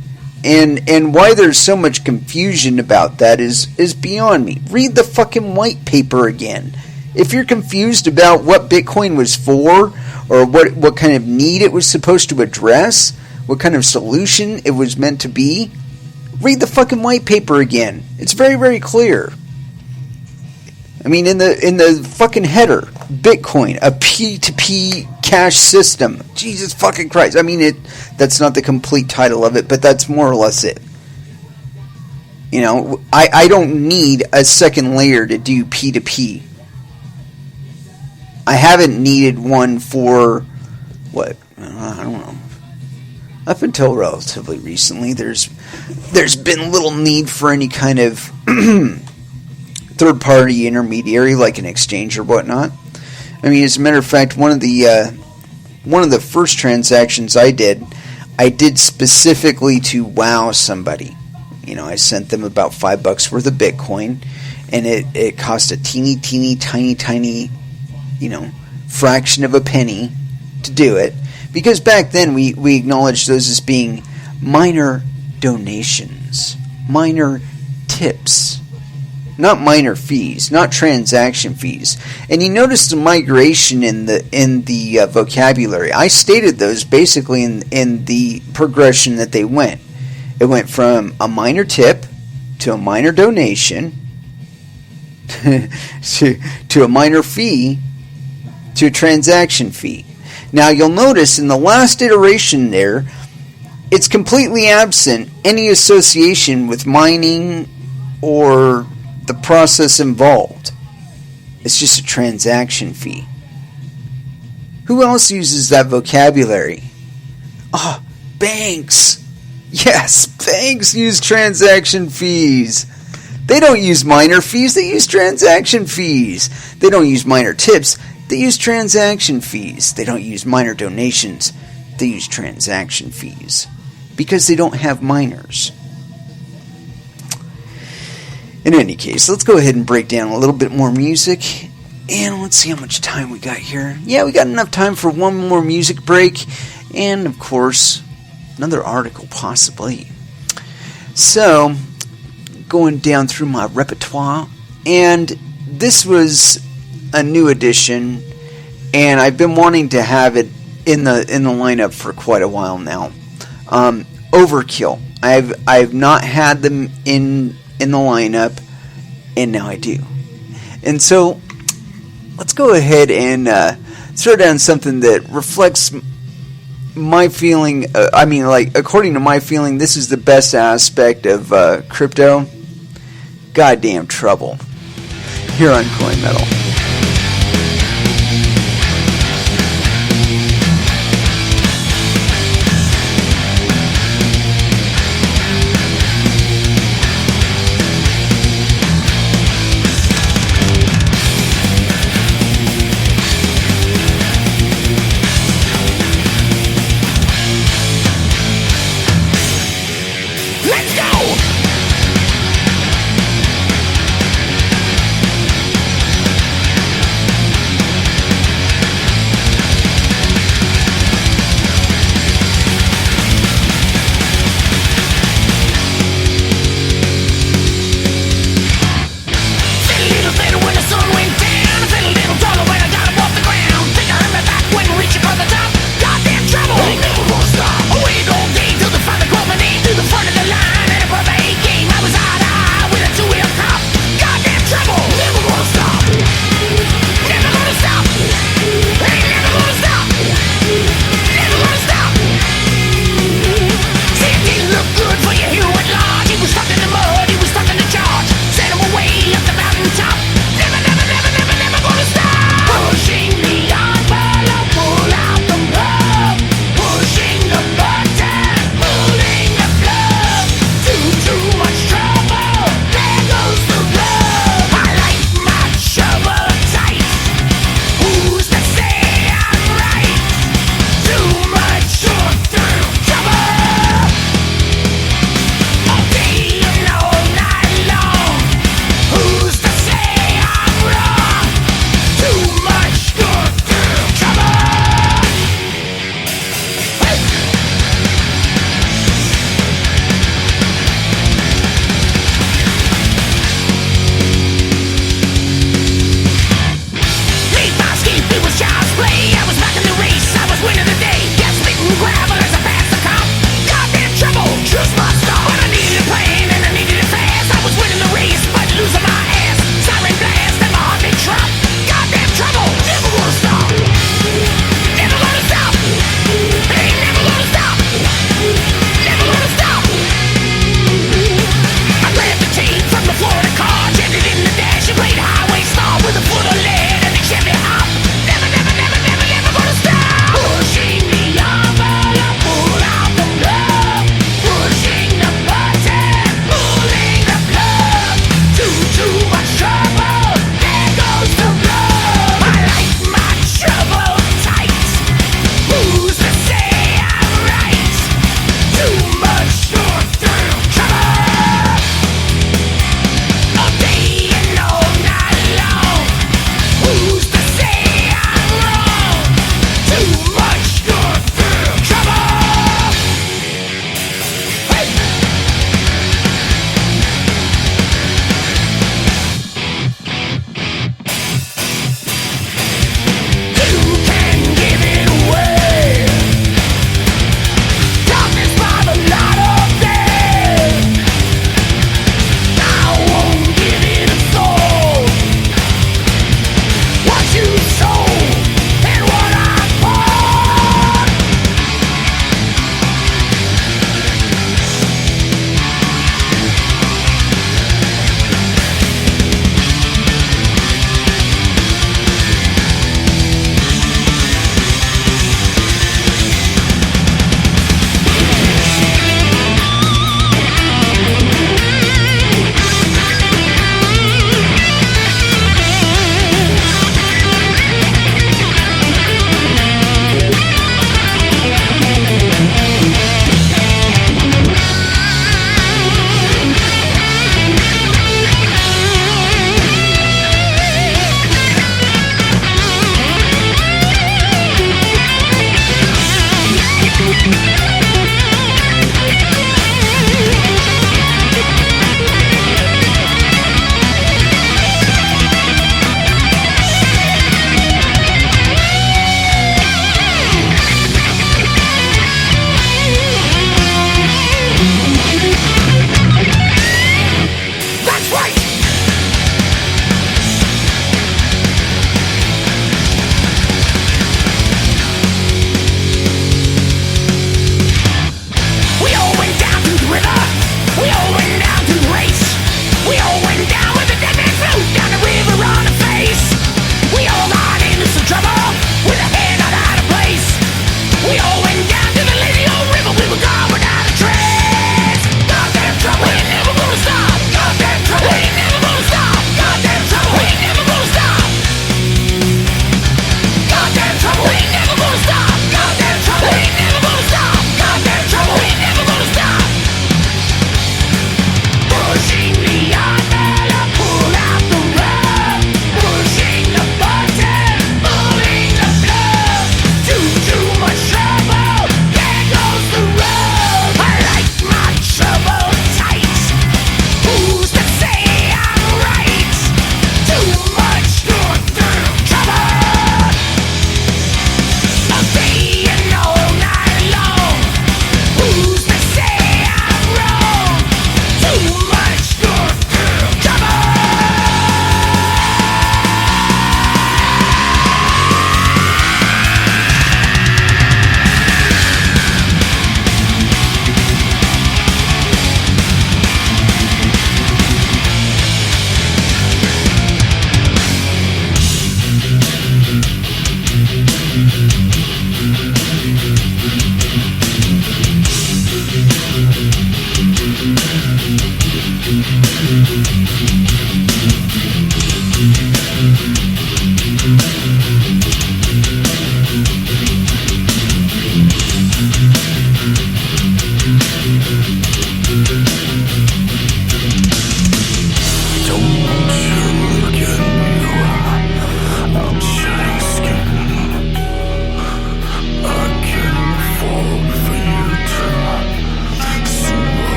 S1: And why there's so much confusion about that is beyond me. Read the fucking white paper again. If you're confused about what Bitcoin was for, or what kind of need it was supposed to address, what kind of solution it was meant to be, read the fucking white paper again. It's very, very clear. I mean, in the fucking header, Bitcoin, a P2P cash system. Jesus fucking Christ. I mean, that's not the complete title of it, but that's more or less it. You know, I don't need a second layer to do P2P. I haven't needed one for, what, I don't know. Up until relatively recently, there's been little need for any kind of third-party intermediary like an exchange or whatnot. I mean, as a matter of fact, one of the first transactions I did specifically to wow somebody. You know, I sent them about $5 worth of Bitcoin, and it cost a teeny, tiny, you know, fraction of a penny to do it, because back then we acknowledged those as being minor donations, minor tips. not minor fees, not transaction fees. And you notice the migration in the vocabulary. I stated those basically in the progression that they went. It went from a minor tip to a minor donation to a minor fee to a transaction fee. Now you'll notice in the last iteration there, it's completely absent any association with mining or the process involved. It's just a transaction fee. Who else uses that vocabulary? Banks. Yes, banks use transaction fees. They don't use minor fees, they use transaction fees. They don't use minor tips, they use transaction fees. They don't use minor donations, they use transaction fees. Because they don't have minors. In any case, let's go ahead and break down a little bit more music. And let's see how much time we got here. Yeah, we got enough time for one more music break. And, of course, another article, possibly. So, going down through my repertoire. And this was a new edition. And I've been wanting to have it in the lineup for quite a while now. Overkill. I've not had them in the lineup, and now I do. And so, let's go ahead and throw down something that reflects my feeling. According to my feeling, this is the best aspect of crypto. Goddamn trouble. Here on Coin Metal.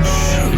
S2: Shoot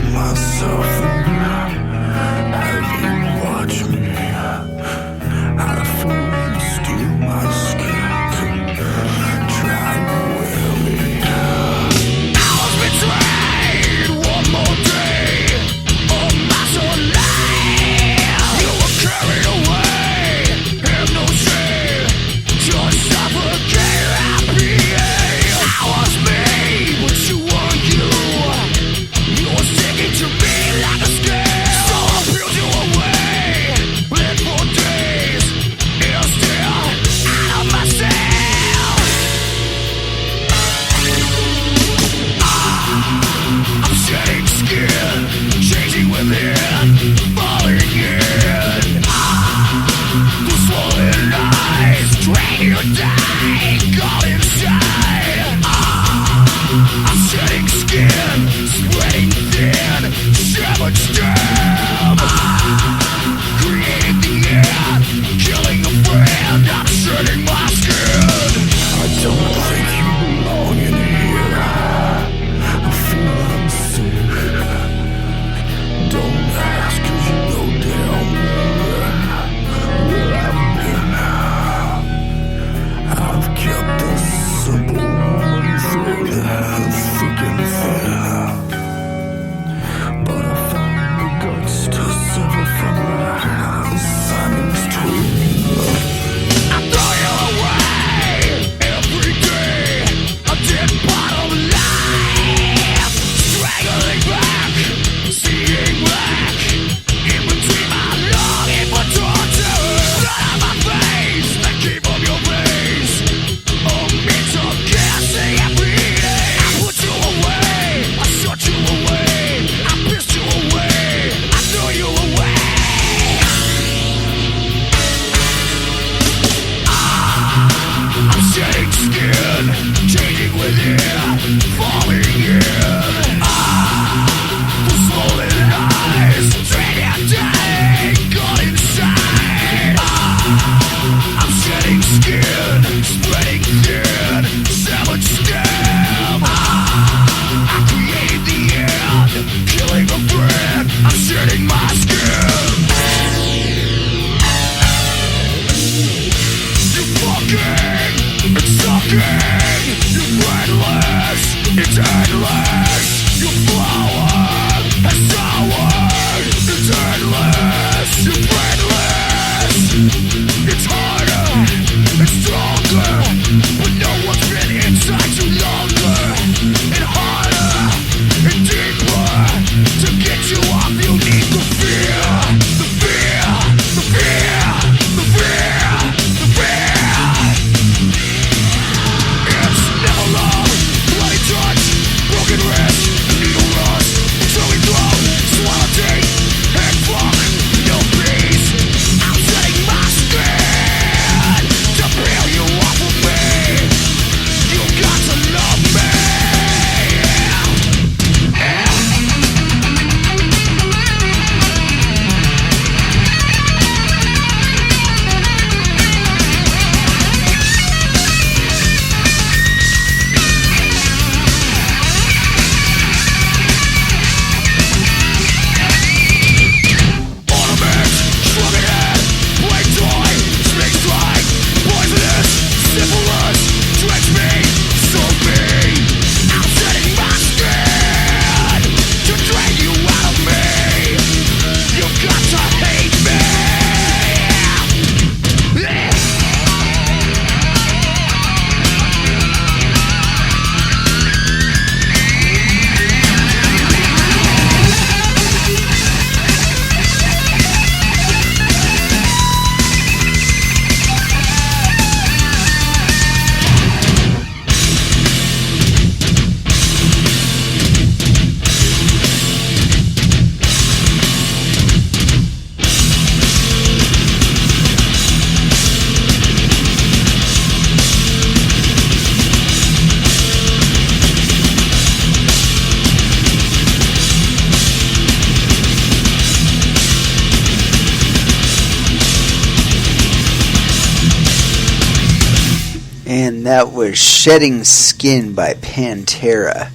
S1: And that was Shedding Skin by Pantera.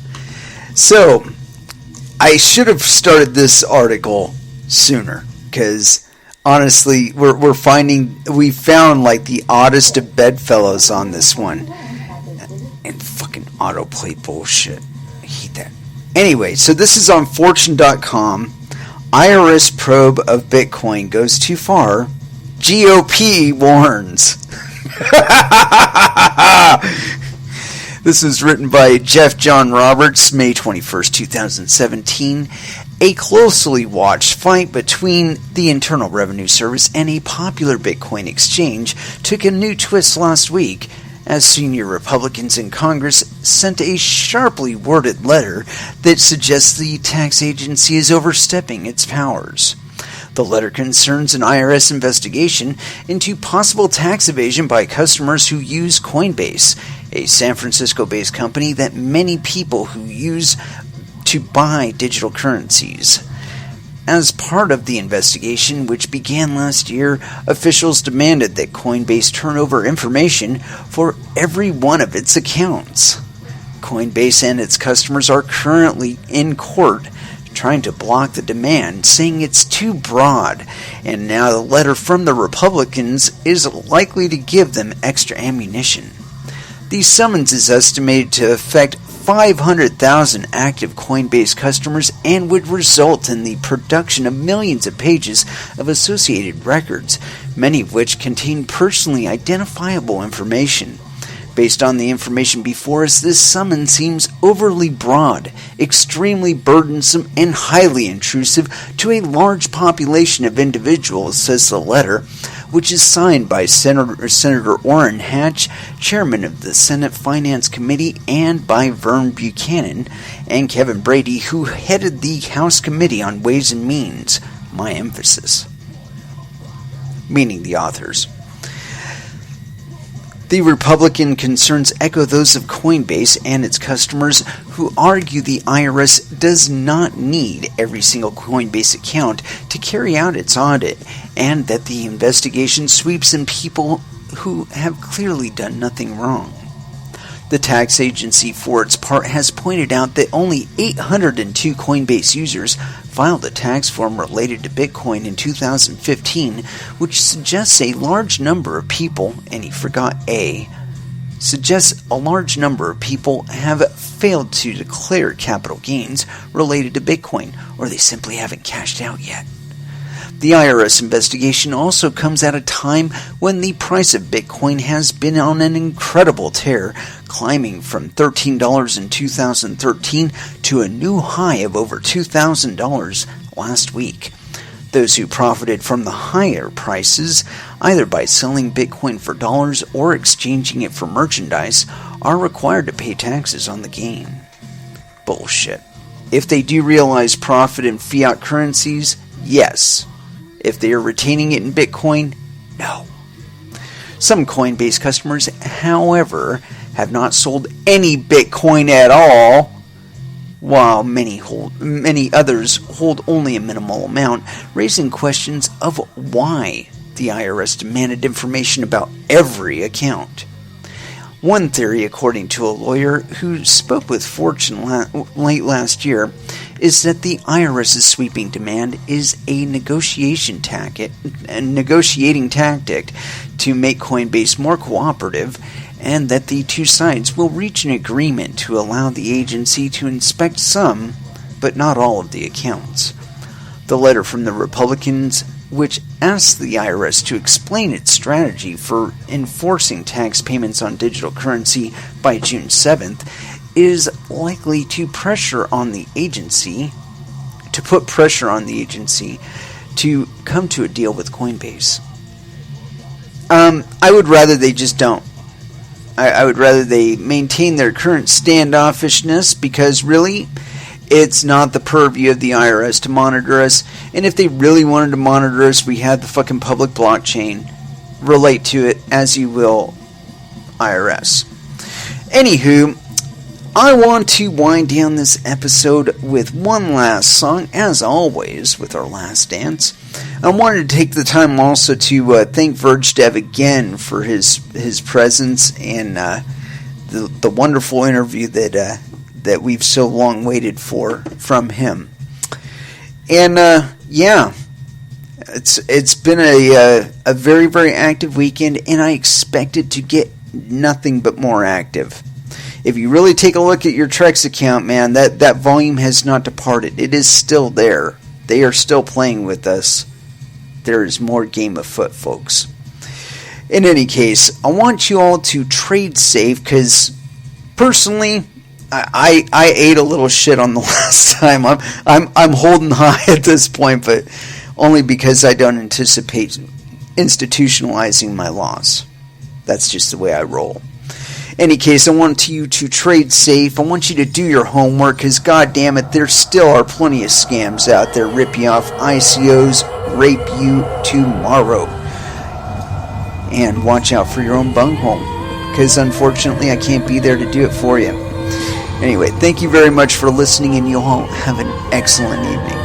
S1: So, I should have started this article sooner, because honestly, we found like the oddest of bedfellows on this one. And fucking autoplay bullshit. I hate that. Anyway, so this is on Fortune.com. IRS probe of Bitcoin goes too far. GOP warns. This was written by Jeff John Roberts, May 21st, 2017. A closely watched fight between the Internal Revenue Service and a popular Bitcoin exchange took a new twist last week as senior Republicans in Congress sent a sharply worded letter that suggests the tax agency is overstepping its powers. The letter concerns an IRS investigation into possible tax evasion by customers who use Coinbase, a San Francisco-based company that many people who use to buy digital currencies. As part of the investigation, which began last year, officials demanded that Coinbase turn over information for every one of its accounts. Coinbase and its customers are currently in court trying to block the demand, saying it's too broad, and now the letter from the Republicans is likely to give them extra ammunition. The summons is estimated to affect 500,000 active Coinbase customers and would result in the production of millions of pages of associated records, many of which contain personally identifiable information. Based on the information before us, this summons seems overly broad, extremely burdensome, and highly intrusive to a large population of individuals, says the letter, which is signed by Senator Orrin Hatch, chairman of the Senate Finance Committee, and by Vern Buchanan and Kevin Brady, who headed the House Committee on Ways and Means. My emphasis. Meaning the authors. The Republican concerns echo those of Coinbase and its customers who argue the IRS does not need every single Coinbase account to carry out its audit, and that the investigation sweeps in people who have clearly done nothing wrong. The tax agency, for its part, has pointed out that only 802 Coinbase users filed a tax form related to Bitcoin in 2015, which suggests a large number of people, and he forgot suggests a large number of people have failed to declare capital gains related to Bitcoin, or they simply haven't cashed out yet. The IRS investigation also comes at a time when the price of Bitcoin has been on an incredible tear, climbing from $13 in 2013 to a new high of over $2,000 last week. Those who profited from the higher prices, either by selling Bitcoin for dollars or exchanging it for merchandise, are required to pay taxes on the gain. Bullshit. If they do realize profit in fiat currencies, yes. If they are retaining it in Bitcoin, no. Some Coinbase customers, however, have not sold any Bitcoin at all, while many others hold only a minimal amount, raising questions of why the IRS demanded information about every account. One theory, according to a lawyer who spoke with Fortune late last year, is that the IRS's sweeping demand is a negotiating tactic to make Coinbase more cooperative, and that the two sides will reach an agreement to allow the agency to inspect some, but not all of the accounts. The letter from the Republicans, which asks the IRS to explain its strategy for enforcing tax payments on digital currency by June 7th, is likely to put pressure on the agency to come to a deal with Coinbase. I would rather they just don't. I would rather they maintain their current standoffishness, because really, it's not the purview of the IRS to monitor us. And if they really wanted to monitor us, we had the fucking public blockchain. Relate to it as you will, IRS. Anywho, I want to wind down this episode with one last song, as always, with our last dance. I wanted to take the time also to thank VergeDEV again for his presence and the wonderful interview that we've so long waited for from him. And yeah, it's been a very, very active weekend, and I expect it to get nothing but more active. If you really take a look at your Trex account, man, that volume has not departed. It is still there. They are still playing with us. There is more game afoot, folks. In any case, I want you all to trade safe, because personally, I ate a little shit on the last time. I'm holding high at this point, but only because I don't anticipate institutionalizing my loss. That's just the way I roll. Any case, I want you to trade safe. I want you to do your homework, because god damn it, there still are plenty of scams out there rip you off. ICOs rape you tomorrow. And watch out for your own bunghole, because unfortunately I can't be there to do it for you. Anyway, thank you very much for listening, and you all have an excellent evening.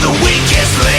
S2: The weakest link.